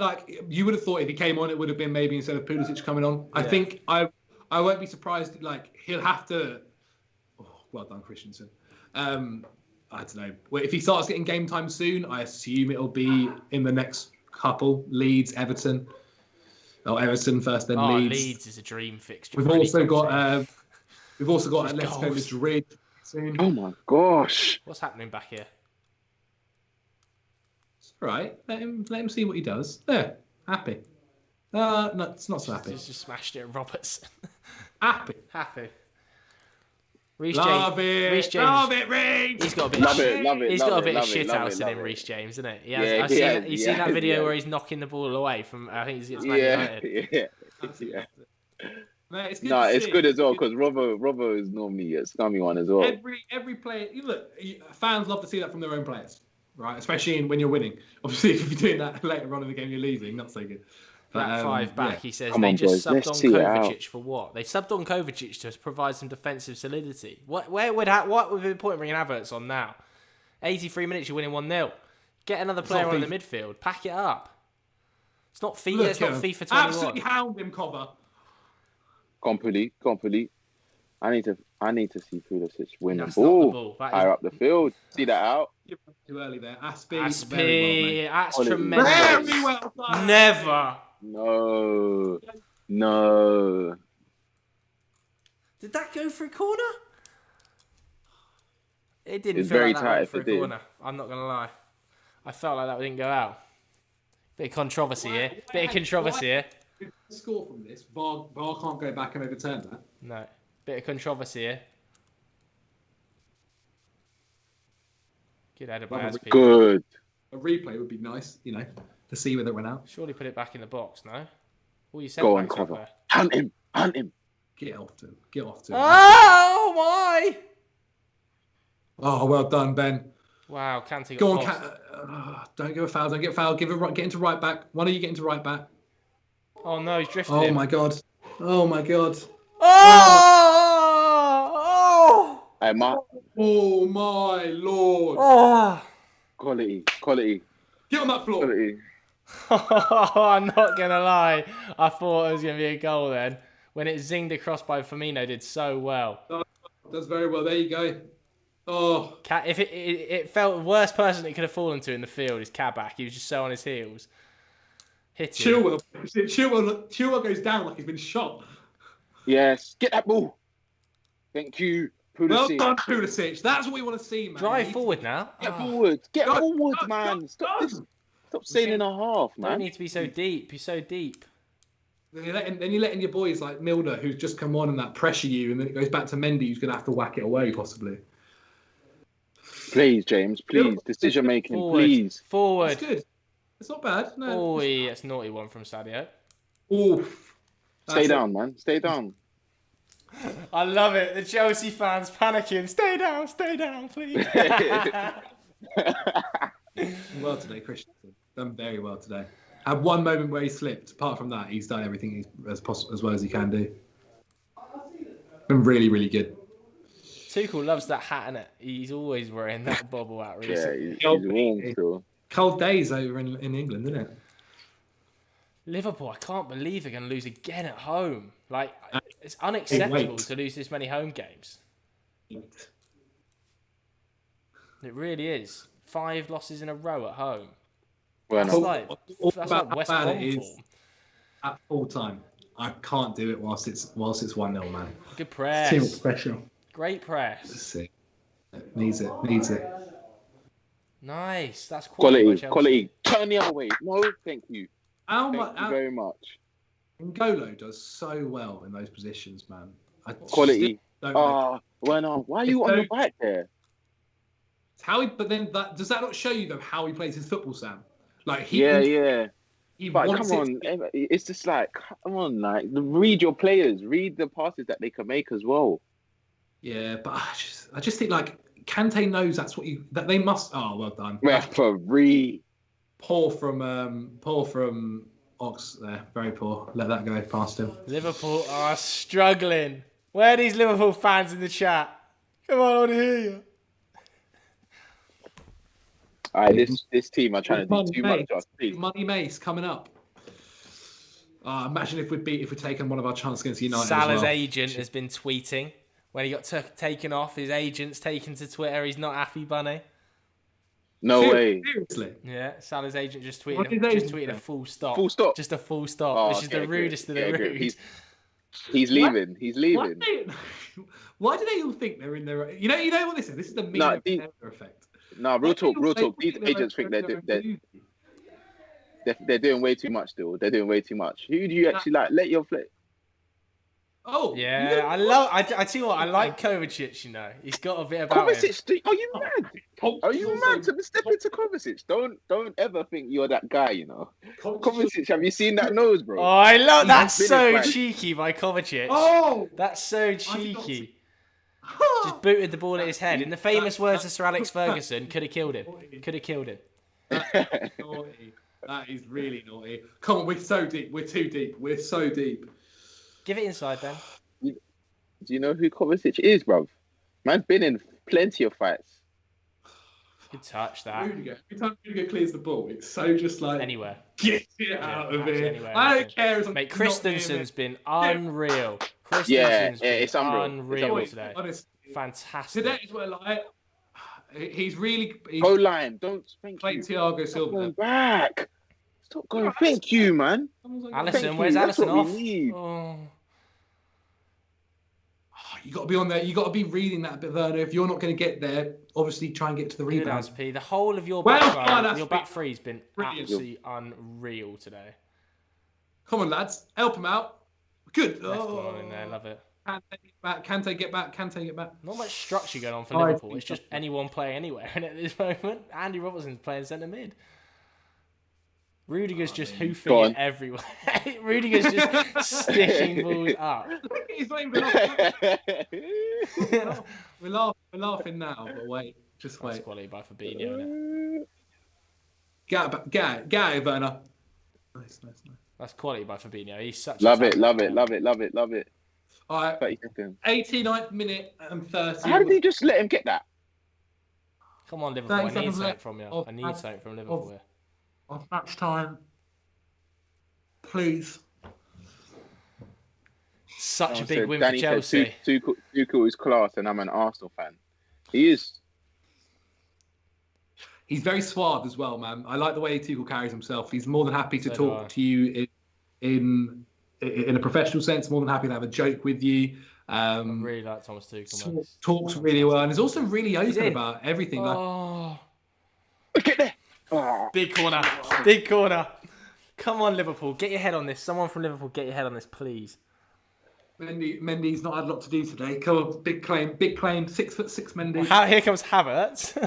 you would have thought if he came on, it would have been maybe instead of Pulisic coming on. Yeah. I think I won't be surprised. Like he'll have to. Oh, well done, Christensen. I don't know. Well, if he starts getting game time soon, I assume it'll be in the next couple. Leeds, Everton. Everton first, then Leeds. Leeds is a dream fixture. We've also got Atletico Madrid soon. Oh my gosh! What's happening back here? It's all right. Let him see what he does. There, happy. No, it's not so happy. Just smashed it at Roberts. Happy. Love it. Reece James. Love it, Reece. He's got a bit. Love it. He's got a bit of love it, shit love house it, in love him, it. Reece James, isn't it? Yeah, You've seen that video where he's knocking the ball away from. I think he's against Man United. Yeah. Mate, it's good It's good as well because Robbo is normally a scummy one as well. Every player, fans love to see that from their own players, right? Especially when you're winning. Obviously, if you're doing that later on in the game, you're losing. Not so good. That five back, he says Come they on, just boys, subbed let's on see it Kovacic for what? They subbed on Kovacic to provide some defensive solidity. What would be the point of bringing Havertz on now? 83 minutes, you're winning 1-0. Get another player on in the midfield. Pack it up. It's not FIFA. It's not FIFA 21. Absolutely hound him, Cover. Completely. I need to see Pulisic win the That's ball. not the ball. Higher up the field. See that out? You're too early there. Aspie. That's Quality. tremendous. Very well done. Never. No. Did that go for a corner? It didn't It's feel very like that tight went if for a it did. corner. I'm not going to lie. I felt like that didn't go out. Bit of controversy here. Score from this. VAR can't go back and overturn that. No. Bit of controversy here. Good header by Aspie. Good. A replay would be nice, to see whether it went out. Surely put it back in the box, no? All you said. Go on, Cover. Hunt him. Get off to him. Oh, my! Oh, well done, Ben. Wow, Kante Go got on, don't give a foul. Don't get fouled. Get into right back. One of you get into right back. Oh, no, he's drifted Oh, in. my God. Oh, my God. Oh! Hey, Mark. Oh, my Lord. Oh! Quality. Get on that floor. Quality. I'm not going to lie. I thought it was going to be a goal then. When it zinged across by Firmino, did so well. Does very well. There you go. Oh. If it felt the worst person it could have fallen to in the field is Kabak. He was just so on his heels. Hit him. Chilwell goes down like he's been shot. Yes. Get that ball. Thank you, Pulisic. Well done, Pulisic. That's what we want to see, man. Drive forward now. Get forward. Get forward, go, man. go, Stop go. this. Stop sailing a half, man. Don't need to be so deep. You're so deep. Then you're letting your boys like Milner, who's just come on and that pressure you, and then it goes back to Mendy, who's going to have to whack it away, possibly. Please, James. Please. Decision making. Please. Forward. That's good. It's not bad. No. Oh, that's a naughty one from Sadio. Oof. Stay down, man. Stay down. I love it. The Chelsea fans panicking. Stay down, please. Well today, Christensen. Done very well today. Had one moment where he slipped. Apart from that, he's done everything as well as he can do. Been really, really good. Tuchel loves that hat, innit? He's always wearing that bobble hat recently. Yeah, he's warm still. Cold days over in England, isn't it? Liverpool, I can't believe they're going to lose again at home. Like, it's unacceptable to lose this many home games. It really is. 5 losses in a row at home. Well, That's no. like West Brom form. At full time. I can't do it whilst it's 1-0, man. Good press. Too much pressure. Great press. Let's see. Needs it. Nice. That's quality. Quality. Turn the other way. No, thank you. Thank you very much. N'Golo does so well in those positions, man. Quality. Why are you on the right there? It's how he. But then does that not show you though how he plays his football, Sam? Like Yeah. He But wants come on, it's just like, come on, like, read your players, read the passes that they can make as well. Yeah, but I just think like Kante knows that they must. Oh, well done. Referee. Poor from Ox there, very poor. Let that go past him. Liverpool are struggling. Where are these Liverpool fans in the chat? Come on, I want to hear you. All right, this team are trying to do too much. Money Mace coming up. Imagine if we'd taken one of our chances against United. Salah's agent has been tweeting when he got taken off. His agent's taken to Twitter. He's not happy, Bunny. No way. Seriously. Yeah, Salah's agent just tweeted a full stop. Full stop. Just a full stop, which is the rudest of the rude. He's leaving. He's leaving. Why do they all think they're in their? You know what this is? This is the Mino effect. No, real talk. These agents think they're doing way too much still. They're doing way too much. Who do you actually like? Let your play. Oh, Yeah, I tell you what, I like Kovacic. You know, he's got a bit about him. Kovacic, are you mad? Are you mad to step into Kovacic? Don't ever think you're that guy. You know, Kovacic. Have you seen that nose, bro? Oh, I love that's been so in front. cheeky by Kovacic. Oh, That's so cheeky. Just booted the ball at his head. In the famous words of Sir Alex Ferguson, could have killed him. Could have killed him. That's naughty. That is really naughty. Come on, we're so deep. We're too deep. We're so deep. Give it inside then. Do you know who Kovacic is, bruv? Man's been in plenty of fights. Good touch that. Rudiger. Every time Rudiger clears the ball, it's so just like Anywhere. get it out of here. Anywhere, I don't care. As Mate, Christensen's been unreal. Yeah, Christensen's been it's unreal. today. Honestly, Fantastic. today is what like. He's Go line. Don't thank playing you. Thiago Stop Silva. going back. Stop going. Thank you, man. Alisson, where's That's Alisson what we off? need. Oh. You got to be on there. You got to be reading that a bit, Werner. If you're not going to get there, obviously try and get to the Good rebound. as P. The whole of your Well back done, line, your back Aspi. three's been Brilliant. absolutely unreal today. Come on, lads, help him out. Good. Left one in there, love it. Kante get back. Kante get back. Not much structure going on for I Liverpool. think It's just so. anyone playing anywhere. And at this moment, Andy Robertson's playing centre mid. Rudiger's just Go hoofing on. it everywhere. Rudiger's just stitching balls up. He's not even off. We're laughing now, but wait, just That's wait. quality by Fabinho, isn't it? Get out, Werner. Nice. That's quality by Fabinho. He's such Love a it. All right, 30 seconds. 89th minute and 30. How did he just let him get that? Come on, Liverpool. I 30 need seconds something left from you. of- I need something from Liverpool here. Of match time, please. Such a big So win Danny for Chelsea. said Tuchel is class, and I'm an Arsenal fan. He is. He's very suave as well, man. I like the way Tuchel carries himself. He's more than happy to So do I. talk to you in a professional sense. More than happy to have a joke with you. I really like Thomas Tuchel, man. Talks really well, and he's also really He's open in. about everything. Like, Oh, Get there. Oh. big corner. Big corner. Come on, Liverpool. Get your head on this. Someone from Liverpool, get your head on this, please. Mendy's not had a lot to do today. Come on, big claim. 6'6" Mendy. Here comes Havertz.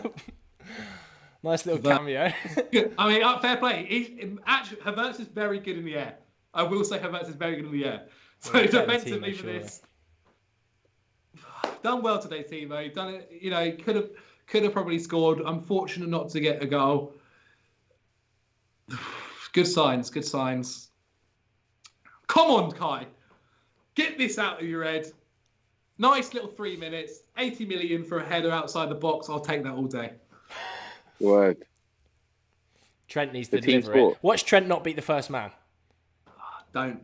Nice little cameo. Good. I mean, fair play. Actually, Havertz is very good in the air. I will say Havertz is very good in the air. So Yeah, better defensively Timo, for surely. this, done well today, Timo. Done it. You know, could have probably scored. Unfortunate not to get a goal. Good signs. Come on, Kai. Get this out of your head. Nice little 3 minutes. 80 million for a header outside the box. I'll take that all day. Word. Trent needs to The team deliver it. sport. Watch Trent not beat the first man. Don't.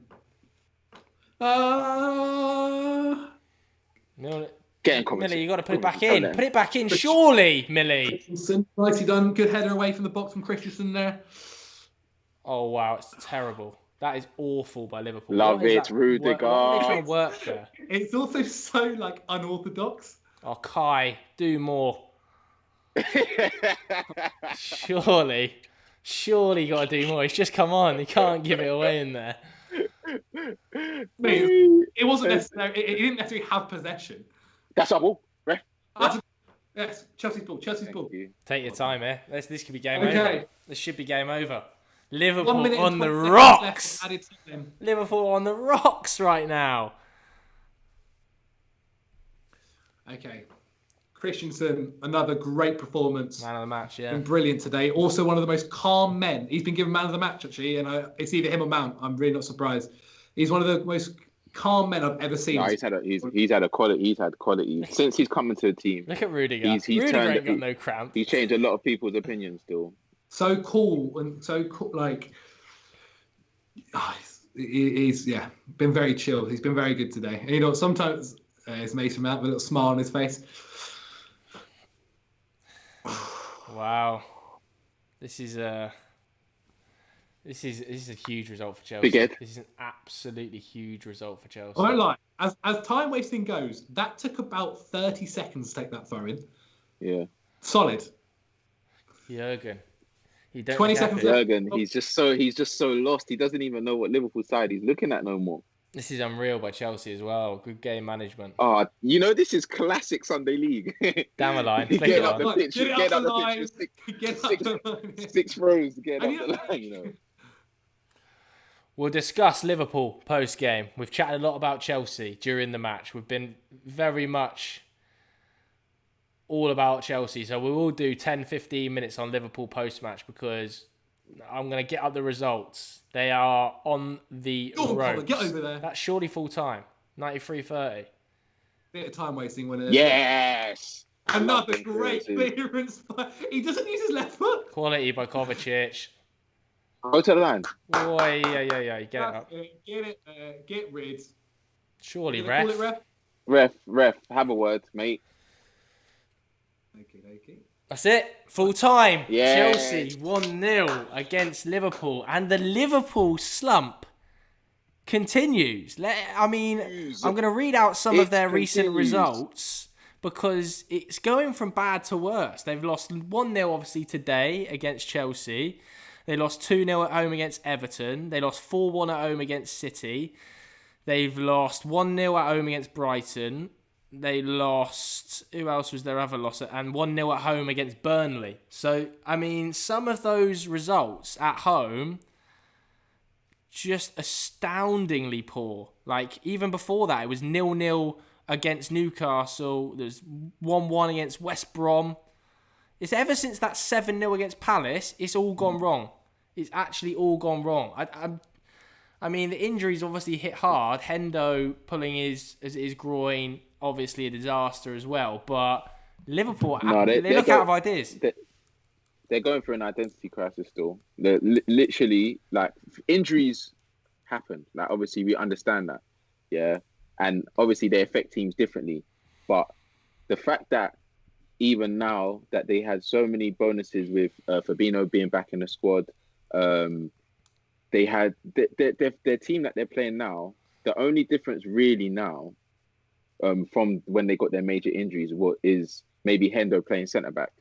Getting comments. Millie, you got to put it back Don't in. let him. Put it back in, surely, Millie. Christensen, nicely done. Good header away from the box from Christensen there. Oh, wow, it's terrible. That is awful by Liverpool. Love What is it, that Rudiger. What are they trying to work there? It's also so like unorthodox. Oh, Kai, do more. Surely you got to do more. He's just come on. He can't give it away in there. It wasn't necessary. It didn't necessarily have possession. That's our ball. Ref. Yes, Chelsea's ball. Thank you. Take your time, eh? This could be game Okay. over. This should be game over. 1 Liverpool minute on and the 20 seconds rocks. left added time. Liverpool on the rocks right now. Okay. Christensen, another great performance. Man of the match, yeah. Been brilliant today. Also one of the most calm men. He's been given man of the match actually, and it's either him or Mount. I'm really not surprised. He's one of the most calm men I've ever seen. No, he's had quality since he's come into the team. Look at Rudiger. He's Rudiger turned- ain't got no cramp. He's changed a lot of people's opinions still. So cool and so cool, like he's been very chill. He's been very good today. And you know, sometimes it's Masoun Mount with a little smile on his face. Wow. This is a huge result for Chelsea. Big Ed. This is an absolutely huge result for Chelsea. I don't lie. As time wasting goes, that took about 30 seconds to take that throw in. Yeah. Solid. Jurgen. You don't 20 look seconds happy. left. Jurgen, he's just so lost. He doesn't even know what Liverpool side he's looking at no more. This is unreal by Chelsea as well. Good game management. Oh, this is classic Sunday League. Down the line, flick Get it up on. the pitch, Get get up up the the line. pitch Get up the line. six throws, get And up the line. We'll discuss Liverpool post-game. We've chatted a lot about Chelsea during the match. We've been very much all about Chelsea. So we will do 10, 15 minutes on Liverpool post-match because I'm going to get up the results. They are on the ropes. Get over there. That's surely full time. 93-30. Bit of time wasting when Yes. Another great clearance. He doesn't use his left foot. Quality by Kovacic. Go to the line. Oh, yeah. Get it up. Get it. Get rid. Surely, Call it Ref, have a word, mate. Okay. That's it. Full time. Yes. Chelsea 1-0 against Liverpool. And the Liverpool slump continues. I'm going to read out some of their recent results because it's going from bad to worse. They've lost 1-0 obviously today against Chelsea. They lost 2-0 at home against Everton. They lost 4-1 at home against City. They've lost 1-0 at home against Brighton. They lost... Who else was their other loss? And 1-0 at home against Burnley. So, some of those results at home, just astoundingly poor. Like, even before that, it was 0-0 against Newcastle. There's 1-1 against West Brom. It's ever since that 7-0 against Palace, it's all gone wrong. It's actually all gone wrong. The injuries obviously hit hard. Hendo pulling his groin, obviously a disaster as well. But Liverpool, they look out of ideas. They're going through an identity crisis still. They're literally, like, injuries happen. Like, obviously, we understand that. Yeah. And obviously, they affect teams differently. But the fact that even now that they had so many bonuses with Firmino being back in the squad, they had their team that they're playing now. The only difference really now, from when they got their major injuries, is maybe Hendo playing centre back.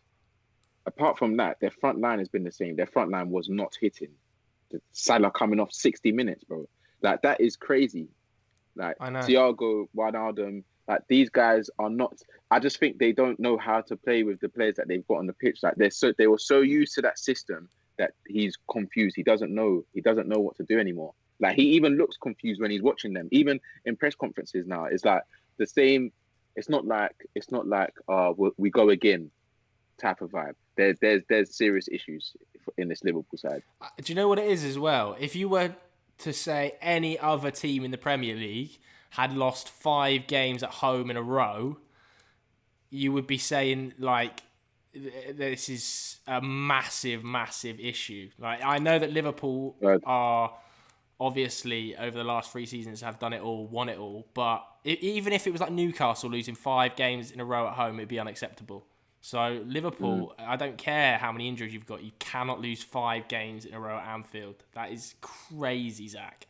Apart from that, their front line has been the same. Their front line was not hitting. Salah coming off 60 minutes, bro. Like, that is crazy. Like, Thiago, Wijnaldum, like, these guys are not. I just think they don't know how to play with the players that they've got on the pitch. Like, they were so used to that system that he's confused. He doesn't know what to do anymore. Like, he even looks confused when he's watching them. Even in press conferences now, it's like the same. It's not like we go again type of vibe. There's serious issues in this Liverpool side. Do you know what it is as well? If you were to say any other team in the Premier League had lost 5 games at home in a row, you would be saying, like, this is a massive, massive issue. Like, I know that Liverpool are obviously over the last 3 seasons have done it all, won it all, but even if it was like Newcastle losing 5 games in a row at home, it'd be unacceptable. So Liverpool, I don't care how many injuries you've got, you cannot lose 5 games in a row at Anfield. That is crazy, Zach.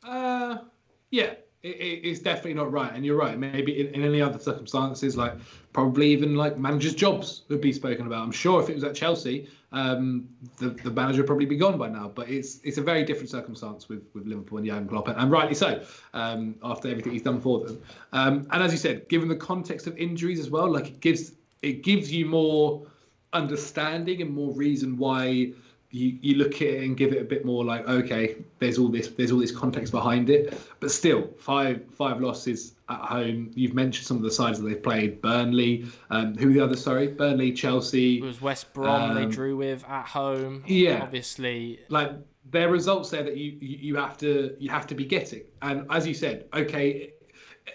Yeah, it's definitely not right. And you're right. Maybe in any other circumstances, like probably even like managers' jobs would be spoken about. I'm sure if it was at Chelsea, the manager would probably be gone by now. But it's a very different circumstance with Liverpool and Jurgen Klopp, and rightly so, after everything he's done for them. And as you said, given the context of injuries as well, like it gives you more understanding and more reason why you look at it and give it a bit more like, okay, there's all this context behind it. But still, five losses at home. You've mentioned some of the sides that they've played. Burnley, who are the others? Sorry, Burnley, Chelsea. It was West Brom they drew with at home. Yeah, obviously, like there are results there that you have to be getting. And as you said, okay,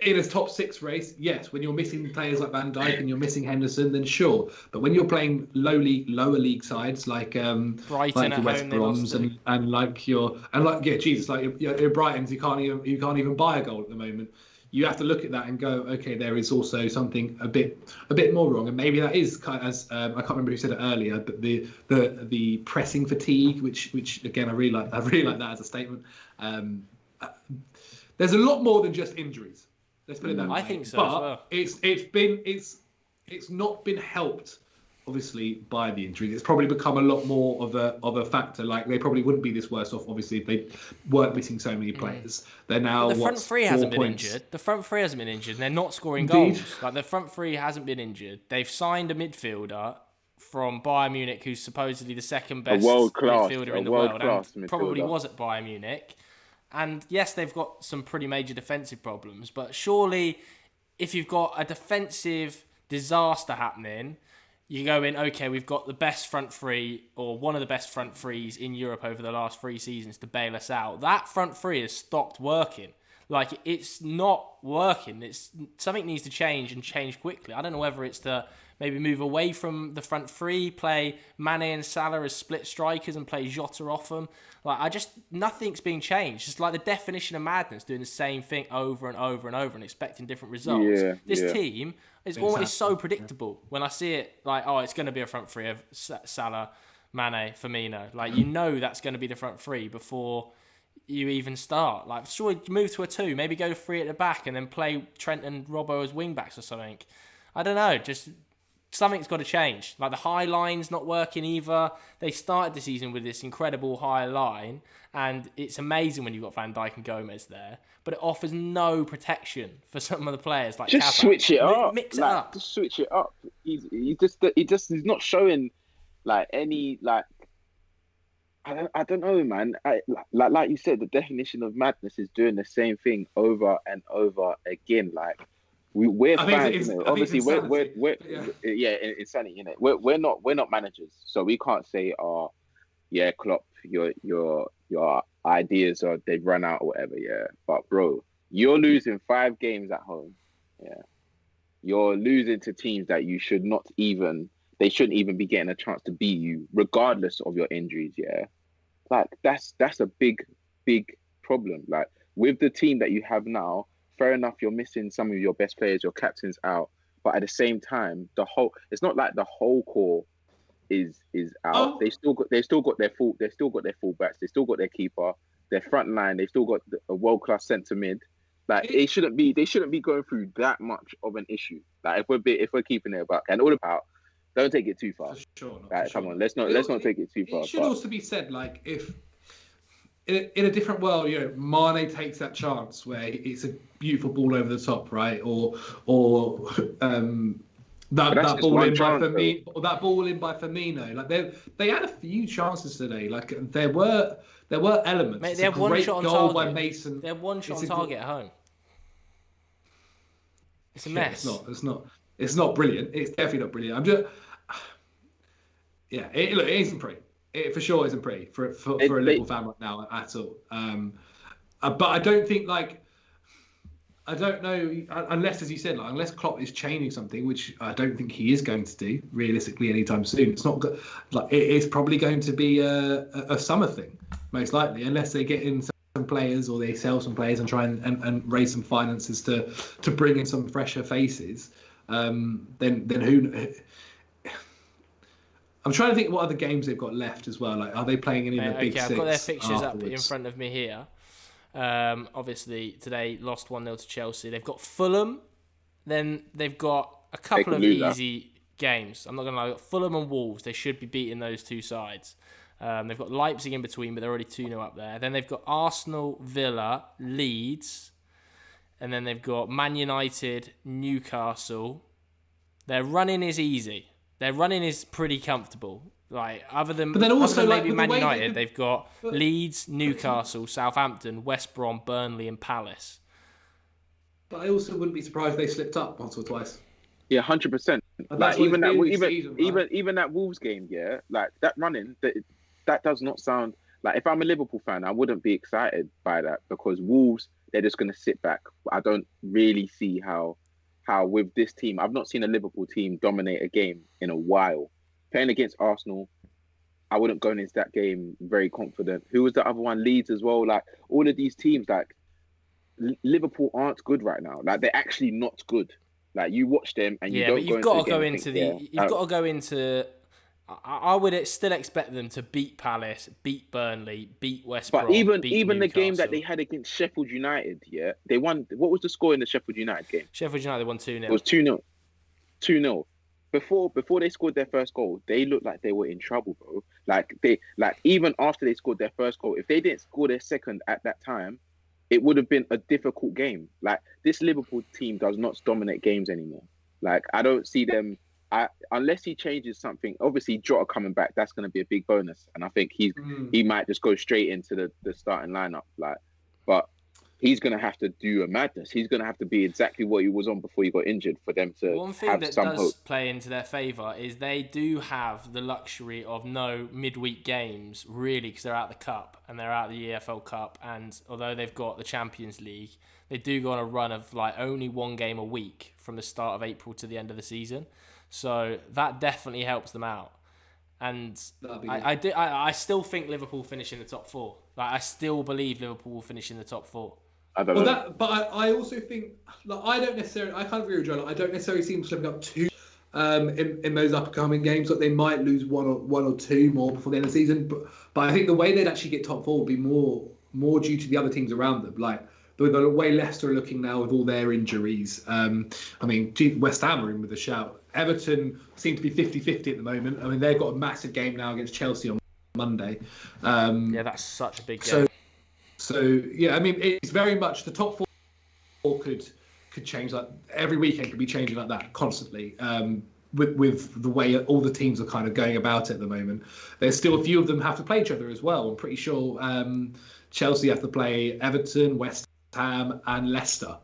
in a top 6 race, yes, when you're missing players like Van Dijk and you're missing Henderson, then sure. But when you're playing lower league sides like Brighton like at your West home, Broms like your Brightons, you can't even buy a goal at the moment. You have to look at that and go, okay, there is also something a bit more wrong, and maybe that is kind of, as I can't remember who said it earlier, but the pressing fatigue, which again I really like that as a statement. There's a lot more than just injuries. Let's put it that way. I think so but as well. It's not been helped obviously by the injuries. It's probably become a lot more of a factor. Like they probably wouldn't be this worse off, obviously, if they weren't missing so many players. They're now but the front three hasn't been points? injured. The front three hasn't been injured. And they're not scoring Indeed. goals. Like the front three hasn't been injured. They've signed a midfielder from Bayern Munich, who's supposedly the second best midfielder in the world, and probably was at Bayern Munich. And yes, they've got some pretty major defensive problems, but surely if you've got a defensive disaster happening, you go in, okay, we've got the best front three, or one of the best front threes in Europe over the last 3 seasons to bail us out. That front three has stopped working. Like, it's not working. Something needs to change, and change quickly. I don't know whether it's to maybe move away from the front three, play Mane and Salah as split strikers and play Jota off them. Like, nothing's being changed. It's like the definition of madness, doing the same thing over and over and over and expecting different results. This team is always so predictable. When I see it, like, oh, it's going to be a front three of Salah, Mane, Firmino. Like, you know that's going to be the front three before you even start. Like, sure, move to a 2, maybe go 3 at the back and then play Trent and Robbo as wing backs or something. I don't know, just something's got to change. Like, the high line's not working either. They started the season with this incredible high line, and it's amazing when you've got Van Dijk and Gomez there, but it offers no protection for some of the players. Like, just switch it up. Mix it up. Just switch it up. He's not showing like any like. I don't know, man. Like you said, the definition of madness is doing the same thing over and over again. Like, we're fans, obviously we're insanity, innit? We're not managers, so we can't say, oh, yeah, Klopp, your ideas are they've run out or whatever, yeah. But bro, you're losing 5 games at home, yeah. You're losing to teams that you should not even. They shouldn't even be getting a chance to beat you, regardless of your injuries, yeah. Like, that's a big problem. Like, with the team that you have now, fair enough, you're missing some of your best players, your captain's out, but at the same time, it's not like the whole core is out. Oh. They still got their fullbacks, they still got their keeper, their front line, they still got a world-class centre mid. Like, they shouldn't be going through that much of an issue. Like, if we're keeping it back, and all about. Don't take it too far. For sure. Right, come on, let's not take it too far. It should also be said, like, if in a different world, you know, Mane takes that chance where it's a beautiful ball over the top, right? Or that ball in by Firmino, or that ball in by Firmino. Like, they had a few chances today. Like, there were elements. Mate, they had one shot on target. By Mason. They had one shot on target at home. It's a mess. It's not brilliant. It's definitely not brilliant. It isn't pretty. It for sure isn't pretty for a Liverpool fan right now at all. But I don't think, like, I don't know, unless, as you said, like, unless Klopp is changing something, which I don't think he is going to do realistically anytime soon. It's not good. Like, it is probably going to be a summer thing, most likely, unless they get in some players or they sell some players and try and raise some finances to bring in some fresher faces. Then who? I'm trying to think what other games they've got left as well. Like, are they playing any of the big six? I've got their fixtures up in front of me here. Obviously, today lost 1-0 to Chelsea. They've got Fulham. Then they've got a couple of easy games. I'm not going to lie. They've got Fulham and Wolves. They should be beating those 2 sides. They've got Leipzig in between, but they're already 2-0 up there. Then they've got Arsenal, Villa, Leeds. And then they've got Man United, Newcastle. Their running is easy. Their running is pretty comfortable. Like, other than maybe Man United, they've got Leeds, Newcastle, Southampton, West Brom, Burnley, and Palace. But I also wouldn't be surprised if they slipped up once or twice. Yeah, 100%. Like, even that Wolves game, yeah, like that running, that does not sound like, if I'm a Liverpool fan, I wouldn't be excited by that, because Wolves, they're just going to sit back. I don't really see how with this team, I've not seen a Liverpool team dominate a game in a while. Playing against Arsenal, I wouldn't go into that game very confident. Who was the other one? Leeds as well. Like, all of these teams, like, Liverpool aren't good right now. Like, they're actually not good. Like, you watch them and you've got to go into. I would still expect them to beat Palace, beat Burnley, beat West Brom. But even the game that they had against Sheffield United, yeah, they won. What was the score in the Sheffield United game? Sheffield United won 2-0. It was 2-0. 2-0. before they scored their first goal, they looked like they were in trouble, bro. Like even after they scored their first goal, if they didn't score their second at that time, it would have been a difficult game. Like this Liverpool team does not dominate games anymore. Like I don't see them. Unless he changes something, obviously Jota coming back, that's going to be a big bonus, and I think he might just go straight into the starting lineup. Like, but he's going to have to do a madness. He's going to have to be exactly what he was on before he got injured for them to One thing have that some does hope. play into their favour is they do have the luxury of no midweek games, really, because they're out of the Cup and they're out of the EFL Cup. And although they've got the Champions League, they do go on a run of like only one game a week from the start of April to the end of the season. So that definitely helps them out. And I still think Liverpool finish in the top four. Like I still believe Liverpool will finish in the top four. I don't know. But I also think like I can't agree with John. I don't necessarily see them slipping up too in those upcoming games. Like they might lose one or two more before the end of the season. But I think the way they'd actually get top four would be more due to the other teams around them. Like the way Leicester are looking now with all their injuries. I mean, West Ham are in with a shout. Everton seem to be 50-50 at the moment. I mean, they've got a massive game now against Chelsea on Monday. Yeah, that's such a big game. So yeah, I mean, it's very much the top four could change. Like every weekend could be changing like that constantly. With the way all the teams are kind of going about it at the moment, there's still a few of them have to play each other as well. I'm pretty sure Chelsea have to play Everton, West Ham, and Leicester.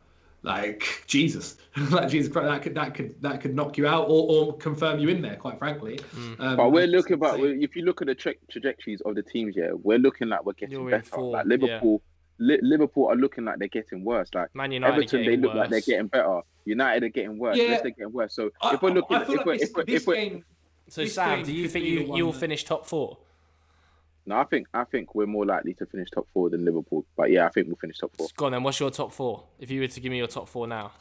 Like Jesus, like Jesus Christ, that could knock you out or confirm you in there. Quite frankly, but we're looking. But if you look at the trajectories of the teams, yeah, we're looking like we're getting better. Like Liverpool, Liverpool are looking like they're getting worse. Like Man United Everton, they look like they're getting better. United are getting worse. Yeah. Leicester getting worse. So if we're looking, so Sam, do you think you'll finish top four? No, I think we're more likely to finish top four than Liverpool. But yeah, I think we'll finish top four. Go on then. What's your top four? If you were to give me your top four now,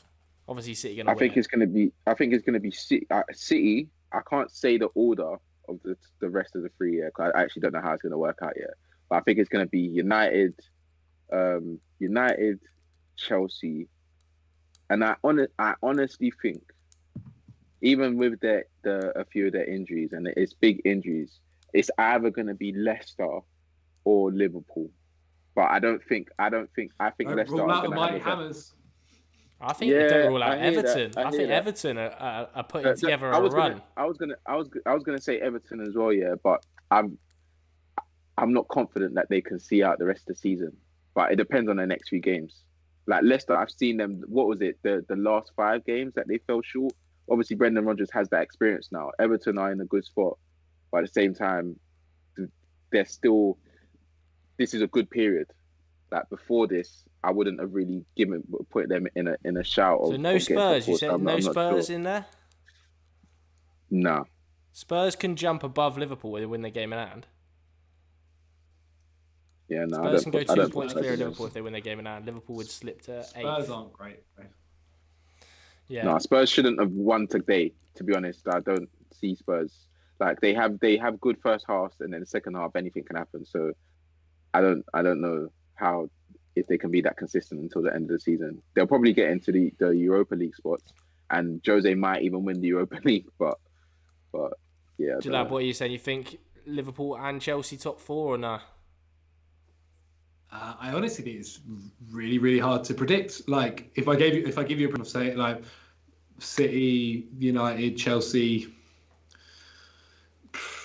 obviously City gonna win. I think it's gonna be City. City. I can't say the order of the rest of the three yet. Cause I actually don't know how it's gonna work out yet. But I think it's gonna be United, Chelsea, and I honestly think, even with a few of their injuries, and it's big injuries, it's either going to be Leicester or Liverpool. But I think Leicester rule out are the mighty hammers. I think they don't rule out Everton. I think Everton are putting together a run. I was gonna say Everton as well, yeah, but I'm not confident that they can see out the rest of the season. But it depends on their next few games. Like Leicester, I've seen them. What was it? The last 5 games that they fell short. Obviously, Brendan Rodgers has that experience now. Everton are in a good spot. But at the same time, they're still. This is a good period. Like before this, I wouldn't have really put them in a shout. So no Spurs. You said no Spurs in there. No. Spurs can jump above Liverpool when they win their game in hand. Yeah, no. Spurs can go 2 points clear of Liverpool if they win their game in hand. Liverpool would slip to 8th. Spurs aren't great. Right? Yeah. No, Spurs shouldn't have won today. To be honest, I don't see Spurs. Like they have good first halves, and then the second half anything can happen. So I don't know how, if they can be that consistent until the end of the season. They'll probably get into the Europa League spots, and Jose might even win the Europa League. But yeah. Jalab, what are you saying? You think Liverpool and Chelsea top 4 or no? I honestly think it's really, really hard to predict. Like if I give you a say like City, United, Chelsea,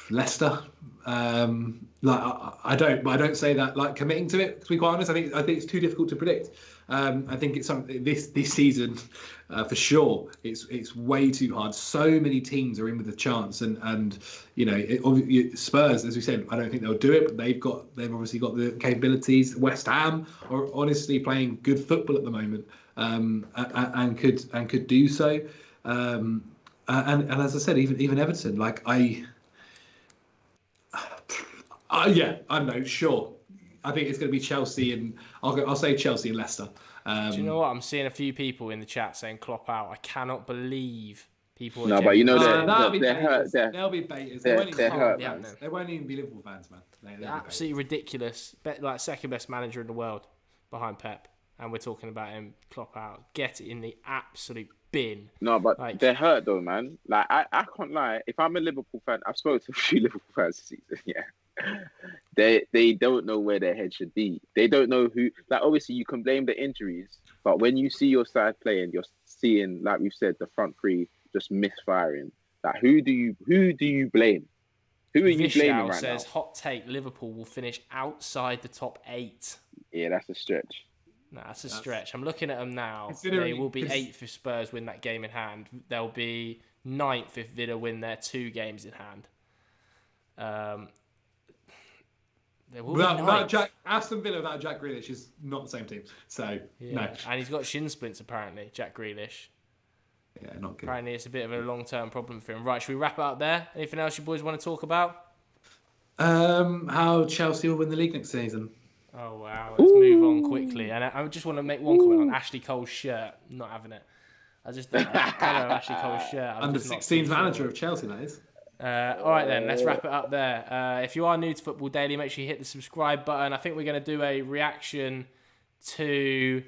Leicester. Like I don't say that like committing to it. To be quite honest, I think it's too difficult to predict. I think it's something this season for sure. It's way too hard. So many teams are in with a chance, and Spurs, as we said, I don't think they'll do it, but they've obviously got the capabilities. West Ham are honestly playing good football at the moment, and could do so. And as I said, even Everton, like yeah, I don't know, sure. I think it's going to be Chelsea, and I'll say Chelsea and Leicester. Do you know what? I'm seeing a few people in the chat saying Klopp out. I cannot believe people. No, but they're hurt. They'll be baiters. They're hurt. They won't even be Liverpool fans, man. They're absolutely ridiculous. Like second best manager in the world behind Pep, and we're talking about him. Klopp out. Get it in the absolute bin. No, but Like, they're hurt though, man. Like I can't lie. If I'm a Liverpool fan, I've spoken to a few Liverpool fans this season. Yeah, they don't know where their head should be. They don't know who. Like obviously you can blame the injuries, but when you see your side playing, you're seeing, like we've said, the front three just misfiring. Like who do you blame? Who are you blaming right says, now? hot take, Liverpool will finish outside the top 8. Yeah, that's a stretch. No, that's a stretch. I'm looking at them now. Considering- They will be 8th if Spurs win that game in hand. They'll be 9th if Villa win their 2 games in hand. They will be 9th. Aston Villa without Jack Grealish is not the same team. So, no. And he's got shin splints, apparently, Jack Grealish. Yeah, not good. Apparently, it's a bit of a long-term problem for him. Right, should we wrap it up there? Anything else you boys want to talk about? How Chelsea will win the league next season. Oh, wow. Let's move on quickly. And I just want to make one comment on Ashley Cole's shirt. I'm not having it. The colour of Ashley Cole's shirt. Under 16s manager of Chelsea, that is. All right, then. Let's wrap it up there. If you are new to Football Daily, make sure you hit the subscribe button. I think we're going to do a reaction to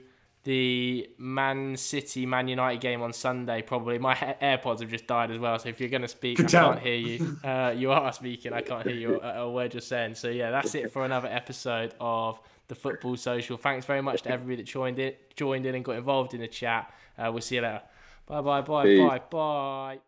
the Man United game on Sunday, probably. My AirPods have just died as well, so if you're going to speak, I can't hear you. You are speaking, I can't hear you a word you're saying. So, yeah, that's it for another episode of the Football Social. Thanks very much to everybody that joined in and got involved in the chat. We'll see you later. Bye.